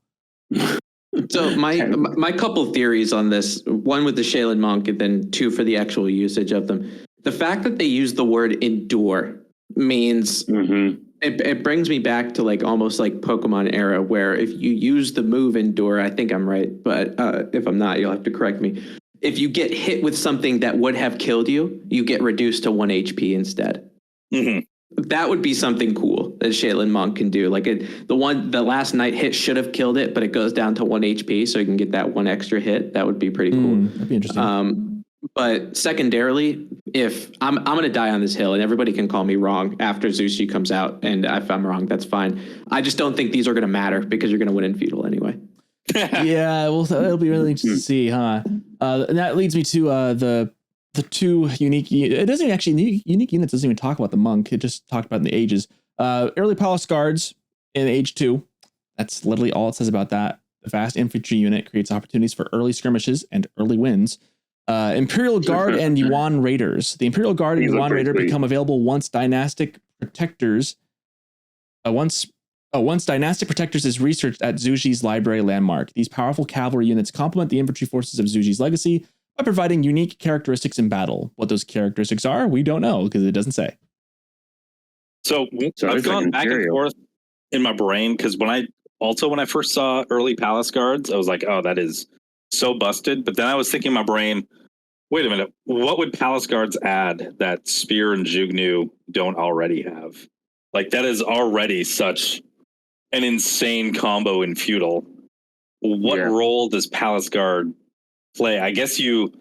So my couple theories on this, one with the Shaolin monk and then two for the actual usage of them. The fact that they use the word endure means it brings me back to like almost like Pokemon era, where if you use the move endure, I think I'm right, but if I'm not, you'll have to correct me. If you get hit with something that would have killed you, you get reduced to 1 HP instead. That would be something cool that Shaolin monk can do. Like the last night hit should have killed it, but it goes down to 1 HP, so you can get that one extra hit. That would be pretty cool. That'd be interesting. But secondarily, if I'm going to die on this hill, and everybody can call me wrong after Zushi comes out, and if I'm wrong, that's fine. I just don't think these are going to matter because you're going to win in feudal anyway. Yeah, well, it'll be really interesting to see, huh? And that leads me to the two unique. It doesn't actually unique units doesn't even talk about the monk. It just talked about in the ages. Early palace guards in age 2. That's literally all it says about that. The fast infantry unit creates opportunities for early skirmishes and early wins. Imperial Guard and Yuan Raiders. The Imperial Guard and Yuan Raider become available once Dynastic Protectors. Once Dynastic Protectors is researched at Zushi's library landmark. These powerful cavalry units complement the infantry forces of Zushi's legacy by providing unique characteristics in battle. What those characteristics are, we don't know because it doesn't say. So I've gone back and forth in my brain because when I first saw early palace guards, I was like, oh, that is so busted. But then I was thinking in my brain, wait a minute, what would palace guards add that Spear and Jugnu don't already have? Like that is already such an insane combo in feudal. What role does palace guard play? I guess you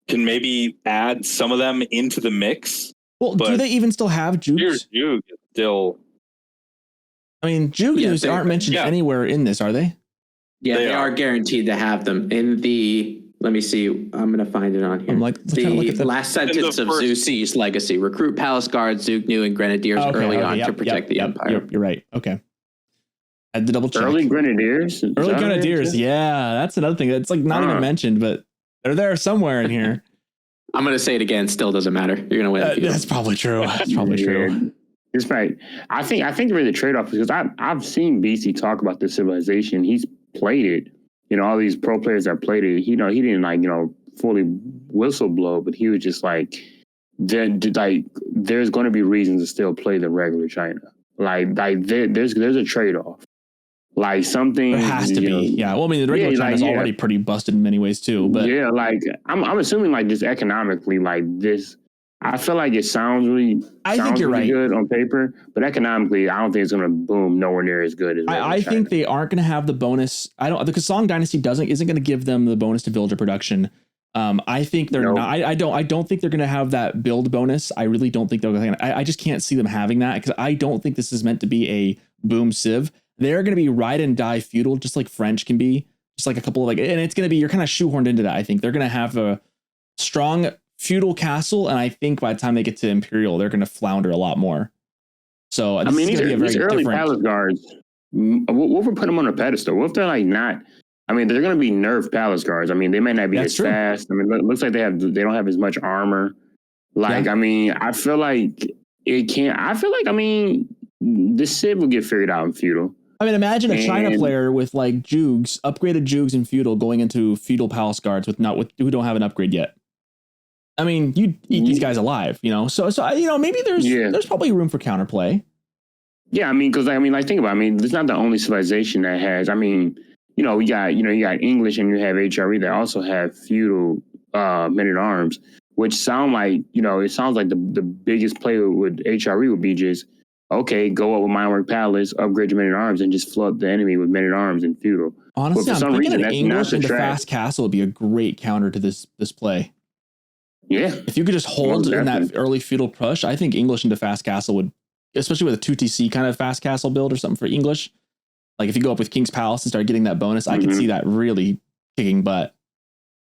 can maybe add some of them into the mix. Well, do they even still have Jugs? Jug still. I mean, Jugnus aren't mentioned anywhere in this, are they? Yeah, they are guaranteed to have them in the. Let me see. I'm going to find it on here. I'm like, the last sentence of Zushi's legacy: recruit palace guards, Zugnu, and grenadiers early on to protect the empire. You're right. Okay. I had to double check. Early grenadiers. Early grenadiers. Yeah, that's another thing. That's like not even mentioned, but they're there somewhere in here. I'm going to say it again. Still doesn't matter. You're going to win. That's probably true. That's probably true. It's right. I think really the trade-off is because I've seen BC talk about this civilization. He's played it. You know, all these pro players that played it. He didn't fully whistle blow, but he was just like, there's going to be reasons to still play the regular China. There's a trade-off. Like something there has to be. Yeah. Well, I mean, the regular China is already pretty busted in many ways too. But yeah, like I'm assuming like just economically, like this. I feel like it sounds really. I think you're right. Good on paper, but economically, I don't think it's going to boom nowhere near as good as. I think they aren't going to have the bonus. Because Song Dynasty isn't going to give them the bonus to villager production. I think they're not. I don't think they're going to have that build bonus. I really don't think they're going to. I just can't see them having that because I don't think this is meant to be a boom civ. They're going to be ride and die feudal, just like French can be. Just like a couple of and it's going to be you're kind of shoehorned into that. I think they're going to have a strong feudal castle, and I think by the time they get to imperial, they're going to flounder a lot more. So I mean, these early palace guards. What if we put them on a pedestal? What if they're like not? I mean, they're going to be nerfed palace guards. I mean, they may not be as fast. I mean, it looks like they don't have as much armor. Like, I mean, I feel like it can't. I feel like the civ will get figured out in feudal. I mean, imagine a China player with like Jugs, upgraded Jugs in feudal, going into feudal palace guards who don't have an upgrade yet. I mean, you'd eat these guys alive, you know. So maybe there's probably room for counterplay. Yeah, I mean, because think about it. I mean, it's not the only civilization that has. I mean, you got English and you have HRE that also have feudal men at arms, which sound like it sounds like the biggest play with HRE would be just go up with Minework Palace, upgrade your men at arms, and just flood the enemy with men at arms and feudal. Honestly, I'm thinking an English into fast castle would be a great counter to this play. Yeah. If you could just hold in that early feudal push, I think English into fast castle would, especially with a 2TC kind of fast castle build or something for English. Like if you go up with King's Palace and start getting that bonus, I can see that really kicking butt.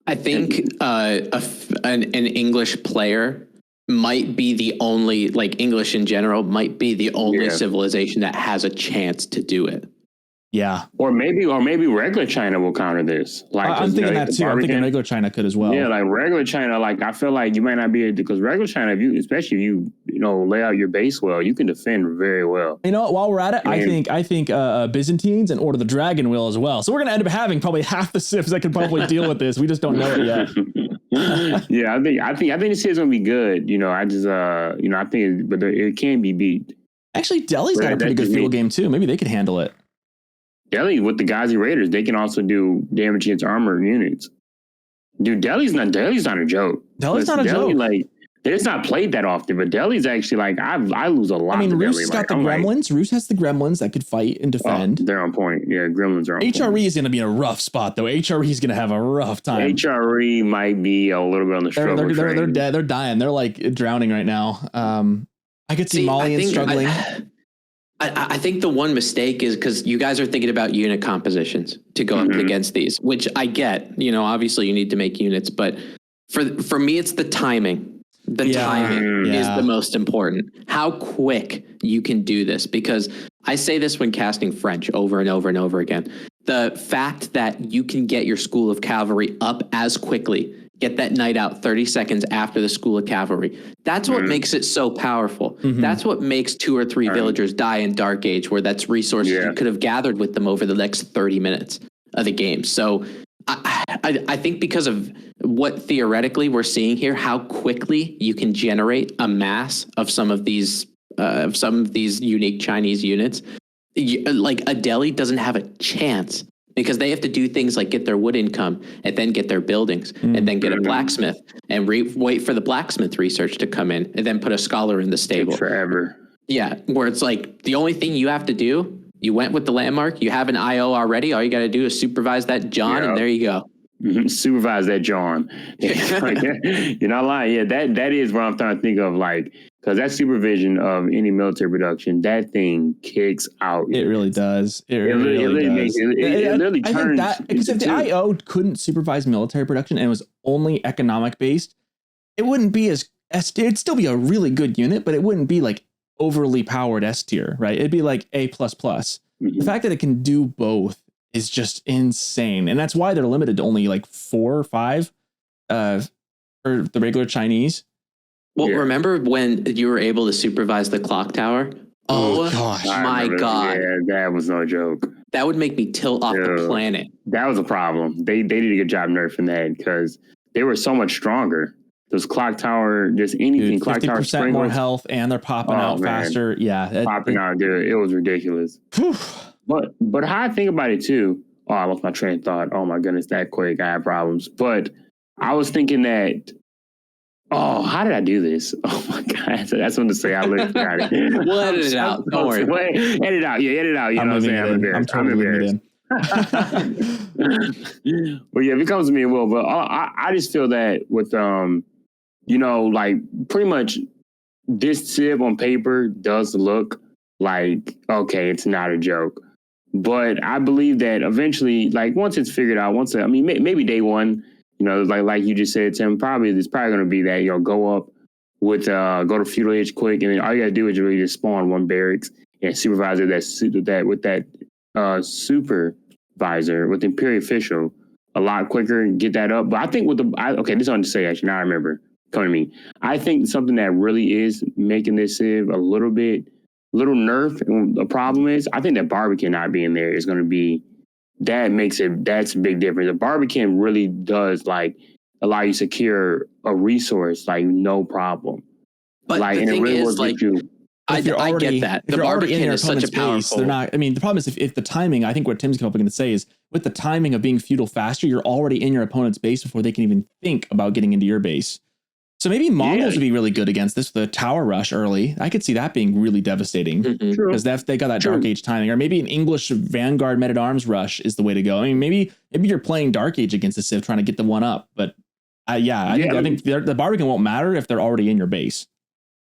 I think an English player might be the only, like English in general, might be the only civilization that has a chance to do it. Yeah. Or maybe regular China will counter this. Like I'm thinking that too. I'm thinking regular China could as well. Yeah, like regular China, like I feel like you might not be able to, because regular China, especially if you lay out your base well, you can defend very well. You know what? While we're at it, I think Byzantines and Order the Dragon will as well. So we're gonna end up having probably half the civs that can probably deal with this. We just don't know it yet. Yeah, I think the civ's gonna be good. I just I think it can be beat. Actually, Delhi's got a pretty good field game too. Maybe they could handle it. Delhi with the Ghazi Raiders, they can also do damage against armored units. Dude, Delhi's not a joke. Delhi's not a joke. Like, it's not played that often, but Delhi's actually like I lose a lot. I mean, to Roos Delhi. has got the gremlins. Roos has the gremlins that could fight and defend. They're on point. Yeah, gremlins are on point. HRE is going to be in a rough spot, though. HRE is going to have a rough time. HRE might be a little bit on the struggle train. They're dead. They're dying. They're like drowning right now. I could see Malians struggling. I think the one mistake is because you guys are thinking about unit compositions to go up against these, which I get. Obviously you need to make units, but for me, it's the timing. Timing is the most important. How quick you can do this, because I say this when casting French over and over and over again. The fact that you can get your School of Cavalry up as quickly, get that knight out 30 seconds after the School of Cavalry. That's what makes it so powerful. That's what makes 2 or 3 villagers die in Dark Age, where that's resources you could have gathered with them over the next 30 minutes of the game. So I think because of what theoretically we're seeing here, how quickly you can generate a mass of some of these unique Chinese units, like a Delhi doesn't have a chance, because they have to do things like get their wood income and then get their buildings and then get a blacksmith and wait for the blacksmith research to come in and then put a scholar in the stable. Takes forever. Yeah, where it's like the only thing you have to do, you went with the landmark, you have an IO already, all you got to do is supervise that John, and there you go. Supervise that John. You're not lying. Yeah, that is what I'm trying to think of, like, because that supervision of any military production, that thing kicks out. It really does. It literally turns. Because if the IO couldn't supervise military production and it was only economic based, it wouldn't be it'd still be a really good unit, but it wouldn't be like overly powered S tier, right? It'd be like A++. The fact that it can do both is just insane. And that's why they're limited to only like 4 or 5 for the regular Chinese. Well, remember when you were able to supervise the clock tower? Oh gosh, my God. Yeah, that was no joke. That would make me tilt off the planet. That was a problem. They did a good job nerfing that, because they were so much stronger. Those clock tower, just anything, dude, clock tower, 50% more health, and they're popping out faster. Yeah, popping out, dude. It was ridiculous. But how I think about it too. Oh, I lost my train of thought. Oh my goodness, that quick. I had problems. But I was thinking that. Oh, how did I do this? Oh my God, that's what to say. I literally forgot it. We'll edit it out. Don't worry. Edit it out. Yeah, edit it out. You know what I'm saying? I'm embarrassed. I'm embarrassed. Well, yeah, if it comes to me, it will. But I just feel that with like pretty much this civ on paper does look like, okay, it's not a joke. But I believe that eventually, like once it's figured out, maybe day one, like you just said, Tim, it's probably going to be that, go up with, go to feudal age quick. And then all you got to do is really just spawn one barracks and supervisor with that supervisor, with the imperial official a lot quicker and get that up. But I think this is on to say, actually, now I remember coming to me. I think something that really is making this civ a little nerf, and the problem is, I think that Barbican not being there is going to be, that's a big difference. The Barbican really does like allow you to secure a resource like no problem. But like, the thing is, like, I get that. The Barbican is such a powerful. They're not. I mean, the problem is if the timing. I think what Tim's going to say is with the timing of being feudal faster, you're already in your opponent's base before they can even think about getting into your base. So maybe Mongols would be really good against this. The tower rush early, I could see that being really devastating because they got that Dark Age timing. Or maybe an English Vanguard Men at Arms rush is the way to go. I mean, maybe you're playing Dark Age against the Civ trying to get the one up. But I think the Barbican won't matter if they're already in your base.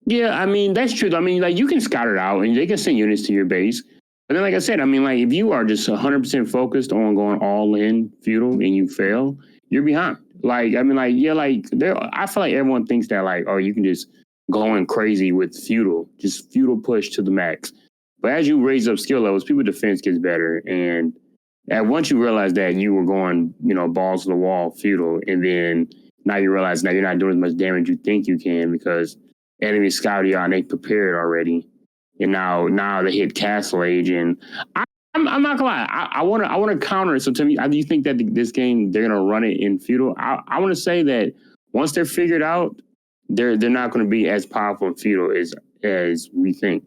Yeah, I mean that's true. I mean, like you can scout it out and they can send units to your base. But then, like I said, I mean, like if you are just 100% focused on going all in feudal and you fail, you're behind. Like, I mean, like, yeah, like, I feel like everyone thinks that, like, oh, you can just go in crazy with feudal, just feudal push to the max. But as you raise up skill levels, people's defense gets better. And once you realize that you were going, balls to the wall, feudal, and then now you realize now you're not doing as much damage you think you can because enemies scout you out and they prepared already. And now they hit Castle Age, and I'm not gonna lie. I want to counter it. So tell me, do you think that this game they're gonna run it in feudal? I want to say that once they're figured out, they're not going to be as powerful in feudal as we think.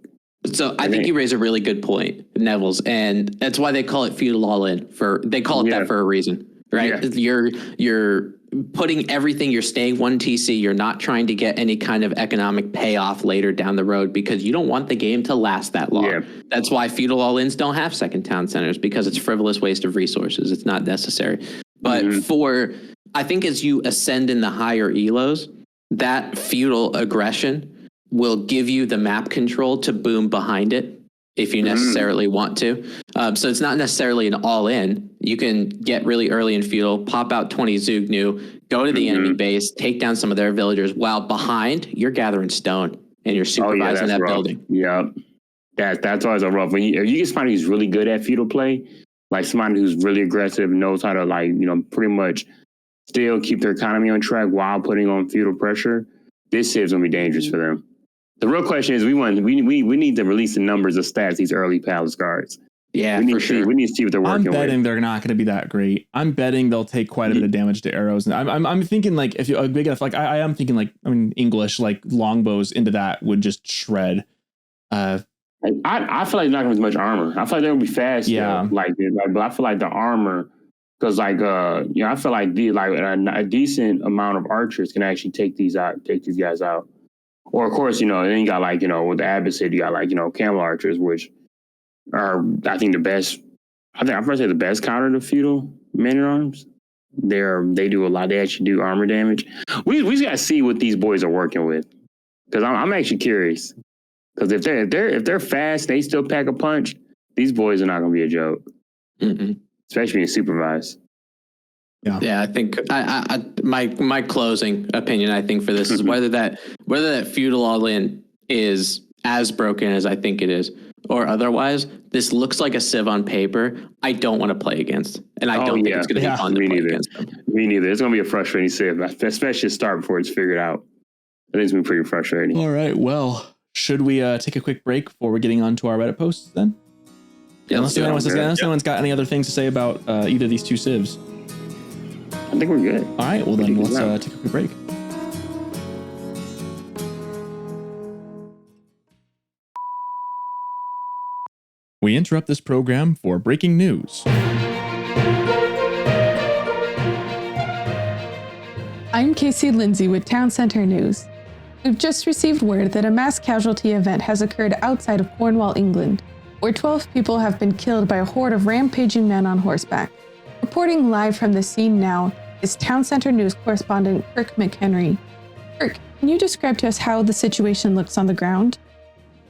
So I think you raise a really good point, Nevels, and that's why they call it feudal all in. They call it that for a reason, right? Yeah. You're putting everything. You're staying one TC. You're not trying to get any kind of economic payoff later down the road because you don't want the game to last that long. Yeah. That's why feudal all ins don't have second town centers because it's frivolous waste of resources. It's not necessary. But I think as you ascend in the higher elos, that feudal aggression will give you the map control to boom behind it if you necessarily want to. So it's not necessarily an all-in. You can get really early in feudal, pop out 20 Zugnu, go to the enemy base, take down some of their villagers, while behind, you're gathering stone and you're supervising that building. Yeah, that's always a rough. When you get somebody who's really good at feudal play, like somebody who's really aggressive and knows how to pretty much still keep their economy on track while putting on feudal pressure, this Civ's gonna be dangerous for them. The real question is, we need to release the numbers of stats these early palace guards. Yeah, for sure. We need to see what they're working with. I'm betting they're not going to be that great. I'm betting they'll take quite a bit of damage to arrows. And I'm thinking like if you're big enough, like I am thinking like English like longbows into that would just shred. I feel like they're not going to have much armor. I feel like they're going to be fast. Yeah, but I feel like the armor. Because I feel like a decent amount of archers can actually take these guys out. Or of course, then you got with the Abbasid, you got camel archers, which are I think the best. I'm gonna say the best counter to feudal men at arms. They do a lot. They actually do armor damage. We just gotta see what these boys are working with. Because I'm actually curious. Because if they're fast, they still pack a punch. These boys are not gonna be a joke. Especially in supervised. Yeah, I think my closing opinion, I think for this is whether that feudal all in is as broken as I think it is, or otherwise, this looks like a Civ on paper. I don't want to play against, and I don't think it's going to be fun to play against them. Me neither. It's going to be a frustrating Civ, especially to start before it's figured out. I think it's been pretty frustrating. All right, well, should we take a quick break before we're getting on to our Reddit posts then? Yeah, unless anyone's got any other things to say about either of these two Civs. I think we're good. All right, well then let's take a quick break. We interrupt this program for breaking news. I'm Casey Lindsay with Town Center News. We've just received word that a mass casualty event has occurred outside of Cornwall, England, where 12 people have been killed by a horde of rampaging men on horseback. Reporting live from the scene now is Town Center News correspondent Kirk McHenry. Kirk, can you describe to us how the situation looks on the ground?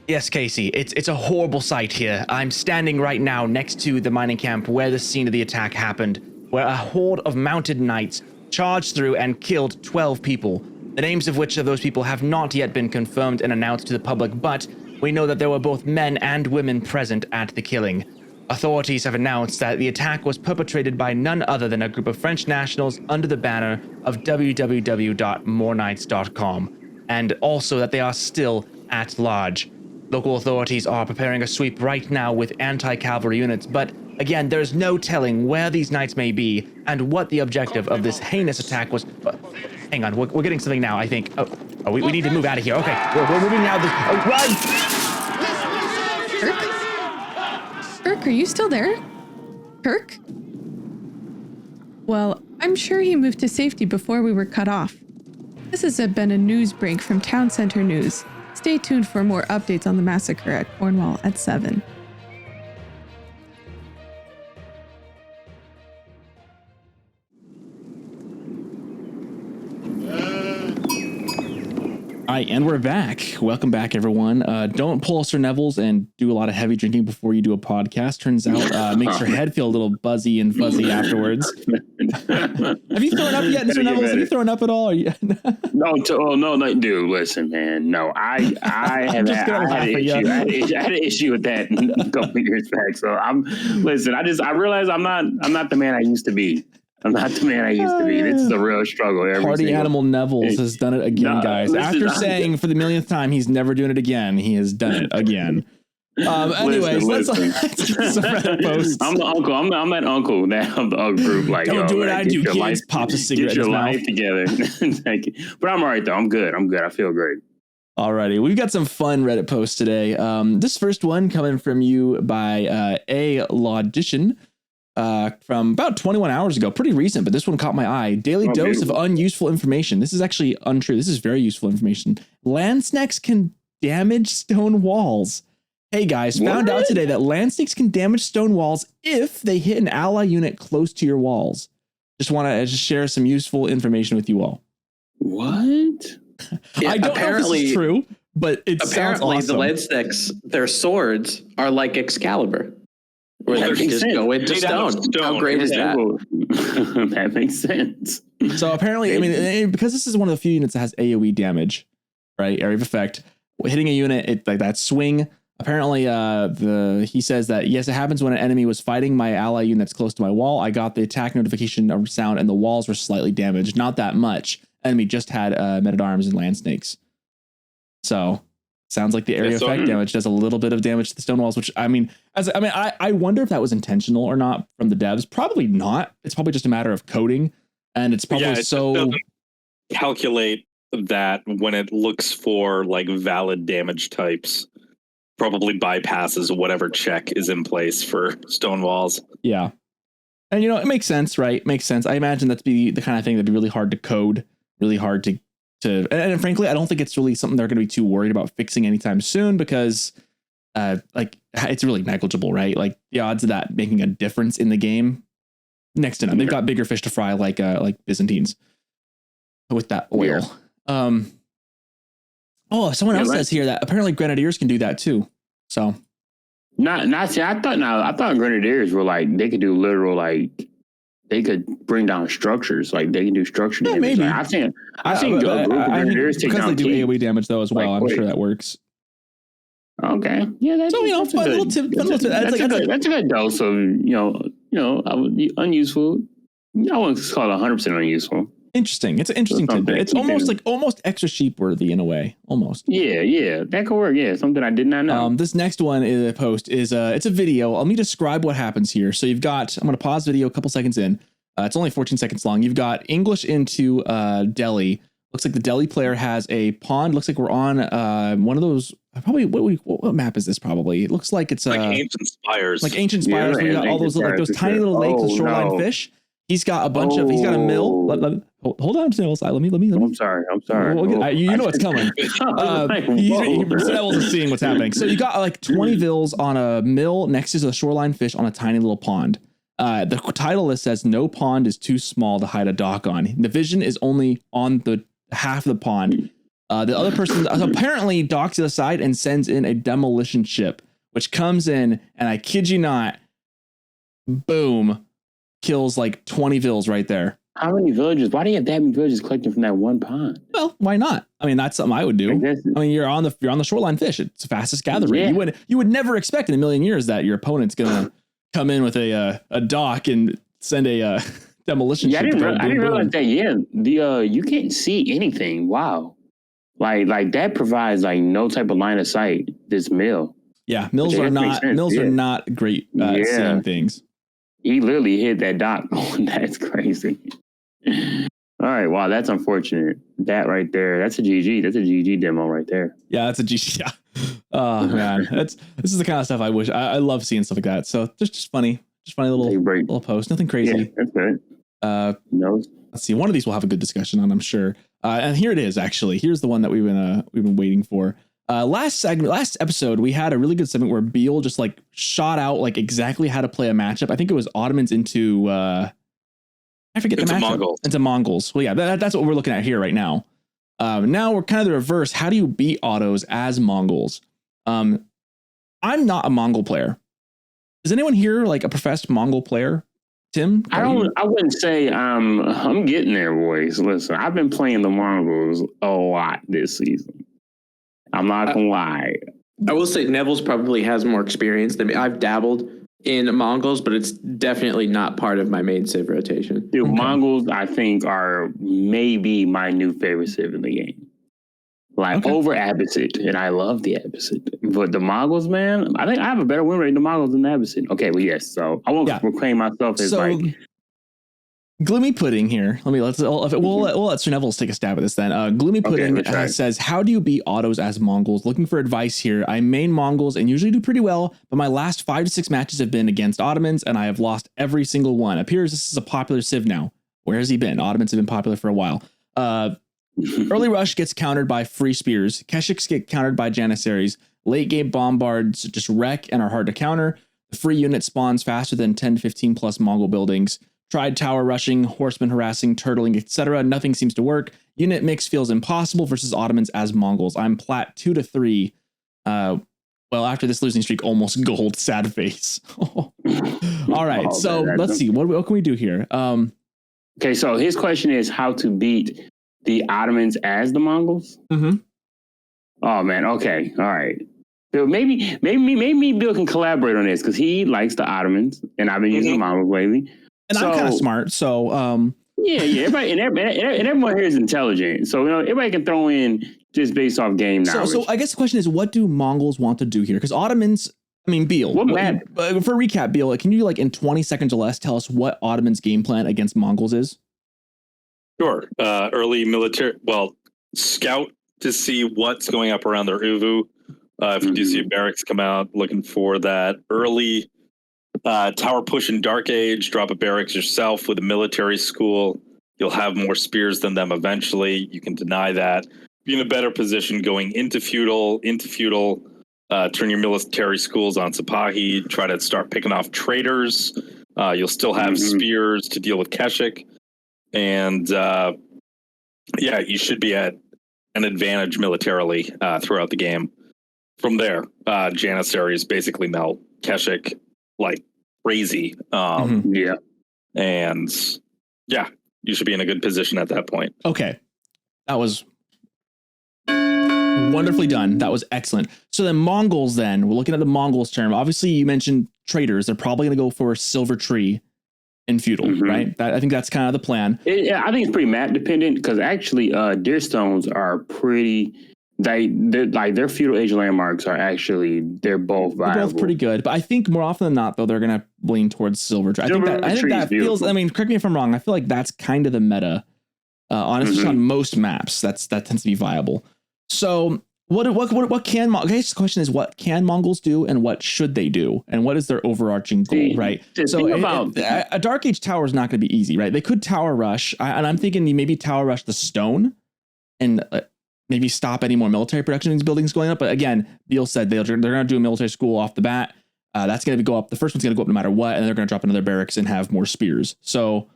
Yes, Casey, it's a horrible sight here. I'm standing right now next to the mining camp where the scene of the attack happened, where a horde of mounted knights charged through and killed 12 people. The names of which of those people have not yet been confirmed and announced to the public, but we know that there were both men and women present at the killing. Authorities have announced that the attack was perpetrated by none other than a group of French nationals under the banner of www.moreknights.com, and also that they are still at large. Local authorities are preparing a sweep right now with anti-cavalry units, but again, there's no telling where these knights may be and what the objective of this heinous attack was. Hang on, we're getting something now, I think. We need to move out of here. Okay, we're moving now. Run! Kirk, are you still there? Kirk? Well, I'm sure he moved to safety before we were cut off. This has been a news break from Town Center News. Stay tuned for more updates on the massacre at Cornwall at 7. All right, and we're back. Welcome back, everyone. Don't pull Sir Nevels and do a lot of heavy drinking before you do a podcast. Turns out makes your head feel a little buzzy and fuzzy afterwards. Have you thrown up yet, Mr. Nevels? Have you thrown up at all? No, dude. Listen, man. No, I have had an issue with that a couple of years back. So I realize I'm not the man I used to be. I'm not the man I used to be. This is a real struggle. Party Animal Nevels has done it again, guys. After saying for the millionth time he's never doing it again, he has done it again. Anyways, let's get some Reddit posts. I'm the uncle. I'm that uncle now of the group. Like, don't do what I do. Kids pops a cigarette. Get your life together. Thank you. But I'm all right though. I'm good. I feel great. Alrighty, we've got some fun Reddit posts today. This first one coming from you by a Logician. From about 21 hours ago, pretty recent, but this one caught my eye. Daily dose of unuseful information. This is actually untrue. This is very useful information. Land snakes can damage stone walls. Hey guys, found out today that land snakes can damage stone walls if they hit an ally unit close to your walls. Just want to share some useful information with you all. What? Yeah, I don't know if this is true, but it sounds awesome. The land snakes, their swords are like Excalibur. Where they can just go into stone. How great is that? That makes sense. So apparently, I mean, because this is one of the few units that has AoE damage, right? Area of effect. Hitting a unit, like that swing. Apparently, he says that, yes, it happens when an enemy was fighting my ally unit that's close to my wall. I got the attack notification sound and the walls were slightly damaged. Not that much. Enemy just had men-at-arms and land snakes. So sounds like the area effect damage does a little bit of damage to the stone walls, which I wonder if that was intentional or not from the devs. Probably not. It's probably just a matter of coding, and it's probably calculate that when it looks for like valid damage types, probably bypasses whatever check is in place for stone walls. Yeah, and it makes sense, right? Makes sense. I imagine that'd be the kind of thing that'd be really hard to code, really hard to. And frankly, I don't think it's really something they're going to be too worried about fixing anytime soon because, it's really negligible, right? Like the odds of that making a difference in the game, next to none. They've got bigger fish to fry, like Byzantines, with that oil. Someone else says here that apparently grenadiers can do that too. So, I thought grenadiers were like they could do literal They could bring down structures, like they can do structure damage. Maybe. Like, I've seen a group of grenadiers take down because they do AoE damage though as well. I'm sure that works. Okay, yeah, that's a good dose of unuseful. I wouldn't call it 100% unuseful. Interesting. It's an interesting tidbit. It's almost extra sheep worthy in a way. Almost. Yeah, that could work. Yeah, something I did not know. This next one is a post is it's a video. Let me describe what happens here. So you've got. I'm going to pause video a couple seconds in. It's only 14 seconds long. You've got English into Delhi. Looks like the Delhi player has a pond. Looks like we're on one of those. Probably what map is this? Probably it looks like it's like ancient spires. Like ancient spires. Where you got all those those tiny little lakes with shoreline fish. He's got a bunch of. He's got a mill. Hold on, Nevels. Let me. I'm sorry. You know what's coming. Nevels is seeing what's happening. So you got like 20 vills on a mill next to the shoreline fish on a tiny little pond. The title list says no pond is too small to hide a dock on. The vision is only on the half of the pond. The other person apparently docks to the side and sends in a demolition ship, which comes in and I kid you not, boom. Kills like 20 vills right there. How many villages? Why do you have that many villages collecting from that one pond? Well, why not? I mean, that's something I would do. I mean, you're on the shoreline fish. It's the fastest gathering. Yeah. You would never expect in a million years that your opponent's gonna come in with a dock and send a demolition ship. I didn't realize that. Yeah, you can't see anything. Wow, like that provides like no type of line of sight. This mill. Yeah, mills are not great at seeing things. He literally hit that dock. Oh, that's crazy. All right. Wow. That's unfortunate. That right there. That's a GG. That's a GG demo right there. Yeah. That's a GG. Yeah. Oh, man. This is the kind of stuff I wish. I love seeing stuff like that. So just funny little post. Nothing crazy. Yeah, that's good. No. Let's see. One of these we'll have a good discussion on, I'm sure. And here it is, actually. Here's the one that we've been waiting for. Last episode, we had a really good segment where Beale just like shot out like exactly how to play a matchup. I think it was Ottomans into I forget the matchup. Mongols. Into Mongols. Well, yeah, that's what we're looking at here right now. Now we're kind of the reverse. How do you beat autos as Mongols? I'm not a Mongol player. Is anyone here like a professed Mongol player? Tim? I wouldn't say I'm getting there, boys. Listen, I've been playing the Mongols a lot this season. I'm not gonna lie. I will say Nevels probably has more experience than me. I've dabbled in Mongols, but it's definitely not part of my main civ rotation. Dude, Mongols, I think, are maybe my new favorite civ in the game. Like over Abbasid, and I love the Abbasid. But the Mongols, man, I think I have a better win rate in the Mongols than the Abbasid. Okay, well, yes. So I won't proclaim myself as like Gloomy Pudding here. We'll let Sir Nevels take a stab at this then. Gloomy Pudding says, how do you beat autos as Mongols? Looking for advice here. I main Mongols and usually do pretty well, but my last 5 to 6 matches have been against Ottomans and I have lost every single one. Appears this is a popular civ now. Where has he been? Ottomans have been popular for a while. Early rush gets countered by free spears. Keshiks get countered by Janissaries. Late game bombards just wreck and are hard to counter. The free unit spawns faster than 10 to 15 plus Mongol buildings. Tried tower rushing, horsemen harassing, turtling, etc. Nothing seems to work. Unit mix feels impossible versus Ottomans as Mongols. I'm plat 2 to 3. Well, after this losing streak, almost gold. Sad face. All right, so let's see. What can we do here? Okay, so his question is how to beat the Ottomans as the Mongols? Mm-hmm. Oh, man. Okay. All right. Bill, maybe Bill can collaborate on this because he likes the Ottomans, and I've been using the Mongols lately. And I'm kind of smart, so yeah. Everybody and everyone here is intelligent, so everybody can throw in just based off game knowledge. So I guess the question is, what do Mongols want to do here? Because Ottomans, I mean, Beale. For recap, Beale, can you in 20 seconds or less tell us what Ottomans' game plan against Mongols is? Sure. Early military, scout to see what's going up around their Uvu. If you do see barracks come out, looking for that early. Tower push in Dark Age, drop a barracks yourself with a military school. You'll have more spears than them eventually. You can deny that. Be in a better position going into feudal, turn your military schools on Sipahi, try to start picking off traitors. You'll still have spears to deal with Keshik. And you should be at an advantage militarily throughout the game. From there, Janissaries basically melt Keshik like crazy. And you should be in a good position at that point. Okay. That was wonderfully done. That was excellent. So the Mongols then, we're looking at the Mongols term. Obviously you mentioned traders. They're probably going to go for a silver tree in feudal, right? I think that's kind of the plan. I think it's pretty map dependent because actually Deerstones are pretty... Their feudal age landmarks are actually they're both viable. They're both pretty good, but I think more often than not though they're gonna lean towards silver. I think that feels. I mean, correct me if I'm wrong. I feel like that's kind of the meta. Honestly, on most maps, that tends to be viable. So what can I guess the question is what can Mongols do and what should they do and what is their overarching goal, right? So a Dark Age tower is not going to be easy, right? They could tower rush, and I'm thinking maybe tower rush the stone and. Maybe stop any more military production in these buildings going up. But again, Beale said they're going to do a military school off the bat. That's going to go up. The first one's going to go up no matter what. And they're going to drop another barracks and have more spears. So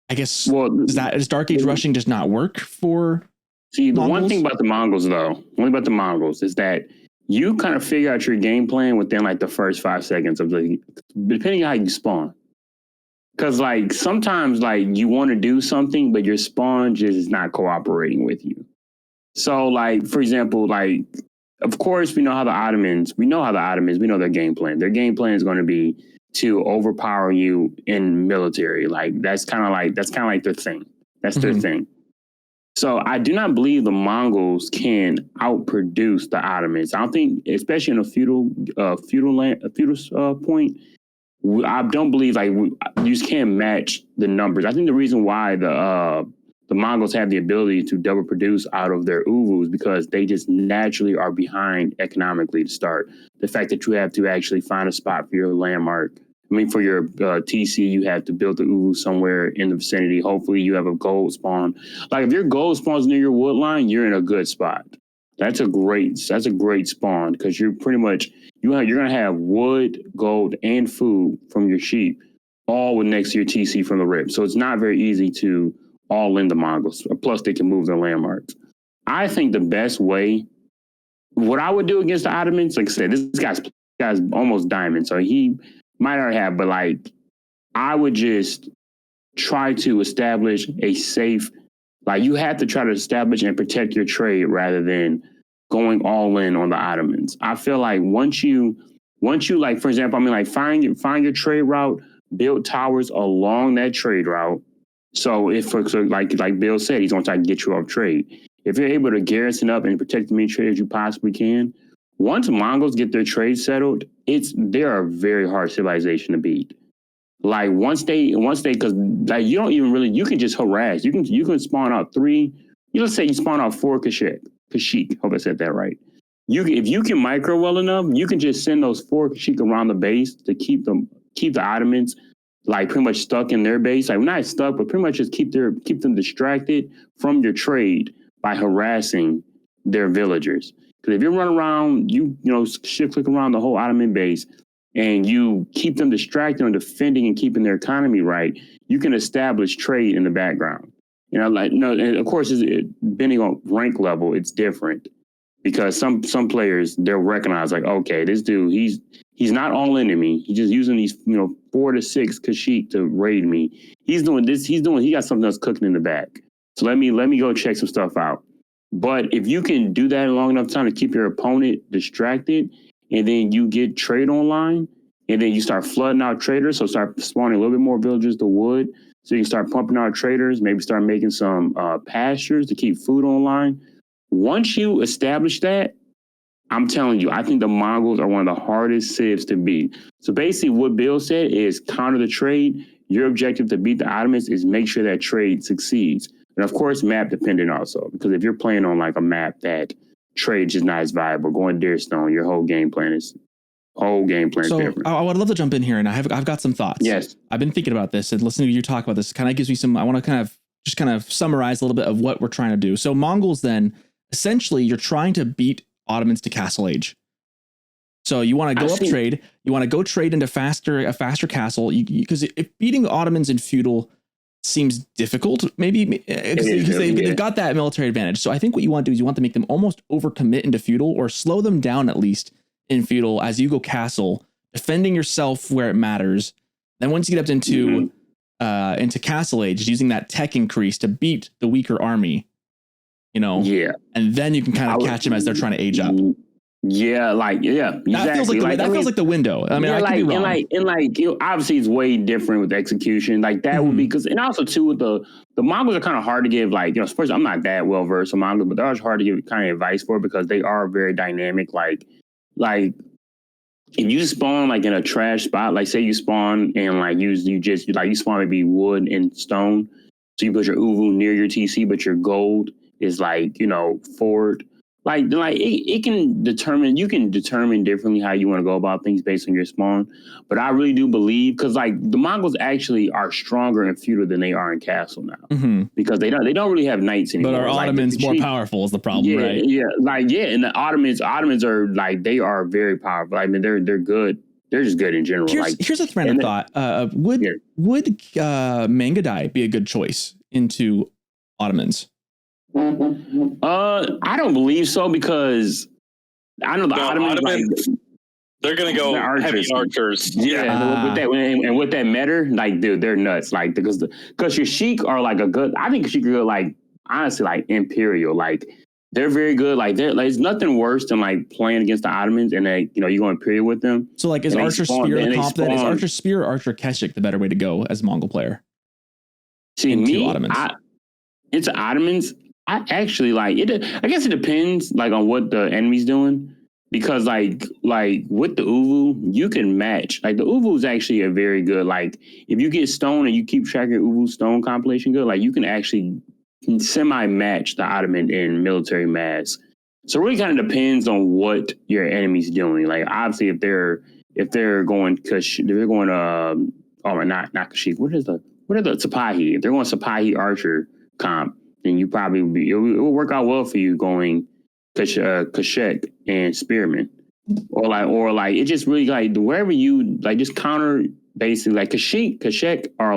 I guess does Dark Age rushing just not work for the Mongols? One thing about the Mongols is that you kind of figure out your game plan within the first 5 seconds of depending on how you spawn. Because sometimes you want to do something, but your spawn just is not cooperating with you. So for example, of course we know their game plan. Their game plan is going to be to overpower you in military. That's kind of like their thing. That's their thing. So I do not believe the Mongols can outproduce the Ottomans. I don't think, especially in a feudal point, I don't believe you just can't match the numbers. I think the reason why the Mongols have the ability to double produce out of their Uvus because they just naturally are behind economically to start. The fact that you have to actually find a spot for your landmark. I mean, for your TC, you have to build the Uvu somewhere in the vicinity. Hopefully you have a gold spawn. If your gold spawns near your wood line, you're in a good spot. That's a great spawn because you're pretty much you're gonna have wood, gold, and food from your sheep, all next to your TC from the rip. So it's not very easy to all in the Mongols. Plus, they can move their landmarks. I think the best way, what I would do against the Ottomans, like I said, this guy's almost diamond, so he might not have, but I would just try to establish a safe, like you have to try to establish and protect your trade rather than going all in on the Ottomans. I feel like once you like, for example, I mean, like find your trade route, build towers along that trade route. So like Bill said, he's going to try to get you off trade. If you're able to garrison up and protect as many trades you possibly can, once Mongols get their trade settled, they're a very hard civilization to beat. Like once they, because like you don't even really, you can just harass. You can spawn out 3. Let's say you spawn out 4 Kashyyyk. Hope I said that right. If you can micro well enough, you can just send those 4 Kashyyyk around the base to keep the Ottomans like pretty much stuck in their base. Like not stuck, but pretty much just keep them distracted from your trade by harassing their villagers. Because if you run around, you shift click around the whole Ottoman base, and you keep them distracted on defending and keeping their economy right, you can establish trade in the background. And of course, depending on rank level, it's different because some players, they'll recognize like, okay, this dude, he's not all into me. He's just using these 4 to 6 Kashyyyk to raid me. He got something else cooking in the back. So let me go check some stuff out. But if you can do that in long enough time to keep your opponent distracted, and then you get trade online, and then you start flooding out traders, so start spawning a little bit more villagers to wood, so you can start pumping out traders, maybe start making some pastures to keep food online. Once you establish that, I'm telling you, I think the Mongols are one of the hardest civs to beat. So basically what Bill said is counter the trade. Your objective to beat the Ottomans is make sure that trade succeeds. And of course, map dependent also, because if you're playing on like a map that trade is not as viable, going Deerstone, your whole game plan is different. I would love to jump in here, and I've got some thoughts. Yes. I've been thinking about this and listening to you talk about this kind of gives me some, I want to kind of summarize a little bit of what we're trying to do. So Mongols then, essentially you're trying to beat Ottomans to Castle Age. So you want to go trade, you want to go trade into a faster castle, because if beating Ottomans in feudal seems difficult, maybe because they've got that military advantage. So I think what you want to do is you want to make them almost overcommit into feudal, or slow them down at least in feudal as you go castle, defending yourself where it matters. Then once you get up into Castle Age, using that tech increase to beat the weaker army, Yeah. And then you can kind of catch them as they're trying to age up. Yeah, exactly. That feels like the window. I mean, I could be wrong. Obviously it's way different with execution. Like that would be and also too with the Mongols are kind of hard to give. Like first I'm not that well versed on Mongols, but they're hard to give kind of advice for because they are very dynamic. Like if you spawn like in a trash spot, like say you spawn and like you spawn maybe wood and stone, so you put your uvu near your TC, but your gold is forward. You can determine differently how you want to go about things based on your spawn. But I really do believe, because the Mongols actually are stronger in feudal than they are in castle now, because they don't really have knights anymore. But are Ottomans more powerful is the problem, right? Yeah, and the Ottomans are they are very powerful. I mean, they're good. They're just good in general. Here's a thread of thought. Would Mangadai be a good choice into Ottomans? I don't believe so, because I know the Ottomans they're gonna go heavy archers. With that meter, dude, they're nuts. Because your Sheik are I think Sheik are good, honestly, imperial. They're very good. There's nothing worse than playing against the Ottomans and you go imperial with them. So is Archer Spear the comp then? Is Archer Spear or Archer Keshick the better way to go as a Mongol player? See, Ottomans. It's Ottomans. I actually it. I guess it depends on what the enemy's doing, because like with the uvu you can match. The uvu is actually a very good, if you get stone and you keep track of your uvu stone compilation good, you can actually semi match the Ottoman in military mass. So it really kind of depends on what your enemy's doing. Obviously if they're going not Kashyyyk. What are the Sipahi? If they're going Sipahi archer comp, then you probably it will work out well for you going Kashyyyk and Spearman, or it just really wherever you just counter basically Kashyyyk are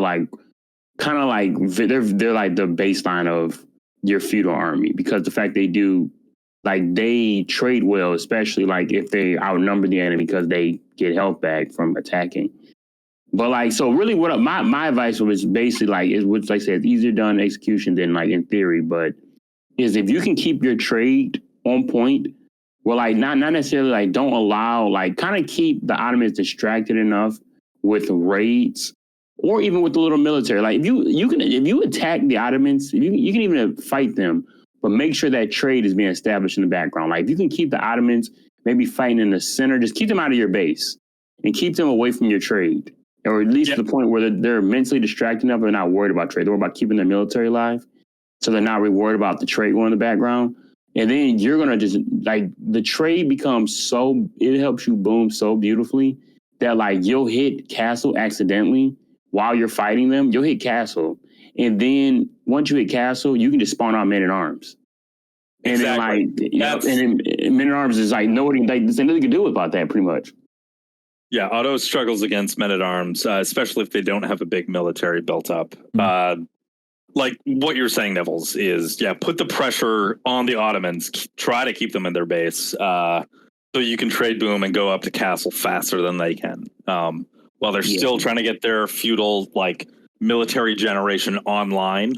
kind of they're the baseline of your feudal army, because the fact they do they trade well, especially if they outnumber the enemy because they get health back from attacking. But like, so really, what my advice was basically like is what like I said, it's easier done in execution than like in theory. But is if you can keep your trade on point, well, like not necessarily like don't allow like kind of keep the Ottomans distracted enough with raids or even with the little military. Like if you attack the Ottomans, you can even fight them, but make sure that trade is being established in the background. Like if you can keep the Ottomans maybe fighting in the center, just keep them out of your base and keep them away from your trade. Or at least to the point where they're mentally distracted enough, they're not worried about trade. They're worried about keeping their military alive. So they're not really worried about the trade going in the background. And then you're going to just, like, the trade becomes it helps you boom so beautifully that, like, you'll hit castle accidentally while you're fighting them. You'll hit castle. And then once you hit castle, you can just spawn out men-at-arms. And exactly. then, like, and then men-at-arms is, like, nobody, like, there's nothing you can do about that, pretty much. Yeah, Otto struggles against men-at-arms, especially if they don't have a big military built up. Like what you're saying, Nevels, is, put the pressure on the Ottomans, try to keep them in their base, so you can trade boom and go up to castle faster than they can. While they're still trying to get their feudal, like, military generation online,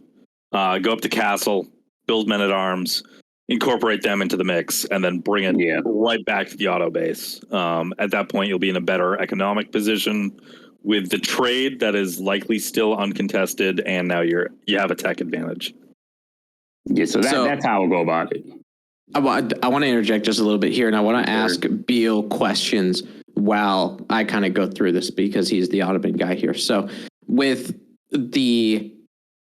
go up to castle, build men-at-arms, incorporate them into the mix, and then bring it right back to the Otto base. At that point, you'll be in a better economic position with the trade that is likely still uncontested, and now you have a tech advantage. Yeah, so that's how we'll go about it. I want to interject just a little bit here, and I want to ask Beale questions while I kind of go through this because he's the Ottoman guy here. So with the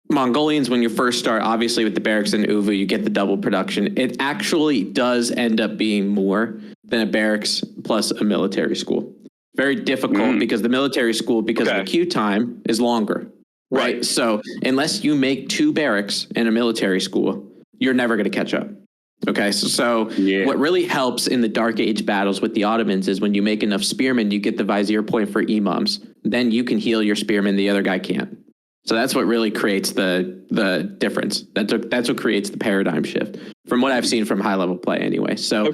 Mongolians, when you first start, obviously with the barracks in Uvu, you get the double production. It actually does end up being more than a barracks plus a military school. Very difficult because the military school, because of the queue time, is longer. Right. So unless you make 2 barracks in a military school, you're never going to catch up. Okay. So what really helps in the Dark Age battles with the Ottomans is when you make enough spearmen, you get the vizier point for imams. Then you can heal your spearmen. The other guy can't. So that's what really creates the difference. That's what creates the paradigm shift from what I've seen from high level play anyway. So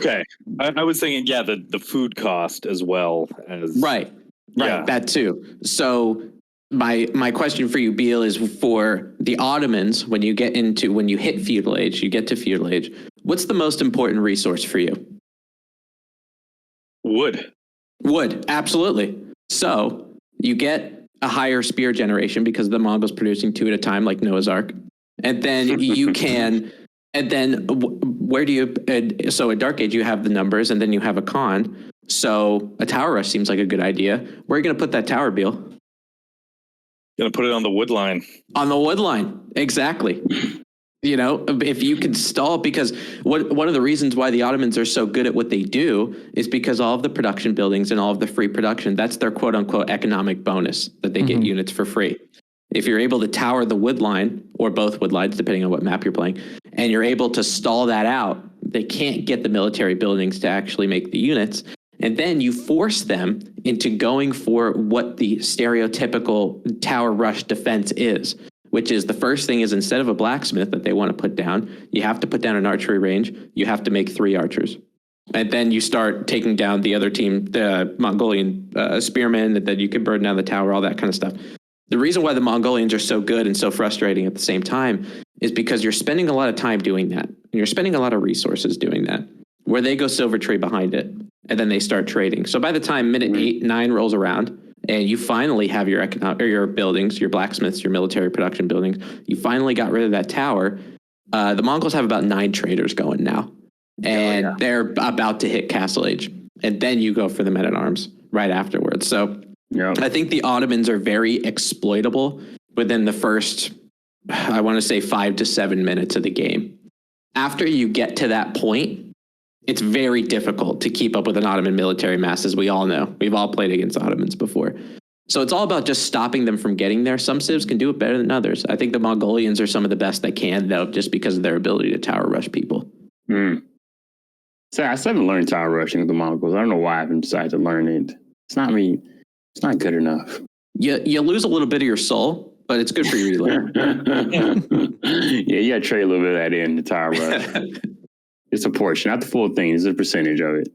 I was thinking, the food cost as well as right, that too. So my question for you, Beale, is for the Ottomans, when you hit feudal age, you get to feudal age, what's the most important resource for you? Wood, absolutely. So you get a higher spear generation because the Mongols producing 2 at a time, like Noah's Ark. And then you can, and then where do you, so at Dark Age, you have the numbers and then you have a con. So a tower rush seems like a good idea. Where are you going to put that tower, Beale? Going to put it on the wood line. On the wood line. Exactly. You know, if you can stall, because one of the reasons why the Ottomans are so good at what they do is because all of the production buildings and all of the free production, that's their quote unquote economic bonus that they get units for free. If you're able to tower the wood line or both wood lines, depending on what map you're playing, and you're able to stall that out, they can't get the military buildings to actually make the units. And then you force them into going for what the stereotypical tower rush defense is, which is the first thing is instead of a blacksmith that they want to put down, you have to put down an archery range. You have to make 3 archers. And then you start taking down the other team, the Mongolian spearmen, that you can burn down the tower, all that kind of stuff. The reason why the Mongolians are so good and so frustrating at the same time is because you're spending a lot of time doing that. And you're spending a lot of resources doing that, where they go silver tree behind it. And then they start trading. So by the time minute 8, 9 rolls around, and you finally have your buildings, your blacksmiths, your military production buildings, you finally got rid of that tower. The Mongols have about 9 traders going now, and they're about to hit castle age. And then you go for the men-at-arms right afterwards. So I think the Ottomans are very exploitable within the first, I want to say 5 to 7 minutes of the game. After you get to that point, it's very difficult to keep up with an Ottoman military mass, as we all know. We've all played against Ottomans before. So it's all about just stopping them from getting there. Some civs can do it better than others. I think the Mongolians are some of the best that can, though, just because of their ability to tower rush people. So I still haven't learned tower rushing with the Mongols. I don't know why I haven't decided to learn it. It's not good enough. You lose a little bit of your soul, but it's good for your reload. You got to trade a little bit of that in the tower rush. It's a portion, not the full thing. It's a percentage of it.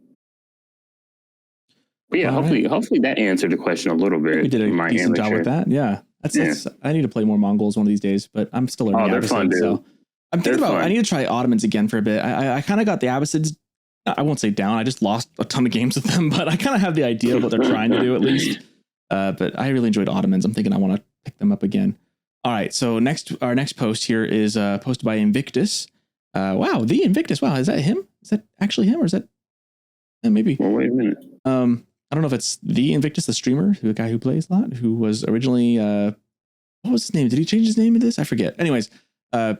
But yeah, hopefully that answered the question a little bit. We did a decent job with that. Yeah. That's I need to play more Mongols one of these days, but I'm still learning they're Abbasids. fun, dude. So I'm thinking I need to try Ottomans again for a bit. I kind of got the Abbasids. I won't say down. I just lost a ton of games with them, but I kind of have the idea of what they're trying to do at least. But I really enjoyed Ottomans. I'm thinking I want to pick them up again. All right. So our next post here is posted by Invictus. Wow, the Invictus. Wow, is that him? Is that actually him, or is that maybe? Well, wait a minute. I don't know if it's the Invictus, the streamer, the guy who plays a lot, who was originally what was his name? Did he change his name in this? I forget. Anyways, I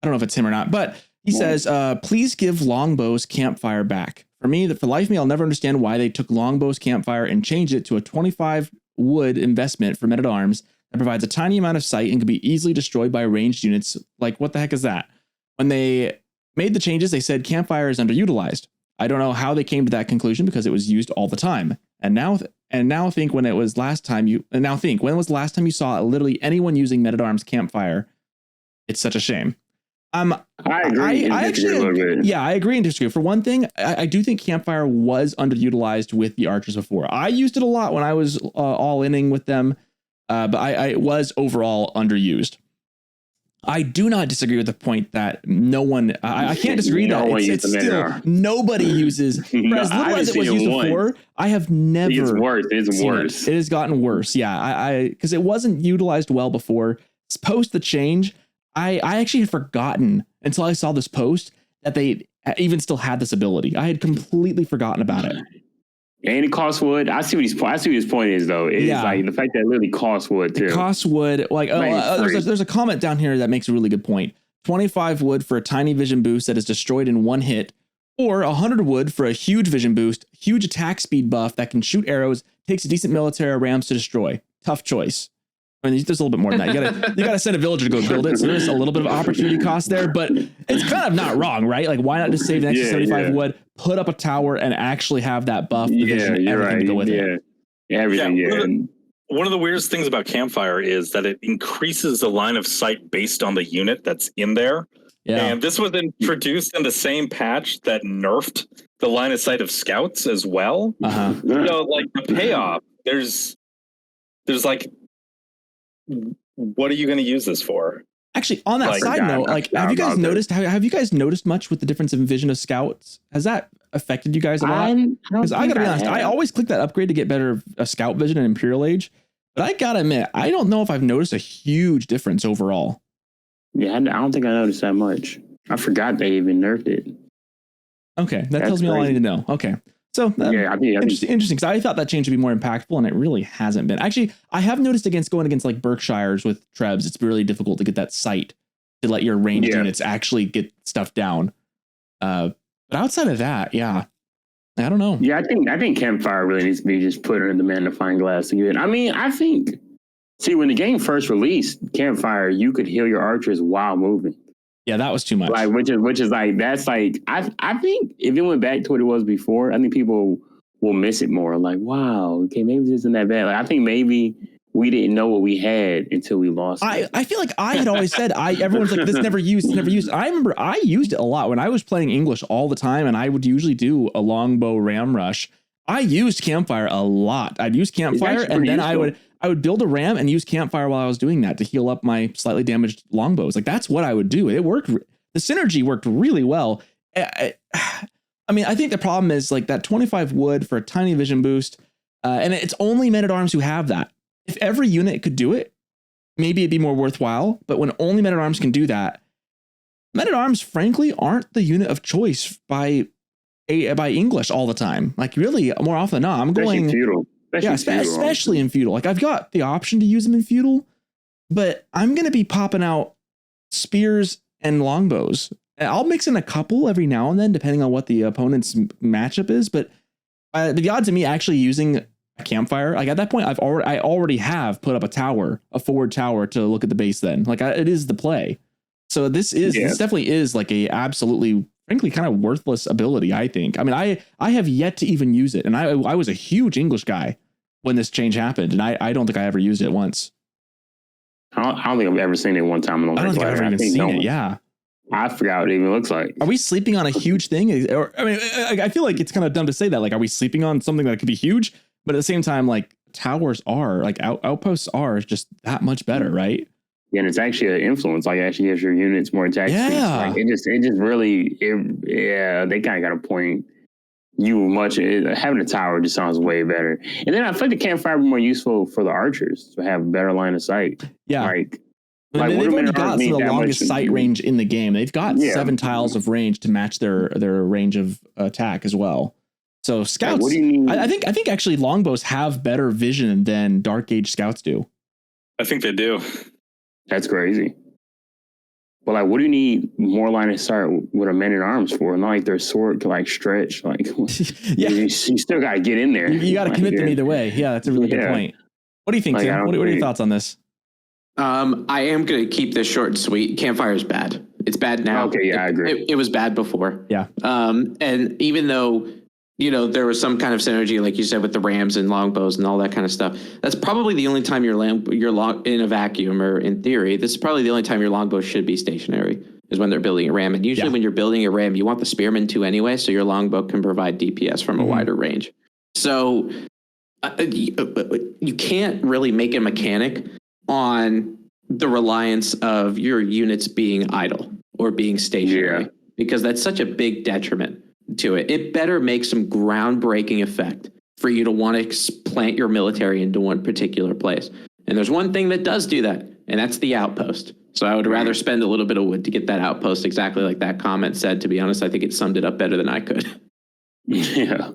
don't know if it's him or not, but he says, please give Longbow's campfire back. For me, for life of me, I'll never understand why they took Longbow's campfire and changed it to a 25 wood investment for men-at-arms that provides a tiny amount of sight and can be easily destroyed by ranged units. Like, what the heck is that? When they made the changes, they said campfire is underutilized. I don't know how they came to that conclusion because it was used all the time. And now think when was the last time you saw literally anyone using men-at-arms campfire? It's such a shame. I agree. I agree and disagree. For one thing, I do think campfire was underutilized with the archers before. I used it a lot when I was all inning with them, but it was overall underused. I do not disagree with the point that no one. I can't disagree that it's still nobody uses. For as little as it was used before, I have never. It's worse. It's worse. It has gotten worse. Yeah, because it wasn't utilized well before. Post the change, I actually had forgotten until I saw this post that they even still had this ability. I had completely forgotten about it. And it costs wood. I see what his point is, though. It's like the fact that it really costs wood, too. It costs wood. Like, there's a comment down here that makes a really good point. 25 wood for a tiny vision boost that is destroyed in one hit, or 100 wood for a huge vision boost, huge attack speed buff that can shoot arrows, takes a decent military rams to destroy. Tough choice. I mean, there's a little bit more than that. You gotta send a villager to go build it. So there's a little bit of opportunity cost there, but it's kind of not wrong, right? Like, why not just save an extra 75 wood, put up a tower, and actually have that buff, division, everything to go with it. Everything. One of the weirdest things about campfire is that it increases the line of sight based on the unit that's in there. Yeah. And this was introduced in the same patch that nerfed the line of sight of scouts as well. So, like, the payoff, there's like, what are you going to use this for? Actually, on that side note, like, have you guys noticed? Have you guys noticed much with the difference in vision of scouts? Has that affected you guys a lot? Because I gotta be honest, I always click that upgrade to get better scout vision in Imperial Age, but I gotta admit, I don't know if I've noticed a huge difference overall. Yeah, I don't think I noticed that much. I forgot they even nerfed it. Okay, that tells me all I need to know. Okay. So interesting, because I thought that change would be more impactful, and it really hasn't been. Actually, I have noticed going against like Berkshires with Trebs, it's really difficult to get that sight to let your ranged units actually get stuff down. But outside of that, I don't know. Yeah, I think campfire really needs to be just put under the magnifying glass again. I mean, I think when the game first released, campfire, you could heal your archers while moving. Yeah, that was too much. Like, which is like, that's like, I think if it went back to what it was before, I think people will miss it more. Like, wow, okay, maybe this isn't that bad. Like, I think maybe we didn't know what we had until we lost it. I feel like I had always said, everyone's like, this never used. I remember I used it a lot when I was playing English all the time, and I would usually do a longbow ram rush. I used campfire a lot. I'd use campfire, and then useful. I would build a ram and use campfire while I was doing that to heal up my slightly damaged longbows. Like, that's what I would do. It worked. The synergy worked really well. I mean, I think the problem is like that 25 wood for a tiny vision boost. And it's only men-at-arms who have that. If every unit could do it, maybe it'd be more worthwhile. But when only men-at-arms can do that, men-at-arms, frankly, aren't the unit of choice by English all the time. Like, really, more often than not, I'm going feudal. Especially in feudal. Like, I've got the option to use them in feudal, but I'm going to be popping out spears and longbows. I'll mix in a couple every now and then, depending on what the opponent's matchup is. But the odds of me actually using a campfire, like at that point, I already have put up a forward tower to look at the base. Then, like, it is the play. So this definitely is like a absolutely, frankly, kind of worthless ability, I think. I mean, I have yet to even use it. And I was a huge English guy when this change happened. And I don't think I ever used it once. I don't think I've ever seen it one time. I don't think I've ever even seen it. Yeah. I forgot what it even looks like. Are we sleeping on a huge thing? Or I mean, I feel like it's kind of dumb to say that. Like, are we sleeping on something that could be huge? But at the same time, like towers are like outposts are just that much better, right? Yeah, and it's actually an influence. Like, it actually gives your units more attack. Yeah. Like, it just really, they kind of got to point you much. Having a tower just sounds way better. And then I feel like the campfire would be more useful for the archers to have better line of sight. Yeah. Like they've already got some of the longest sight range in the game. They've got 7 tiles of range to match their range of attack as well. So scouts, what do you mean? I think actually longbows have better vision than Dark Age scouts do. I think they do. That's crazy. But like, what do you need more line of sight with a man at arms for? Not like their sword can like stretch. Like, yeah, you still got to get in there. You got to commit them either way. Yeah, that's a really good point. What do you think, Tim? What are your thoughts on this? I am going to keep this short and sweet. Campfire is bad. It's bad now. Okay, yeah, I agree. It was bad before. Yeah. And even though, there was some kind of synergy, like you said, with the rams and longbows and all that kind of stuff, that's probably the only time you're in a vacuum, or in theory, this is probably the only time your longbow should be stationary, is when they're building a ram. And usually when you're building a ram, you want the spearmen to anyway, so your longbow can provide DPS from a wider range. So you can't really make a mechanic on the reliance of your units being idle or being stationary, because that's such a big detriment to it. It better make some groundbreaking effect for you to want to plant your military into one particular place. And there's one thing that does do that, and that's the outpost. So I would rather spend a little bit of wood to get that outpost, exactly like that comment said. To be honest, I think it summed it up better than I could. Yeah.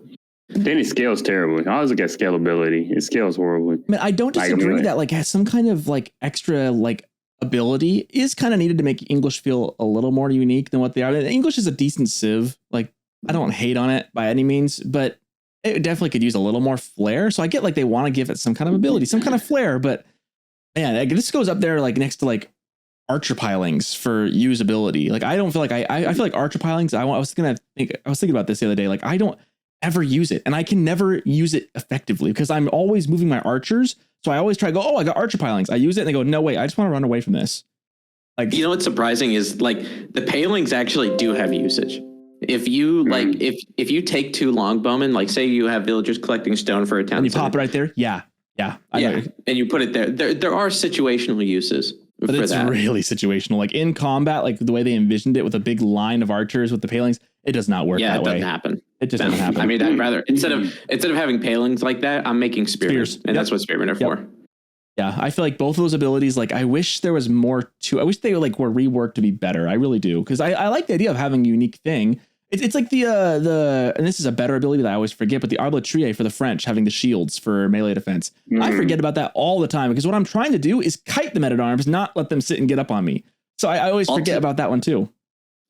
Then it scales terribly. I always look at scalability. It scales horribly. I mean, I don't disagree that like has some kind of like extra like ability is kind of needed to make English feel a little more unique than what they are. English is a decent civ. Like, I don't hate on it by any means, but it definitely could use a little more flair. So I get like they want to give it some kind of ability, some kind of flair, but man, like, this goes up there like next to like archer pilings for usability. Like, I don't feel like I feel like archer pilings. I was thinking about this the other day. Like, I don't ever use it, and I can never use it effectively because I'm always moving my archers. So I always try to go, oh, I got archer pilings. I use it and they go, no, wait, I just want to run away from this. Like, what's surprising is like the palings actually do have usage. If you like, if you take 2 longbowmen, like say you have villagers collecting stone for a town, and you pop it right there, and you put it there. There are situational uses, but it's really situational. Like in combat, like the way they envisioned it with a big line of archers with the palings, it does not work. Yeah, that way. It doesn't happen. It just doesn't happen. I mean, I'd rather instead of having palings like that, I'm making spears, and that's what spearmen are for. Yeah, I feel like both of those abilities, like I wish there was more to. I wish they were reworked to be better. I really do, because I like the idea of having a unique thing. It's like the and this is a better ability that I always forget, but the arbaletier for the French, having the shields for melee defense. I forget about that all the time because what I'm trying to do is kite the men at arms, not let them sit and get up on me. So I always forget about that one too.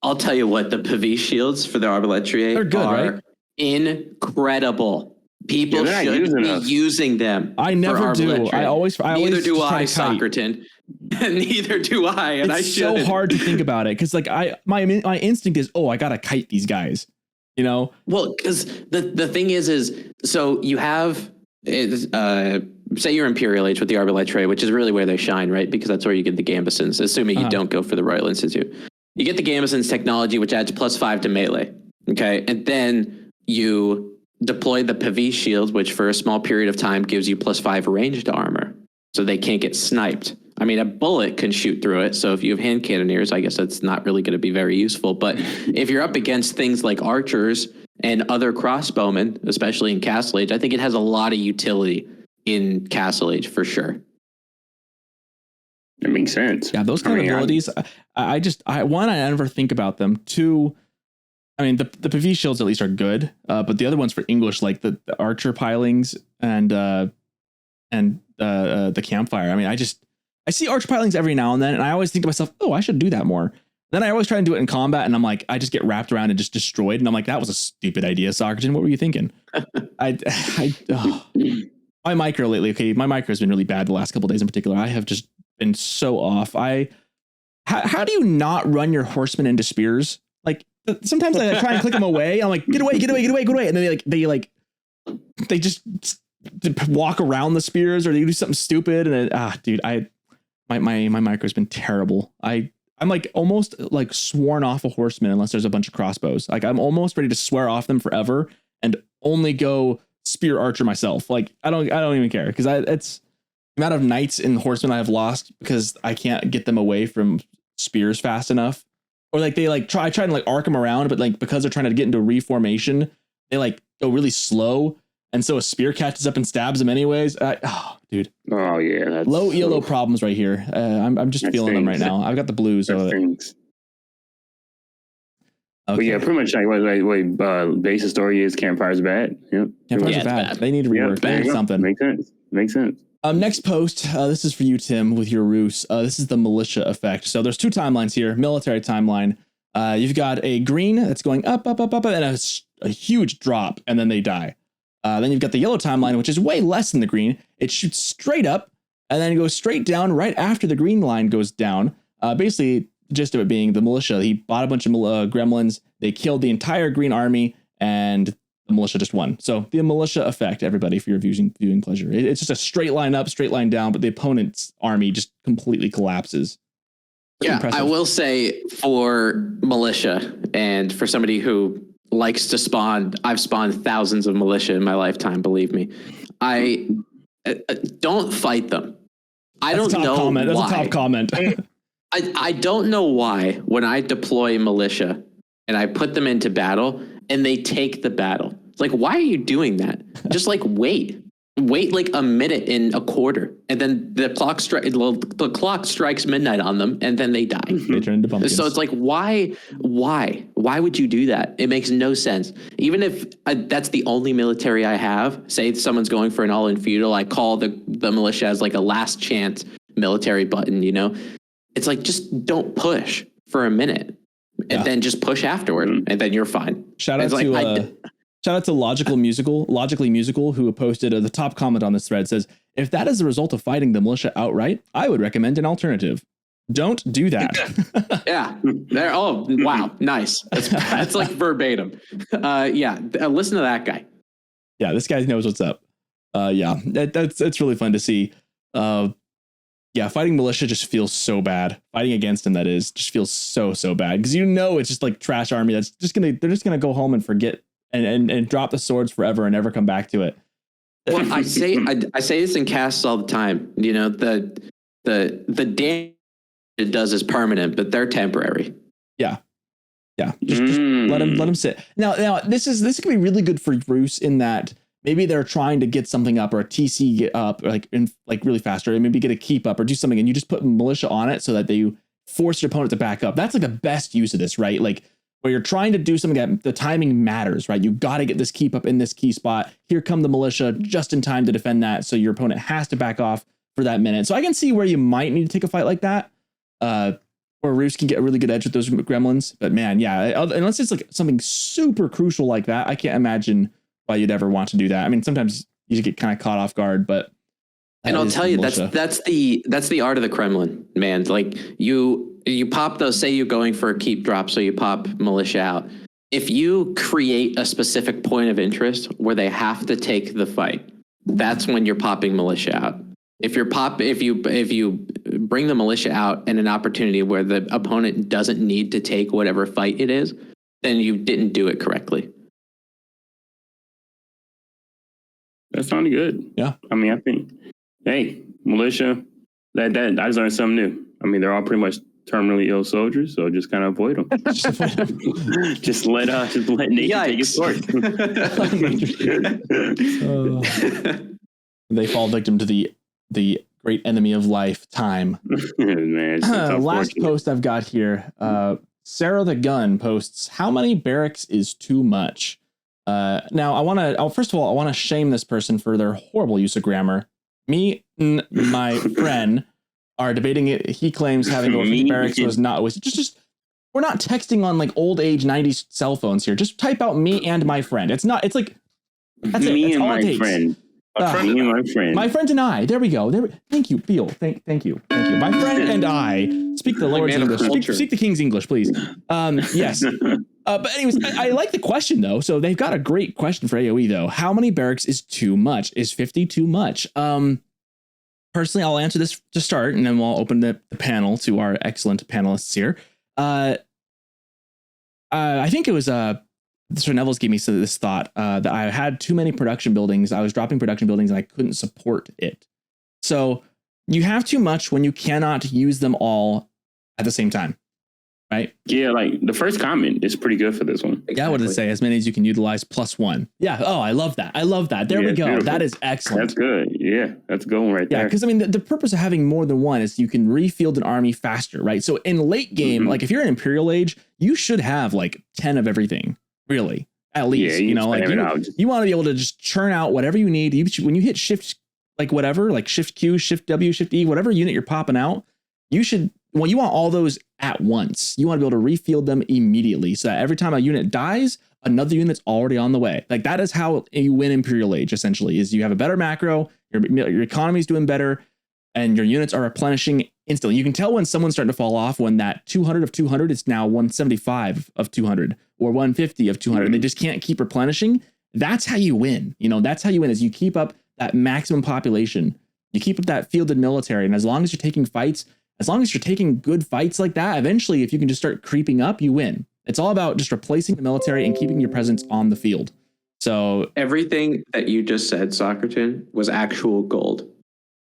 I'll tell you what, the Pavie shields for the arbaletier are good, right? Incredible. People should be using them. I never do. I always neither do I, Socerton. Neither do I, and it's so hard to think about it because like my instinct is, oh, I gotta kite these guys, Well, because the thing is so you have say you're Imperial Age with the arbaletier, which is really where they shine, right? Because that's where you get the gambesons, assuming you don't go for the Royal Institute. You get the gambesons technology, which adds +5 to melee. Okay, and then you deploy the Pavie shield, which for a small period of time gives you +5 ranged armor, so they can't get sniped. I mean, a bullet can shoot through it, so if you have hand cannoneers, I guess that's not really going to be very useful. But if you're up against things like archers and other crossbowmen, especially in Castle Age, I think it has a lot of utility in Castle Age for sure. That makes sense. Yeah, those kind of abilities, I never think about them. 2, I mean, the Pavie shields at least are good, but the other ones for English, like the archer pilings and the campfire. I mean, I see archer pilings every now and then, and I always think to myself, oh, I should do that more. Then I always try and do it in combat, and I'm like, I just get wrapped around and just destroyed, and I'm like, that was a stupid idea, Socerton. What were you thinking? My micro lately, okay, my micro has been really bad the last couple of days in particular. I have just been so off. How do you not run your horsemen into spears? Like, sometimes I try and click them away. I'm like, get away. And then they just walk around the spears, or they do something stupid. And then, dude, my micro's been terrible. I I'm like almost like sworn off a horseman unless there's a bunch of crossbows. Like I'm almost ready to swear off them forever and only go spear archer myself. Like I don't even care because it's the amount of knights and horsemen I have lost because I can't get them away from spears fast enough. Or like they like try to like arc them around, but like because they're trying to get into reformation, they like go really slow. And so a spear catches up and stabs them anyways. Dude. Oh yeah, that's low ELO problems right here. I'm just feeling them right now. I've got the blues. So okay. But yeah, pretty much like what basic story is Campfire's bad. Yep. Campfire's bad. They need to rework something. Makes sense. Next post, this is for you, Tim, with your ruse. This is the militia effect. So there's two timelines here, military timeline. You've got a green that's going up, and a huge drop, and then they die. Then you've got the yellow timeline, which is way less than the green. It shoots straight up, and then it goes straight down right after the green line goes down. Basically, the gist of it being the militia. He bought a bunch of gremlins. They killed the entire green army, and the militia just won. So the militia effect, everybody, for your viewing pleasure. It's just a straight line up, straight line down, but the opponent's army just completely collapses. Yeah, impressive. I will say for militia and for somebody who likes to spawn, I've spawned thousands of militia in my lifetime, believe me. I don't fight them. I don't know why. That's a top comment. I don't know why when I deploy militia and I put them into battle and they take the battle. It's like, why are you doing that? Just like wait like a minute and a quarter, and then the clock strikes midnight on them, and then they die. They turn into pumpkins. So it's like, why would you do that? It makes no sense. Even if that's the only military I have, say someone's going for an all-in feudal, I call the militia as like a last chance military button. You know, it's like just don't push for a minute. And then just push afterward, and then you're fine. Shout out to Logically Musical, who posted the top comment on this thread says, if that is the result of fighting the militia outright, I would recommend an alternative. Don't do that. Yeah. Oh, wow. Nice. That's like verbatim. Listen to that guy. Yeah, this guy knows what's up. That's really fun to see. Fighting militia just feels so bad. Fighting against him, just feels so bad. Because it's just like trash army they're just gonna go home and forget and drop the swords forever and never come back to it. Well, I say this in casts all the time. You know, the damage it does is permanent, but they're temporary. Yeah. Just let them sit. Now this could be really good for Bruce in that maybe they're trying to get something up or a TC get up like really fast, or maybe get a keep up or do something, and you just put militia on it so that they force your opponent to back up. That's like the best use of this, right? Like where you're trying to do something that the timing matters, right? You got to get this keep up in this key spot. Here come the militia just in time to defend that. So your opponent has to back off for that minute. So I can see where you might need to take a fight like that, where Roos can get a really good edge with those gremlins. But man, unless it's like something super crucial like that, I can't imagine why you'd ever want to do that. I mean, sometimes you just get kind of caught off guard, but and I'll tell you, that's the art of the Kremlin, man. Like you pop those, say you're going for a keep drop, so you pop militia out. If you create a specific point of interest where they have to take the fight, that's when you're popping militia out. If you bring the militia out in an opportunity where the opponent doesn't need to take whatever fight it is, then you didn't do it correctly. That sounded good. Yeah. I mean, I think, hey, militia, that I just learned something new. I mean, they're all pretty much terminally ill soldiers, so just kind of avoid them. just let nature take its course. They fall victim to the great enemy of life, time. Man, last post I've got here. Sarah the Gun posts, how many barracks is too much? Now first of all, I want to shame this person for their horrible use of grammar. Me and my friend are debating it. He claims having over 50 barracks was just we're not texting on like old age 90s cell phones here. Just type out me and my friend. It's like that's me it. and my friend. My friend and I. There we go. Thank you, Beale. Thank you. My friend and I. Speak the Lord's English. Speak the King's English, please. Yes. But anyways, I like the question though. So they've got a great question for AOE though. How many barracks is too much? Is 50 too much? personally, I'll answer this to start, and then we'll open the panel to our excellent panelists here. I think it was Sir Nevels gave me this thought that I had too many production buildings. I was dropping production buildings and I couldn't support it. So you have too much when you cannot use them all at the same time, right? Yeah, like the first comment is pretty good for this one. Yeah, what did it say? As many as you can utilize +1. Yeah. Oh, I love that. There we go. Beautiful. That is excellent. That's good. Yeah, that's going right there. Yeah, because I mean, the purpose of having more than one is you can refield an army faster, right? So in late game, like if you're in Imperial Age, you should have like 10 of everything, really, at least. Yeah, you know, like you want to be able to just churn out whatever you need. When you hit Shift, like whatever, like Shift Q, Shift W, Shift E, whatever unit you're popping out, you want all those at once. You want to be able to refield them immediately, so that every time a unit dies, another unit's already on the way. Like that is how you win Imperial Age. Essentially, is you have a better macro, your economy is doing better, and your units are replenishing instantly. You can tell when someone's starting to fall off when that 200 of 200 is now 175 of 200 or 150 of 200. And they just can't keep replenishing. That's how you win. You know, that's how you win is you keep up that maximum population. You keep up that fielded military. And as long as you're taking fights, as long as you're taking good fights like that, eventually, if you can just start creeping up, you win. It's all about just replacing the military and keeping your presence on the field. So everything that you just said, Socerton, was actual gold.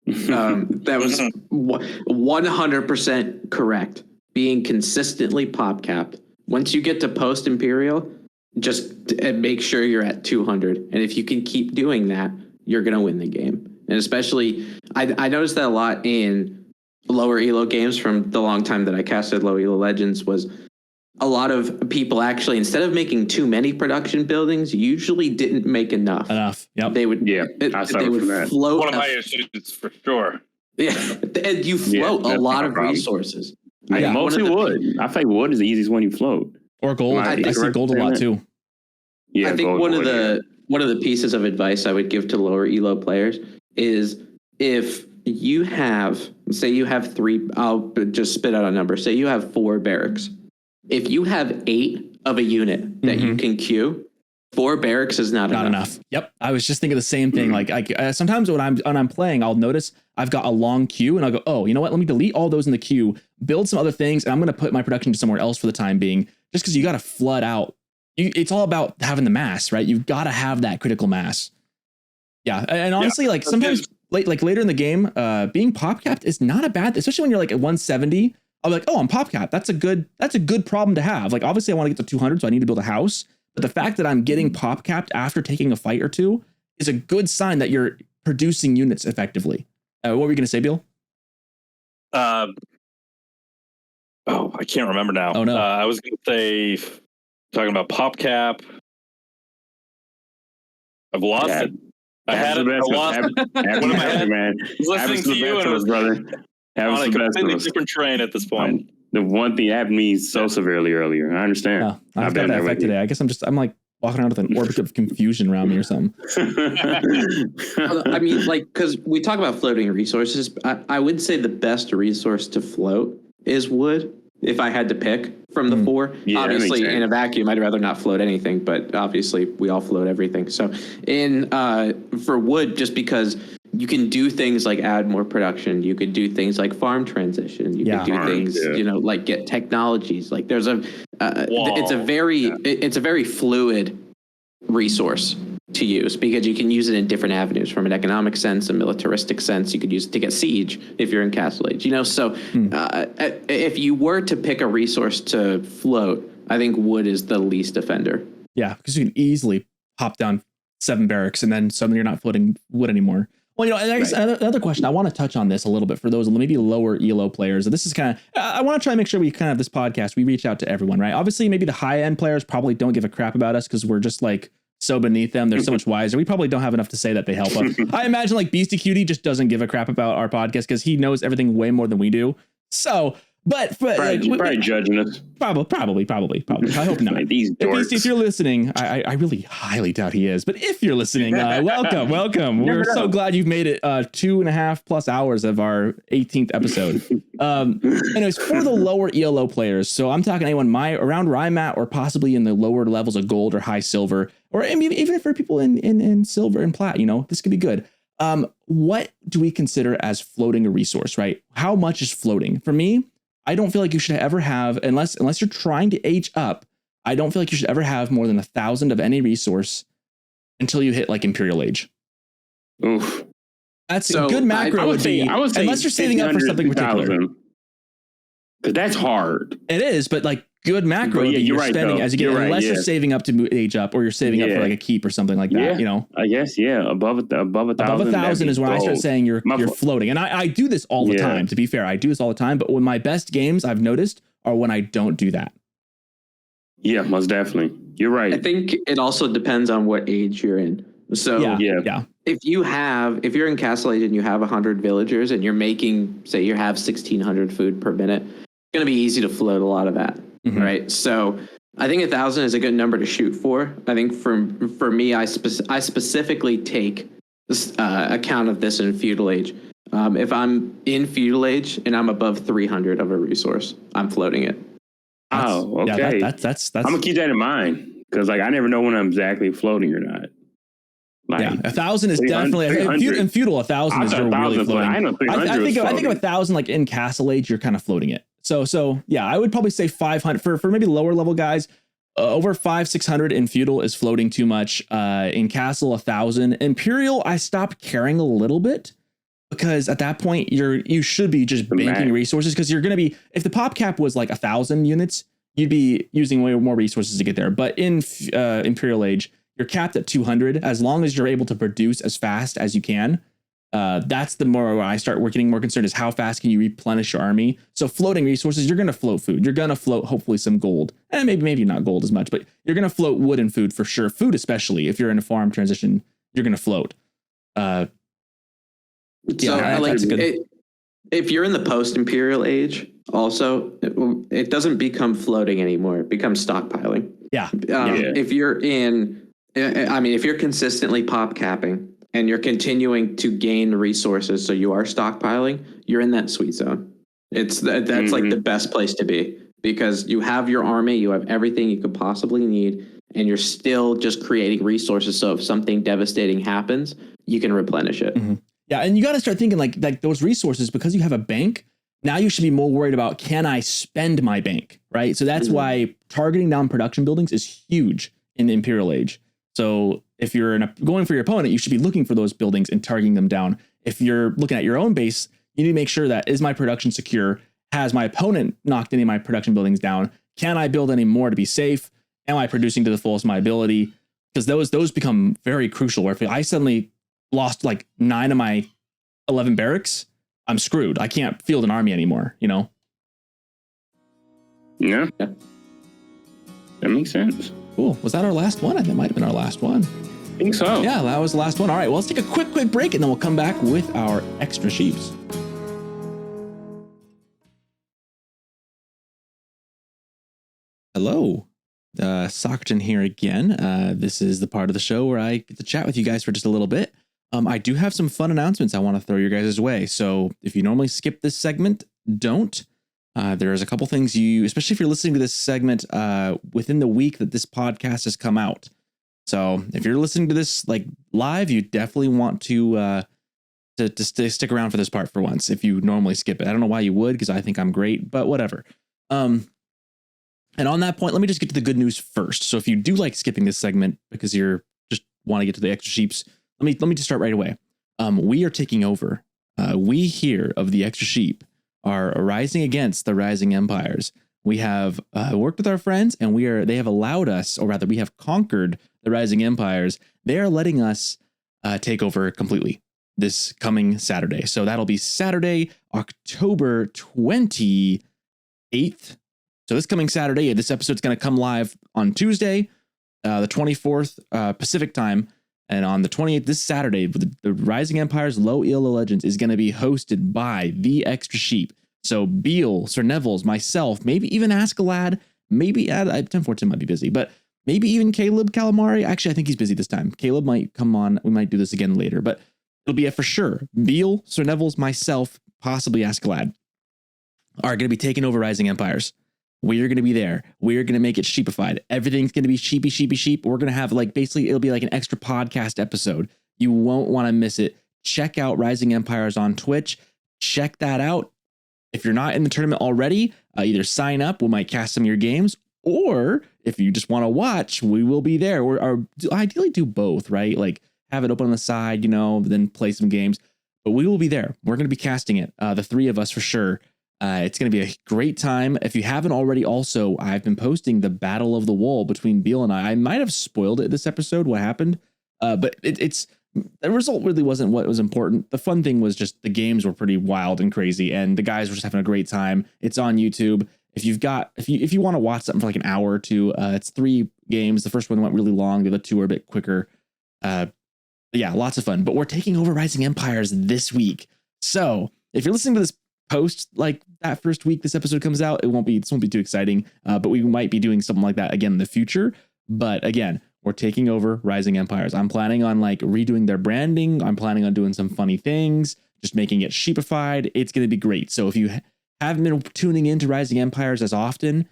That was 100% correct. Being consistently pop capped. Once you get to post Imperial, just make sure you're at 200. And if you can keep doing that, you're going to win the game. And especially, I noticed that a lot in lower elo games from the long time that I casted low elo legends was a lot of people actually, instead of making too many production buildings, usually didn't make enough. Yep. They would, they would float. One of my issues for sure. Yeah, and you float a lot of resources. Mostly wood. I think wood is the easiest one you float. Or gold. I see gold a lot too. Yeah, I think one of the pieces of advice I would give to lower elo players is if you have, say you have 3, I'll just spit out a number. Say you have 4 barracks. If you have 8 of a unit that you can queue, 4 barracks is not enough. Yep. I was just thinking the same thing. Like sometimes when I'm playing, I'll notice I've got a long queue and I'll go, oh, you know what? Let me delete all those in the queue, build some other things. And I'm going to put my production to somewhere else for the time being, just because you got to flood out. It's all about having the mass, right? You've got to have that critical mass. Yeah. And honestly, like sometimes later in the game, being pop capped is not a bad thing, especially when you're like at 170. I'm like, oh, I'm pop capped. That's a good problem to have. Like, obviously I want to get to 200, so I need to build a house. But the fact that I'm getting pop capped after taking a fight or two is a good sign that you're producing units effectively. What were you going to say, Beale? I can't remember now. Oh no. I was going to say, talking about pop cap. I've lost it. I had it. I lost it. What am I, man? Listening to you and brother. On a completely different train at this point. The one thing that happened to me so severely earlier. I understand. Yeah, I've got that effect today. I guess I'm like walking around with an orbit of confusion around me or something. I mean, like, because we talk about floating resources. I would say the best resource to float is wood. If I had to pick from the 4, obviously in a vacuum, I'd rather not float anything, but obviously we all float everything. So for wood, just because you can do things like add more production, you could do things like farm transition, you could do things, like get technologies. Like there's it's a very fluid resource to use because you can use it in different avenues from an economic sense, a militaristic sense. You could use it to get siege if you're in Castle Age, so if you were to pick a resource to float, I think wood is the least offender. Yeah, because you can easily pop down 7 barracks and then suddenly you're not floating wood anymore. Well, and I guess another question, I want to touch on this a little bit for those maybe lower ELO players. This is kind of, I want to try and make sure we kind of, this podcast, we reach out to everyone, right? Obviously, maybe the high end players probably don't give a crap about us because we're just like so beneath them. They're so much wiser. We probably don't have enough to say that they help us. I imagine like Beastie Cutie just doesn't give a crap about our podcast because he knows everything way more than we do. So, but probably judging us. Probably. I hope not. These dorks. If you're listening, I really highly doubt he is. But if you're listening, welcome. We're so glad you've made it 2.5+ hours of our 18th episode. Anyways, for the lower ELO players, so I'm talking anyone around where I'm at, or possibly in the lower levels of gold or high silver, or even for people in silver and plat, this could be good. What do we consider as floating a resource, right? How much is floating? For me, I don't feel like you should ever have, unless you're trying to age up, I don't feel like you should ever have more than 1,000 of any resource until you hit like Imperial Age. Oof. That's a good macro. I would say unless you're saving up for something particular. Because that's hard. It is, but like good macro, you're spending as you get, unless you're saving up to age up, or you're saving up for like a keep or something like that. You know, I guess above 1,000. Above 1,000 is when I start saying you're floating, and I do this all the time. To be fair, I do this all the time. But when my best games I've noticed are when I don't do that. Yeah, most definitely. You're right. I think it also depends on what age you're in. So if you're in Castle Age and you have 100 villagers and you're making, say you have 1,600 food per minute, it's going to be easy to float a lot of that, right? So I think 1,000 is a good number to shoot for. I think for me, I specifically take this, account of this in Feudal Age. If I'm in Feudal Age and I'm above 300 of a resource, I'm floating it. Okay. Yeah, that's. I'm gonna keep that in mind because like I never know when I'm exactly floating or not. Like, 1,000 is definitely in Feudal. 1,000 is really floating. I think of 1,000 like in Castle Age, you're kind of floating it. So yeah, I would probably say 500 for maybe lower level guys. Over 500-600 in Feudal is floating too much. In Castle, 1,000. Imperial, I stopped caring a little bit because at that point you should be just banking resources because you're going to be, if the pop cap was like 1,000 units, you'd be using way more resources to get there. But in Imperial Age, you're capped at 200 as long as you're able to produce as fast as you can. That's the more where I start getting more concerned is how fast can you replenish your army. So floating resources, you're going to float food. You're going to float hopefully some gold, and maybe not gold as much, but you're going to float wood and food for sure. Food, especially if you're in a farm transition, you're going to float. If you're in the post-Imperial Age, also, it doesn't become floating anymore. It becomes stockpiling. If you're if you're consistently pop capping and you're continuing to gain resources, so you are stockpiling, you're in that sweet zone. That's like the best place to be because you have your army, you have everything you could possibly need, and you're still just creating resources. So if something devastating happens, you can replenish it. Yeah, and you got to start thinking like those resources, because you have a bank, now you should be more worried about, can I spend my bank, right? So that's why targeting down production buildings is huge in the Imperial Age. So if you're going for your opponent, you should be looking for those buildings and targeting them down. If you're looking at your own base, you need to make sure that, is my production secure? Has my opponent knocked any of my production buildings down? Can I build any more to be safe? Am I producing to the fullest of my ability? Because those become very crucial. Where if I suddenly lost like 9 of my 11 barracks, I'm screwed. I can't field an army anymore, you know? Yeah. That makes sense. Cool. Was that our last one? That might have been our last one. I think so. Yeah, that was the last one. All right, well, let's take a quick break and then we'll come back with our extra sheeps. Hello. Socerton here again. This is the part of the show where I get to chat with you guys for just a little bit. I do have some fun announcements I want to throw your guys' way. So if you normally skip this segment, don't. There's a couple things especially if you're listening to this segment within the week that this podcast has come out. So if you're listening to this like live, you definitely want to stick around for this part for once. If you normally skip it, I don't know why you would, because I think I'm great, but whatever. And on that point, let me just get to the good news first. So if you do like skipping this segment because you're just want to get to the extra sheeps, let me just start right away. We are taking over. We here of the Extra Sheep are rising against the rising empires. We have worked with our friends, and they have allowed us, or rather, we have conquered the rising empires. They are letting us take over completely this coming Saturday. So that'll be Saturday, October 28th. So this coming Saturday, this episode's going to come live on Tuesday, the 24th Pacific time. And on the 28th, this Saturday, the Rising Empires Low Elo Legends is going to be hosted by the Extra Sheep. So Beale, Sir Nevels, myself, maybe even Askeladd, maybe TenFourTim might be busy, but maybe even Caleb Calamari. Actually, I think he's busy this time. Caleb might come on. We might do this again later, but it'll be for sure. Beale, Sir Nevels, myself, possibly Askeladd are going to be taking over Rising Empires. We're going to be there. We're going to make it sheepified. Everything's going to be sheep. We're going to have basically it'll be like an extra podcast episode. You won't want to miss it. check out Rising Empires on Twitch. Check that out. If you're not in the tournament already, either sign up. We might cast some of your games, or if you just want to watch, we will be there. Or ideally do both, right? Like have it open on the side, then play some games. But we will be there. We're going to be casting it. The three of us for sure. It's going to be a great time. If you haven't already, also, I've been posting the Battle of the Wool between Beale and I. I might have spoiled it this episode, what happened. But it's the result really wasn't what was important. The fun thing was just the games were pretty wild and crazy, and the guys were just having a great time. It's on YouTube. If you want to watch something for like an hour or two, it's 3 games. The first one went really long. The other 2 are a bit quicker. Yeah, lots of fun. But we're taking over Rising Empires this week. So if you're listening to this post like that first week this episode comes out, this won't be too exciting. But we might be doing something like that again in the future. But again, we're taking over Rising Empires. I'm planning on like redoing their branding. I'm planning on doing some funny things, just making it sheepified. It's going to be great. So if you haven't been tuning into Rising Empires as often,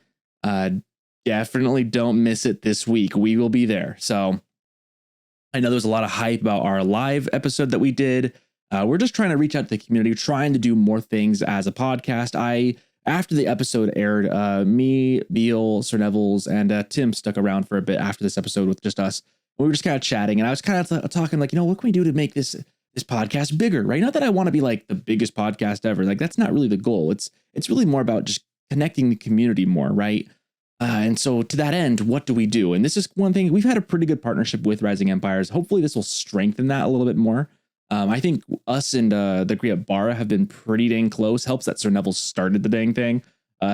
definitely don't miss it this week. We will be there. So I know there's a lot of hype about our live episode that we did. We're just trying to reach out to the community, trying to do more things as a podcast. After the episode aired, me, Beale, Sir Nevels, and Tim stuck around for a bit after this episode with just us. We were just kind of chatting, and I was kind of talking like, what can we do to make this podcast bigger, right? Not that I want to be like the biggest podcast ever. Like that's not really the goal. It's really more about just connecting the community more, right? And so to that end, what do we do? And this is one thing, we've had a pretty good partnership with Rising Empires. Hopefully this will strengthen that a little bit more. I think us and the Griat Bara have been pretty dang close. Helps that Sir Neville started the dang thing.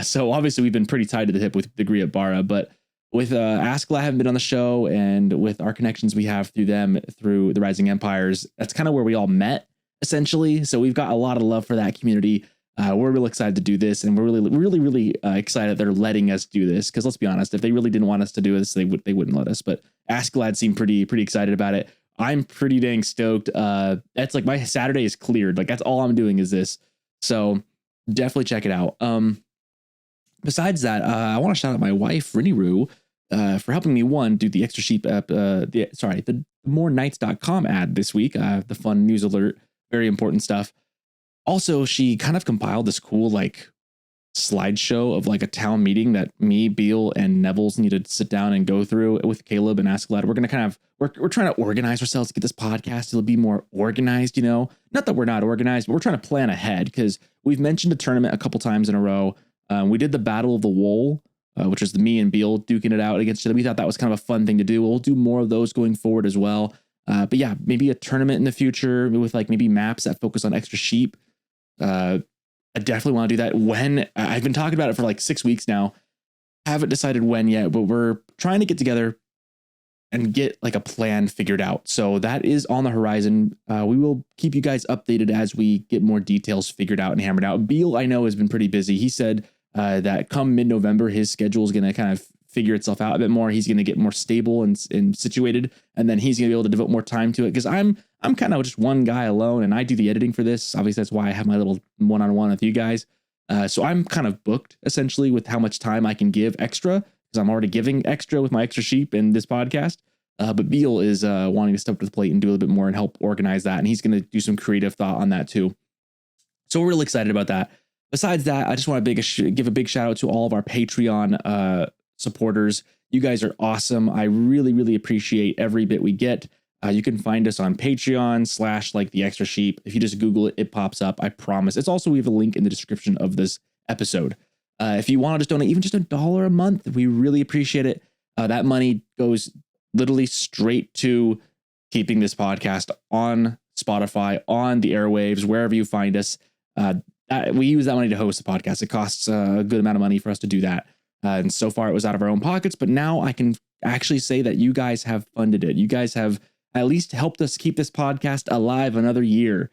So obviously we've been pretty tied to the hip with the Griat Bara, but with Askla having been on the show and with our connections we have through them, through the Rising Empires, that's kind of where we all met essentially. So we've got a lot of love for that community. We're really excited to do this, and we're really excited that they're letting us do this. Because let's be honest, if they really didn't want us to do this, they wouldn't let us. But Asklad seemed pretty excited about it. I'm pretty dang stoked. That's like my Saturday is cleared. Like that's all I'm doing is this. So definitely check it out. Besides that, I want to shout out my wife Riniru for helping me do the extra sheep the morenights.com ad this week. The fun news alert, very important stuff. Also, she kind of compiled this cool like slideshow of like a town meeting that me, Beale, and Nevels need to sit down and go through with Caleb and Asklad. We're going to kind of, we're trying to organize ourselves to get this podcast. It'll be more organized, not that we're not organized, but we're trying to plan ahead because we've mentioned a tournament a couple times in a row. We did the Battle of the Wool, which was me and Beale duking it out against each other. We thought that was kind of a fun thing to do. We'll do more of those going forward as well. But yeah, maybe a tournament in the future with like maybe maps that focus on extra sheep. I definitely want to do that when I've been talking about it for like 6 weeks now. Haven't decided when yet, but we're trying to get together and get like a plan figured out. So that is on the horizon. We will keep you guys updated as we get more details figured out and hammered out. Beale, I know, has been pretty busy. He said that come mid-November, his schedule is going to kind of figure itself out a bit more. He's going to get more stable and situated, and then he's going to be able to devote more time to it. Because I'm kind of just one guy alone, and I do the editing for this. Obviously, that's why I have my little one-on-one with you guys. So I'm kind of booked essentially with how much time I can give extra, because I'm already giving extra with my extra sheep in this podcast. But Beale is wanting to step up to the plate and do a little bit more and help organize that, and he's going to do some creative thought on that too. So we're really excited about that. Besides that, I just want to give a big shout out to all of our Patreon supporters. You guys are awesome. I really appreciate every bit we get. You can find us on Patreon / like the extra sheep. If you just Google it, it pops up. I promise. It's also, we have a link in the description of this episode. If you want to just donate even just $1 a month, we really appreciate it. That money goes literally straight to keeping this podcast on Spotify, on the airwaves, wherever you find us. We use that money to host the podcast. It costs a good amount of money for us to do that. And so far it was out of our own pockets, but now I can actually say that you guys have funded it. You guys have at least helped us keep this podcast alive another year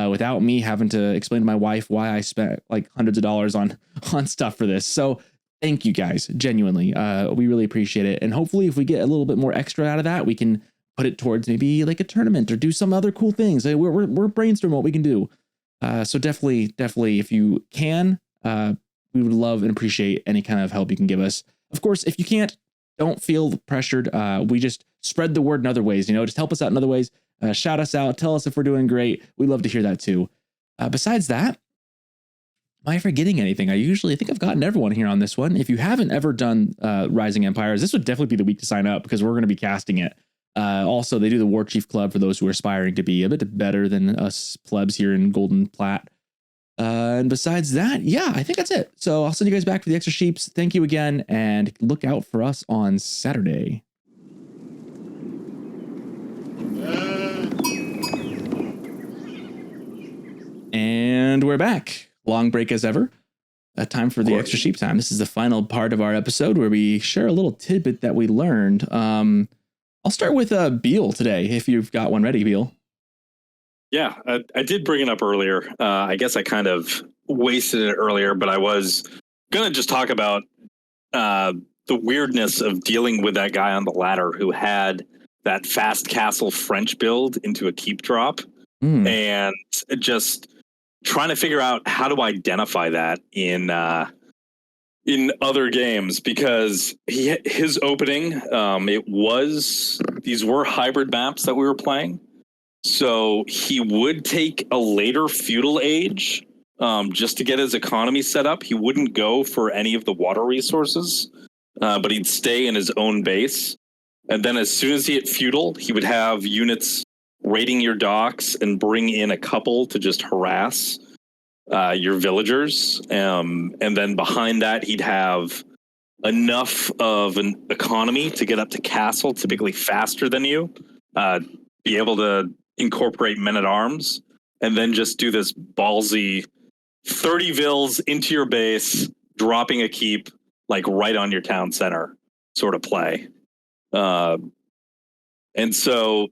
without me having to explain to my wife why I spent like hundreds of dollars on stuff for this. So thank you guys, genuinely. We really appreciate it. And hopefully if we get a little bit more extra out of that, we can put it towards maybe like a tournament or do some other cool things. We're brainstorming what we can do. So definitely, if you can, we would love and appreciate any kind of help you can give us. Of course, if you can't, don't feel pressured. We just spread the word in other ways, just help us out in other ways. Shout us out. Tell us if we're doing great. We love to hear that too. Besides that, am I forgetting anything? I think I've gotten everyone here on this one. If you haven't ever done Rising Empires, this would definitely be the week to sign up because we're going to be casting it. Also, they do the War Chief Club for those who are aspiring to be a bit better than us plebs here in Golden Plat. And besides that, yeah, I think that's it. So I'll send you guys back for the extra sheeps. Thank you again, and look out for us on Saturday. And we're back. Long break as ever. Time for the extra sheep time. This is the final part of our episode where we share a little tidbit that we learned. I'll start with Beale today, if you've got one ready, Beale. Yeah, I did bring it up earlier. I guess I kind of wasted it earlier, but I was going to just talk about the weirdness of dealing with that guy on the ladder who had that fast castle French build into a keep drop and just trying to figure out how to identify that in other games, because his opening, these were hybrid maps that we were playing. So he would take a later feudal age just to get his economy set up. He wouldn't go for any of the water resources, but he'd stay in his own base. And then as soon as he hit feudal, he would have units raiding your docks and bring in a couple to just harass your villagers. And then behind that, he'd have enough of an economy to get up to castle, typically faster than you, be able to incorporate men-at-arms, and then just do this ballsy 30 vills into your base, dropping a keep like right on your town center sort of play. And so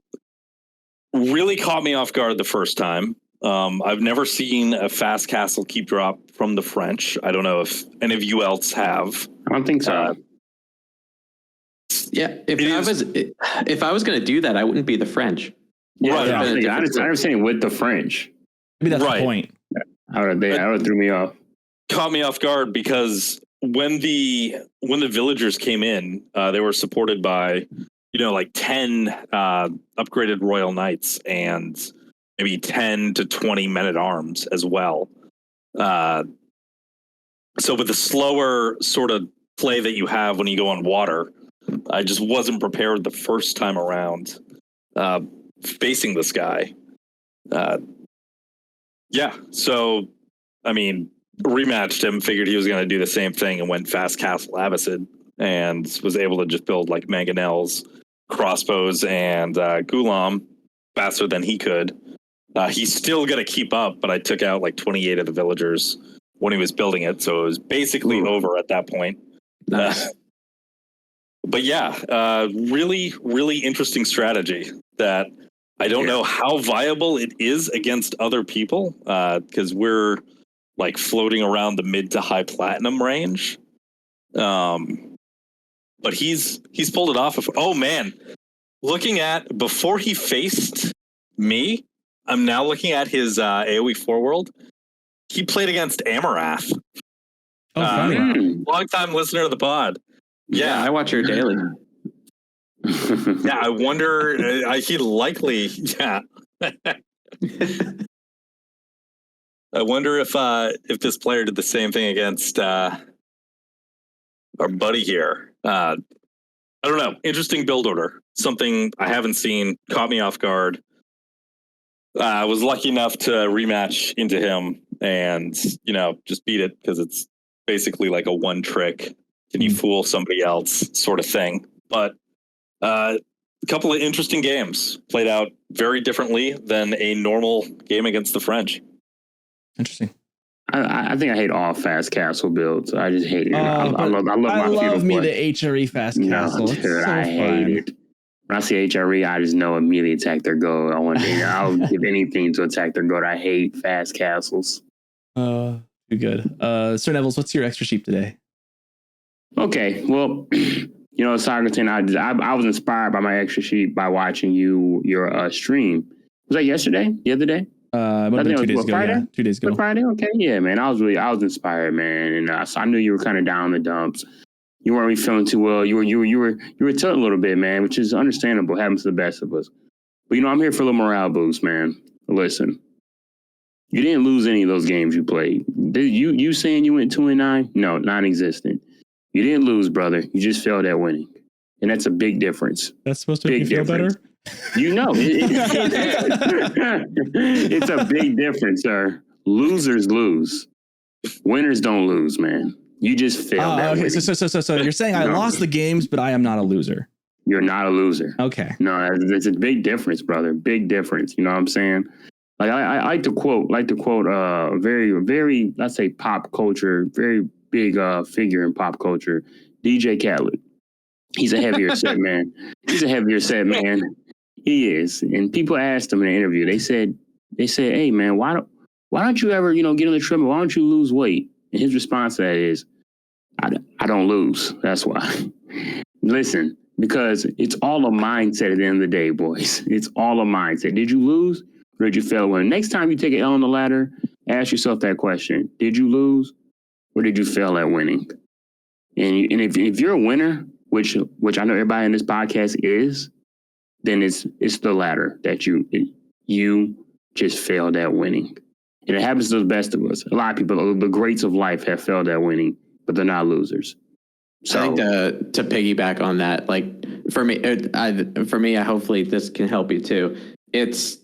really caught me off guard the first time. I've never seen a fast castle keep drop from the French. I don't know if any of you else have. I don't think so. Yeah, if I was going to do that, I wouldn't be the French. Yeah, right. I was saying with the French. Maybe that's the point. That would have threw me off. Caught me off guard because when the villagers came in, they were supported by, like 10 upgraded royal knights and maybe 10 to 20 men-at-arms as well. So with the slower sort of play that you have when you go on water, I just wasn't prepared the first time around facing this guy. So, I mean, rematched him, figured he was going to do the same thing, and went fast castle Abbasid, and was able to just build like mangonels, crossbows, and Ghulam faster than he could. He's still going to keep up, but I took out like 28 of the villagers when he was building it, so it was basically over at that point. Nice. But yeah, really, really interesting strategy that I don't know how viable it is against other people, because we're like floating around the mid to high platinum range. But he's pulled it off. Oh man, looking at before he faced me, I'm now looking at his AoE 4 world. He played against Amarath. Oh, funny. Long time listener to the pod. Yeah, I watch your daily. Yeah, I wonder. He likely. Yeah. I wonder if this player did the same thing against our buddy here. I don't know. Interesting build order. Something I haven't seen. Caught me off guard. I was lucky enough to rematch into him and, just beat it because it's basically like a one trick. Can you fool somebody else sort of thing? But a couple of interesting games played out very differently than a normal game against the French. Interesting. I think I hate all fast castle builds. I just hate it. I love me the HRE fast castle. No, dude, I hate it. When I see HRE, I just know immediately attack their goat. I'll give anything to attack their goat. I hate fast castles. Too good. Sir Nevels, what's your extra sheep today? Okay, well, Socerton, I was inspired by my extra sheep by watching your stream. Was that yesterday? The other day? I think it was 2 days ago. Friday? Yeah, 2 days ago. Friday? Okay, yeah, man. I was inspired, man, and so I knew you were kind of down in the dumps. You weren't really feeling too well. You were tilting a little bit, man, which is understandable. Happens to the best of us. But, I'm here for a little morale boost, man. Listen, you didn't lose any of those games you played. You saying you went 2-9? No, non-existent. You didn't lose, brother. You just failed at winning. And that's a big difference. That's supposed to make you feel better? It's a big difference, sir. Losers lose. Winners don't lose, man. You just failed. Okay, so you're saying I lost the games, but I am not a loser. You're not a loser. Okay. No, it's a big difference, brother. Big difference. You know what I'm saying? Like I like to quote very, very, let's say pop culture, very big figure in pop culture, DJ Khaled. He's a heavier set man. He's a heavier set man. He is. And people asked him in an interview. They said, "Hey man, why don't you ever, get on the treadmill? Why don't you lose weight?" And his response to that is, I don't lose. That's why. Listen, because it's all a mindset at the end of the day, boys. It's all a mindset. Did you lose or did you fail to win? Next time you take an L on the ladder, ask yourself that question. Did you lose or did you fail at winning? And if you're a winner, which I know everybody in this podcast is, then it's the latter that you just failed at winning. And it happens to the best of us. A lot of people, the greats of life, have failed at winning, but they're not losers. So I think to piggyback on that, like for me, hopefully this can help you too. It's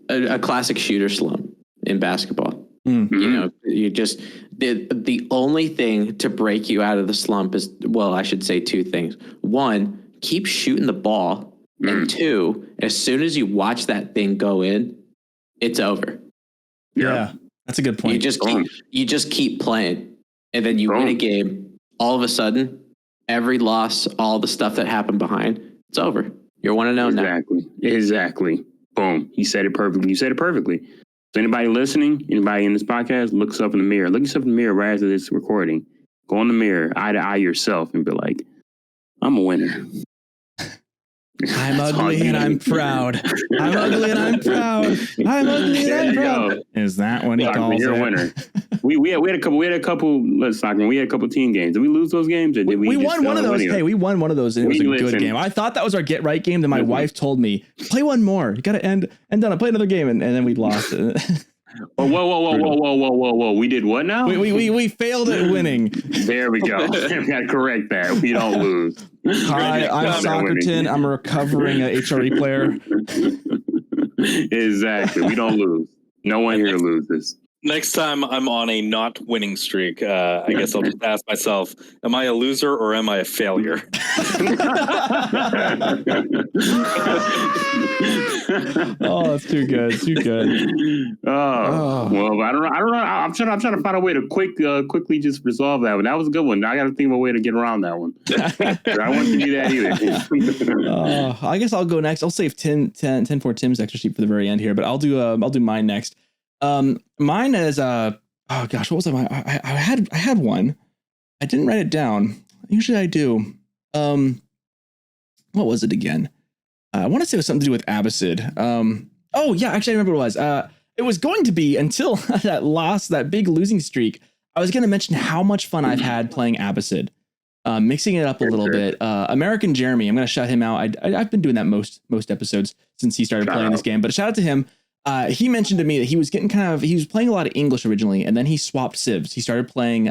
a classic shooter slump in basketball. Mm-hmm. You just the only thing to break you out of the slump is, well, I should say two things. One, keep shooting the ball, and two, as soon as you watch that thing go in, it's over. Yeah, that's a good point. You just keep playing, and then you win a game. All of a sudden, every loss, all the stuff that happened behind, it's over. You're 1-0 now. Exactly. Boom. You said it perfectly. So anybody listening, anybody in this podcast, looks up in the mirror. Look yourself in the mirror right after this recording. Go in the mirror, eye to eye yourself, and be like, "I'm a winner. I'm ugly and I'm proud. I'm ugly and I'm proud. I'm ugly and I'm proud." Is that what he calls You're it? a winner. We had a couple. Let's talk. We had a couple team games. Did we lose those games? Or did we won one of those. Hey, we won one of those, and it was a good game. I thought that was our get right game. Then my wife told me, "Play one more. You got to end on it. Play another game," and then we lost it. Whoa! We did what now? We failed at winning. There we go. We got to correct that. We don't lose. Hi, I'm Socerton. I'm a recovering HRE player. Exactly. We don't lose. No one here loses. Next time I'm on a not winning streak, I guess I'll just ask myself, am I a loser or am I a failure? Oh, it's too good. Well, I don't know. I'm trying to find a way to quickly just resolve that one. That was a good one. I got to think of a way to get around that one. I want to do that either. I guess I'll go next. I'll save TenFourTim's extra sheet for the very end here, but I'll do mine next. Mine is oh gosh, what was it? I had one. I didn't write it down. Usually I do. What was it again? I want to say it was something to do with Abbasid. Oh yeah, actually I remember what it was. It was going to be until that big losing streak. I was going to mention how much fun I've had playing Abbasid, mixing it up a little bit. American Jeremy, I'm going to shout him out. I've been doing that most episodes since he started playing this game. But shout out to him. He mentioned to me that he was he was playing a lot of English originally, and then he swapped civs. He started playing,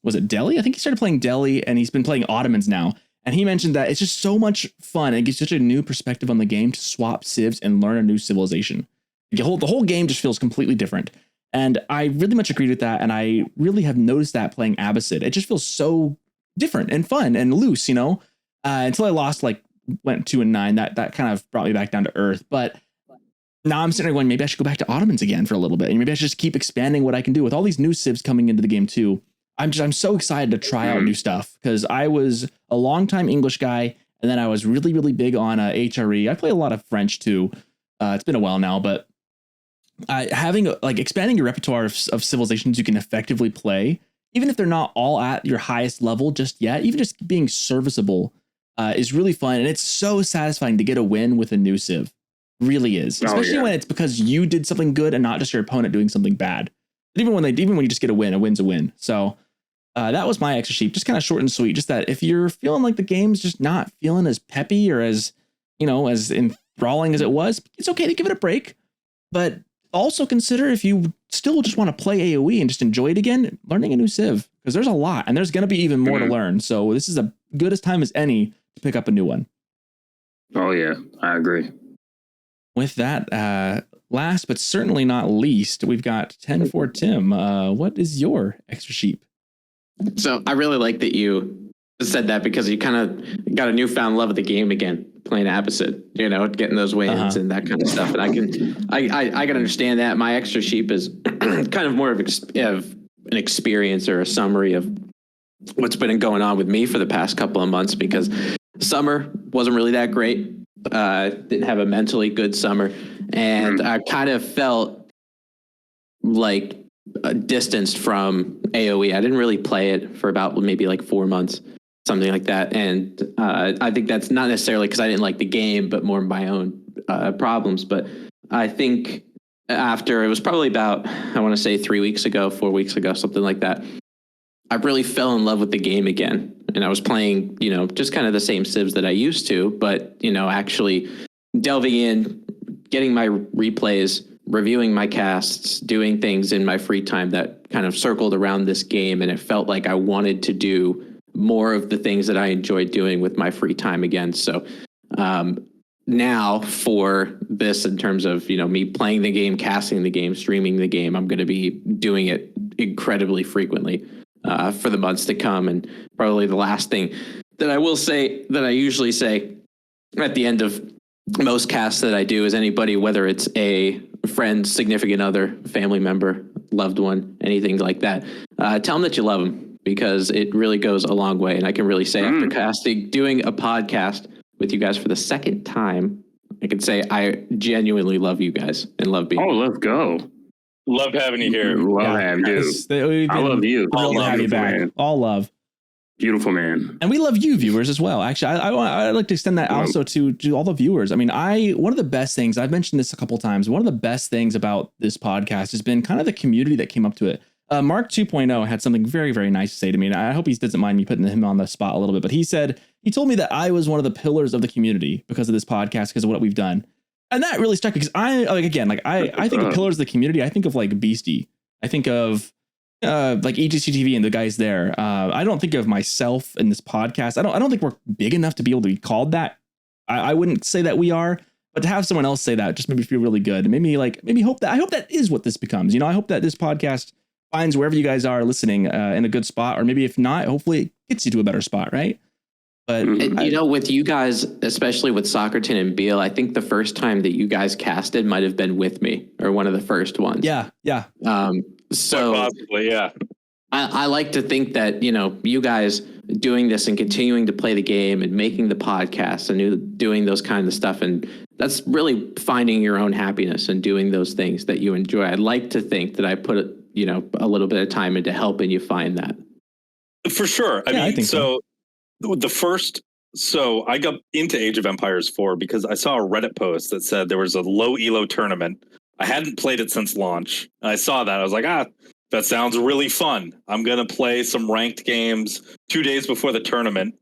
was it Delhi? I think he started playing Delhi, and he's been playing Ottomans now. And he mentioned that it's just so much fun. It gives such a new perspective on the game to swap civs and learn a new civilization. The whole game just feels completely different. And I really much agreed with that. And I really have noticed that playing Abbasid. It just feels so different and fun and loose, until I went 2-9. That kind of brought me back down to earth. But now I'm sitting there going, maybe I should go back to Ottomans again for a little bit. And maybe I should just keep expanding what I can do with all these new civs coming into the game too. I'm so excited to try out new stuff because I was a longtime English guy. And then I was really, really big on HRE. I play a lot of French too. It's been a while now, but having expanding your repertoire of civilizations you can effectively play, even if they're not all at your highest level just yet, even just being serviceable is really fun. And it's so satisfying to get a win with a new civ. Really is, especially when it's because you did something good and not just your opponent doing something bad. But even when you just get a win, a win's a win. So that was my extra sheet, just kind of short and sweet. Just that if you're feeling like the game's just not feeling as peppy or as as sprawling as it was, it's okay to give it a break. But also consider if you still just want to play AoE and just enjoy it again, learning a new Civ, because there's a lot and there's going to be even more to learn. So this is a good as time as any to pick up a new one. Oh yeah, I agree. With that, last but certainly not least, we've got TenFourTim. What is your extra sheep? So I really like that you said that, because you kind of got a newfound love of the game again, playing Abbasid, getting those wins and that kind of stuff. And I can understand that. My extra sheep is kind of more of an experience or a summary of what's been going on with me for the past couple of months, because summer wasn't really that great. Didn't have a mentally good summer, and I kind of felt like distanced from AoE. I didn't really play it for about maybe like 4 months, something like that. And I think that's not necessarily because I didn't like the game, but more my own problems. But I think after, it was probably about, I want to say 4 weeks ago, something like that, I really fell in love with the game again. And I was playing, just kind of the same civs that I used to, but, actually delving in, getting my replays, reviewing my casts, doing things in my free time that kind of circled around this game. And it felt like I wanted to do more of the things that I enjoyed doing with my free time again. So now for this, in terms of, me playing the game, casting the game, streaming the game, I'm going to be doing it incredibly frequently for the months to come. And probably the last thing that I will say, that I usually say at the end of most casts that I do, is anybody, whether it's a friend, significant other, family member, loved one, anything like that, tell them that you love them, because it really goes a long way. And I can really say after doing a podcast with you guys for the second time, I can say I genuinely love you guys and love being. Oh, let's go. Love having you here. Love having you. I love you. Thrilled to have you back. Man. All love. Beautiful, man. And we love you, viewers, as well. Actually, I'd like to extend that also to all the viewers. I mean, one of the best things, I've mentioned this a couple times, one of the best things about this podcast has been kind of the community that came up to it. Mark 2.0 had something very, very nice to say to me, and I hope he doesn't mind me putting him on the spot a little bit, but he told me that I was one of the pillars of the community because of this podcast, because of what we've done. And that really stuck, because I think of pillars of the community. I think of like Beastie. I think of like EGCTV and the guys there. I don't think of myself in this podcast. I don't think we're big enough to be able to be called that. I wouldn't say that we are, but to have someone else say that just made me feel really good. It made me hope that, I hope that is what this becomes. I hope that this podcast finds wherever you guys are listening in a good spot, or maybe if not, hopefully it gets you to a better spot, right? But with you guys, especially with Socerton and Beale, I think the first time that you guys casted might have been with me, or one of the first ones. Yeah. So possibly, yeah. I like to think that, you guys doing this and continuing to play the game and making the podcast and doing those kind of stuff. And that's really finding your own happiness and doing those things that you enjoy. I'd like to think that I put, a little bit of time into helping you find that. For sure. I think so. I got into Age of Empires 4 because I saw a Reddit post that said there was a low elo tournament. I hadn't played it since launch. I saw that. I was like, that sounds really fun. I'm going to play some ranked games 2 days before the tournament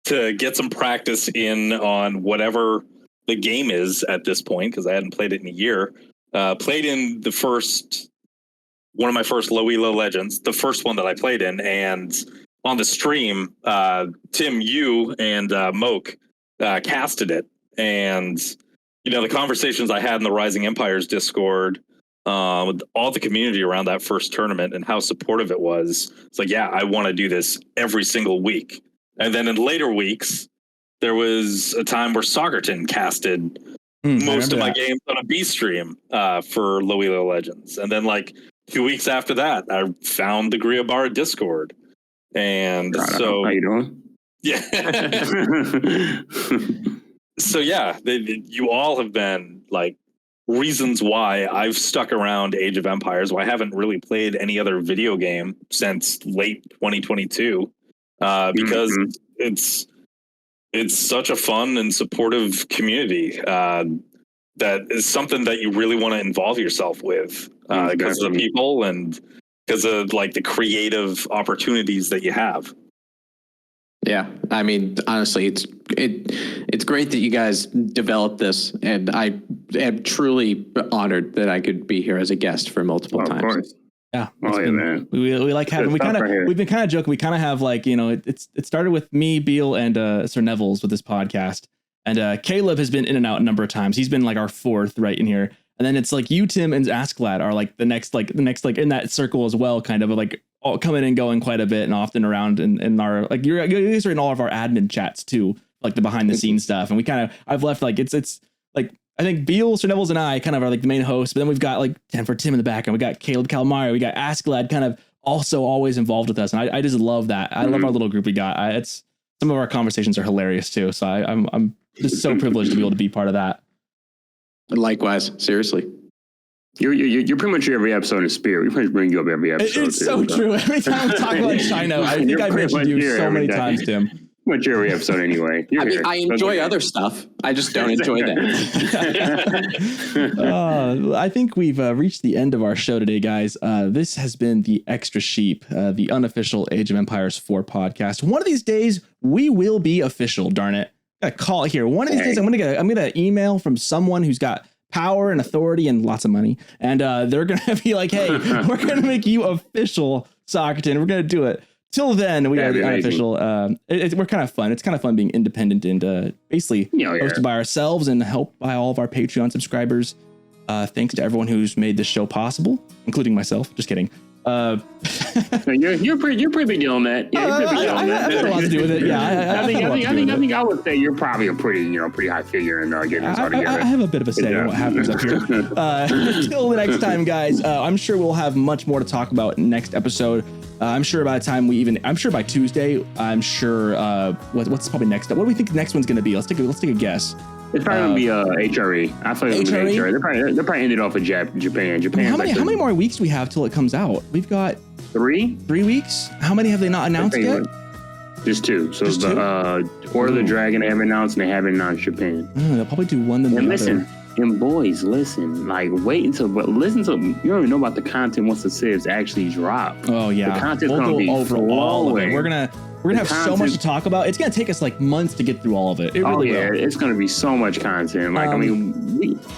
to get some practice in on whatever the game is at this point, because I hadn't played it in a year. Played in one of my first low elo legends, the first one that I played in, and on the stream, Tim, you and Moke casted it. And, the conversations I had in the Rising Empires Discord with all the community around that first tournament and how supportive it was. It's like, yeah, I want to do this every single week. And then in later weeks, there was a time where Socerton casted most of my games on a B stream for low elo legends. And then 2 weeks after that, I found the Griabara Discord. And so, how you doing? Yeah. So yeah, you all have been reasons why I've stuck around Age of Empires, why I haven't really played any other video game since late 2022, because it's such a fun and supportive community that is something that you really want to involve yourself with because of the people and because of the creative opportunities that you have. Yeah, I mean, honestly, it's great that you guys developed this, and I am truly honored that I could be here as a guest for multiple times. Of course. Yeah. Man. We like having, we've been kind of joking. We kind of have like, it started with me, Beale, and Sir Nevels with this podcast. And Caleb has been in and out a number of times. He's been like our fourth right in here. And then it's like you, Tim, and Asklad are like the next in that circle as well, kind of like all coming and going quite a bit and often around in our, like you guys are in all of our admin chats too, like the behind the scenes stuff. And we kind of, I've left like, it's like, I think Beale, Sir Nevels, and I kind of are like the main hosts, but then we've got like TenFourTim in the background. We got Caleb Calamari. We got Asklad kind of also always involved with us. And I just love that. I love our little group we got. It's some of our conversations are hilarious too. So I'm just so privileged to be able to be part of that. Likewise, seriously. You're pretty much every episode in spirit. We pretty much bring you up every episode. It's so true. Every time we talk about China, I think I mentioned you so many times, Tim. Much every episode anyway. I enjoy other stuff. I just don't enjoy that. I think we've reached the end of our show today, guys. This has been the Extra Sheep, the unofficial Age of Empires 4 podcast. One of these days, we will be official. Darn it! Got a call here. One of these days, I'm gonna get an email from someone who's got power and authority and lots of money, and they're gonna be like, "Hey, we're gonna make you official, Socerton. We're gonna do it." Till then, we are the unofficial. We're kind of fun. It's kind of fun being independent and basically hosted by ourselves and helped by all of our Patreon subscribers. Thanks to everyone who's made this show possible, including myself. Just kidding. You're pretty big deal on that. Yeah, I've had a lot to do with it. Yeah, I think I would say you're probably a pretty high figure in getting this all together. I have a bit of a say in what happens up here. Until the next time, guys. I'm sure we'll have much more to talk about next episode. I'm sure by the time I'm sure by Tuesday, I'm sure what's probably next up. What do we think the next one's going to be? Let's take a guess. It's probably going to be HRE. I feel like HRE. They're probably ended off with Japan. How many more weeks do we have till it comes out? We've got 3 weeks. How many have they not announced yet? Just 2. So just Order of the Dragon they haven't announced, and they haven't announced Japan. They'll probably do one then the other. And boys, listen, listen to, you don't even know about the content once the civs actually drop. Oh yeah. The content's going to be over all of it. We're going to have so much to talk about. It's going to take us like months to get through all of it. It really will. It's going to be so much content. Like,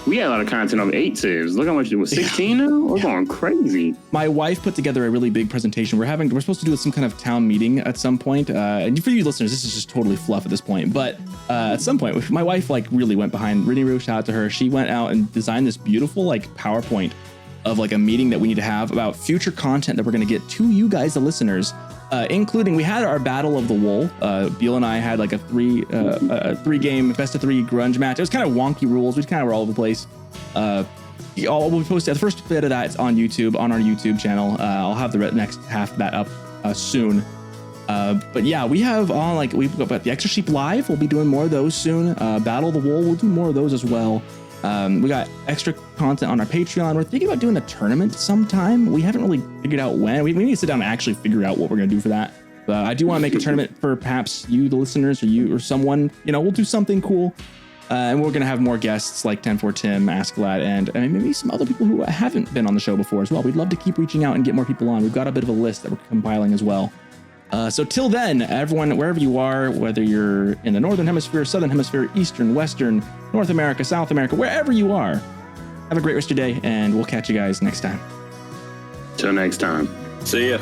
we had a lot of content on 8 civs. Look how much it was. 16 now? We're going crazy. My wife put together a really big presentation. We're supposed to do some kind of town meeting at some point. And for you listeners, this is just totally fluff at this point. But at some point, my wife really went behind Rinny shout out to her. She went out and designed this beautiful PowerPoint of a meeting that we need to have about future content that we're going to get to you guys, the listeners. Including we had our Battle of the Wool. Beale and I had a 3-game best of 3 grunge match. It was kind of wonky rules. We kind of were all over the place. We'll post the first bit of that. It's on YouTube, on our YouTube channel. I'll have the next half of that up soon. But yeah, we have we've got the Extra Sheep Live. We'll be doing more of those soon. Battle of the Wool. We'll do more of those as well. We got extra content on our Patreon. We're thinking about doing a tournament sometime. We haven't really figured out when. We need to sit down and actually figure out what we're going to do for that. But I do want to make a tournament for perhaps you, the listeners, or you or someone. We'll do something cool. And we're going to have more guests like TenFourTim, Asklad, and maybe some other people who haven't been on the show before as well. We'd love to keep reaching out and get more people on. We've got a bit of a list that we're compiling as well. So till then, everyone, wherever you are, whether you're in the Northern Hemisphere, Southern Hemisphere, Eastern, Western, North America, South America, wherever you are, have a great rest of your day, and we'll catch you guys next time. Till next time. See ya.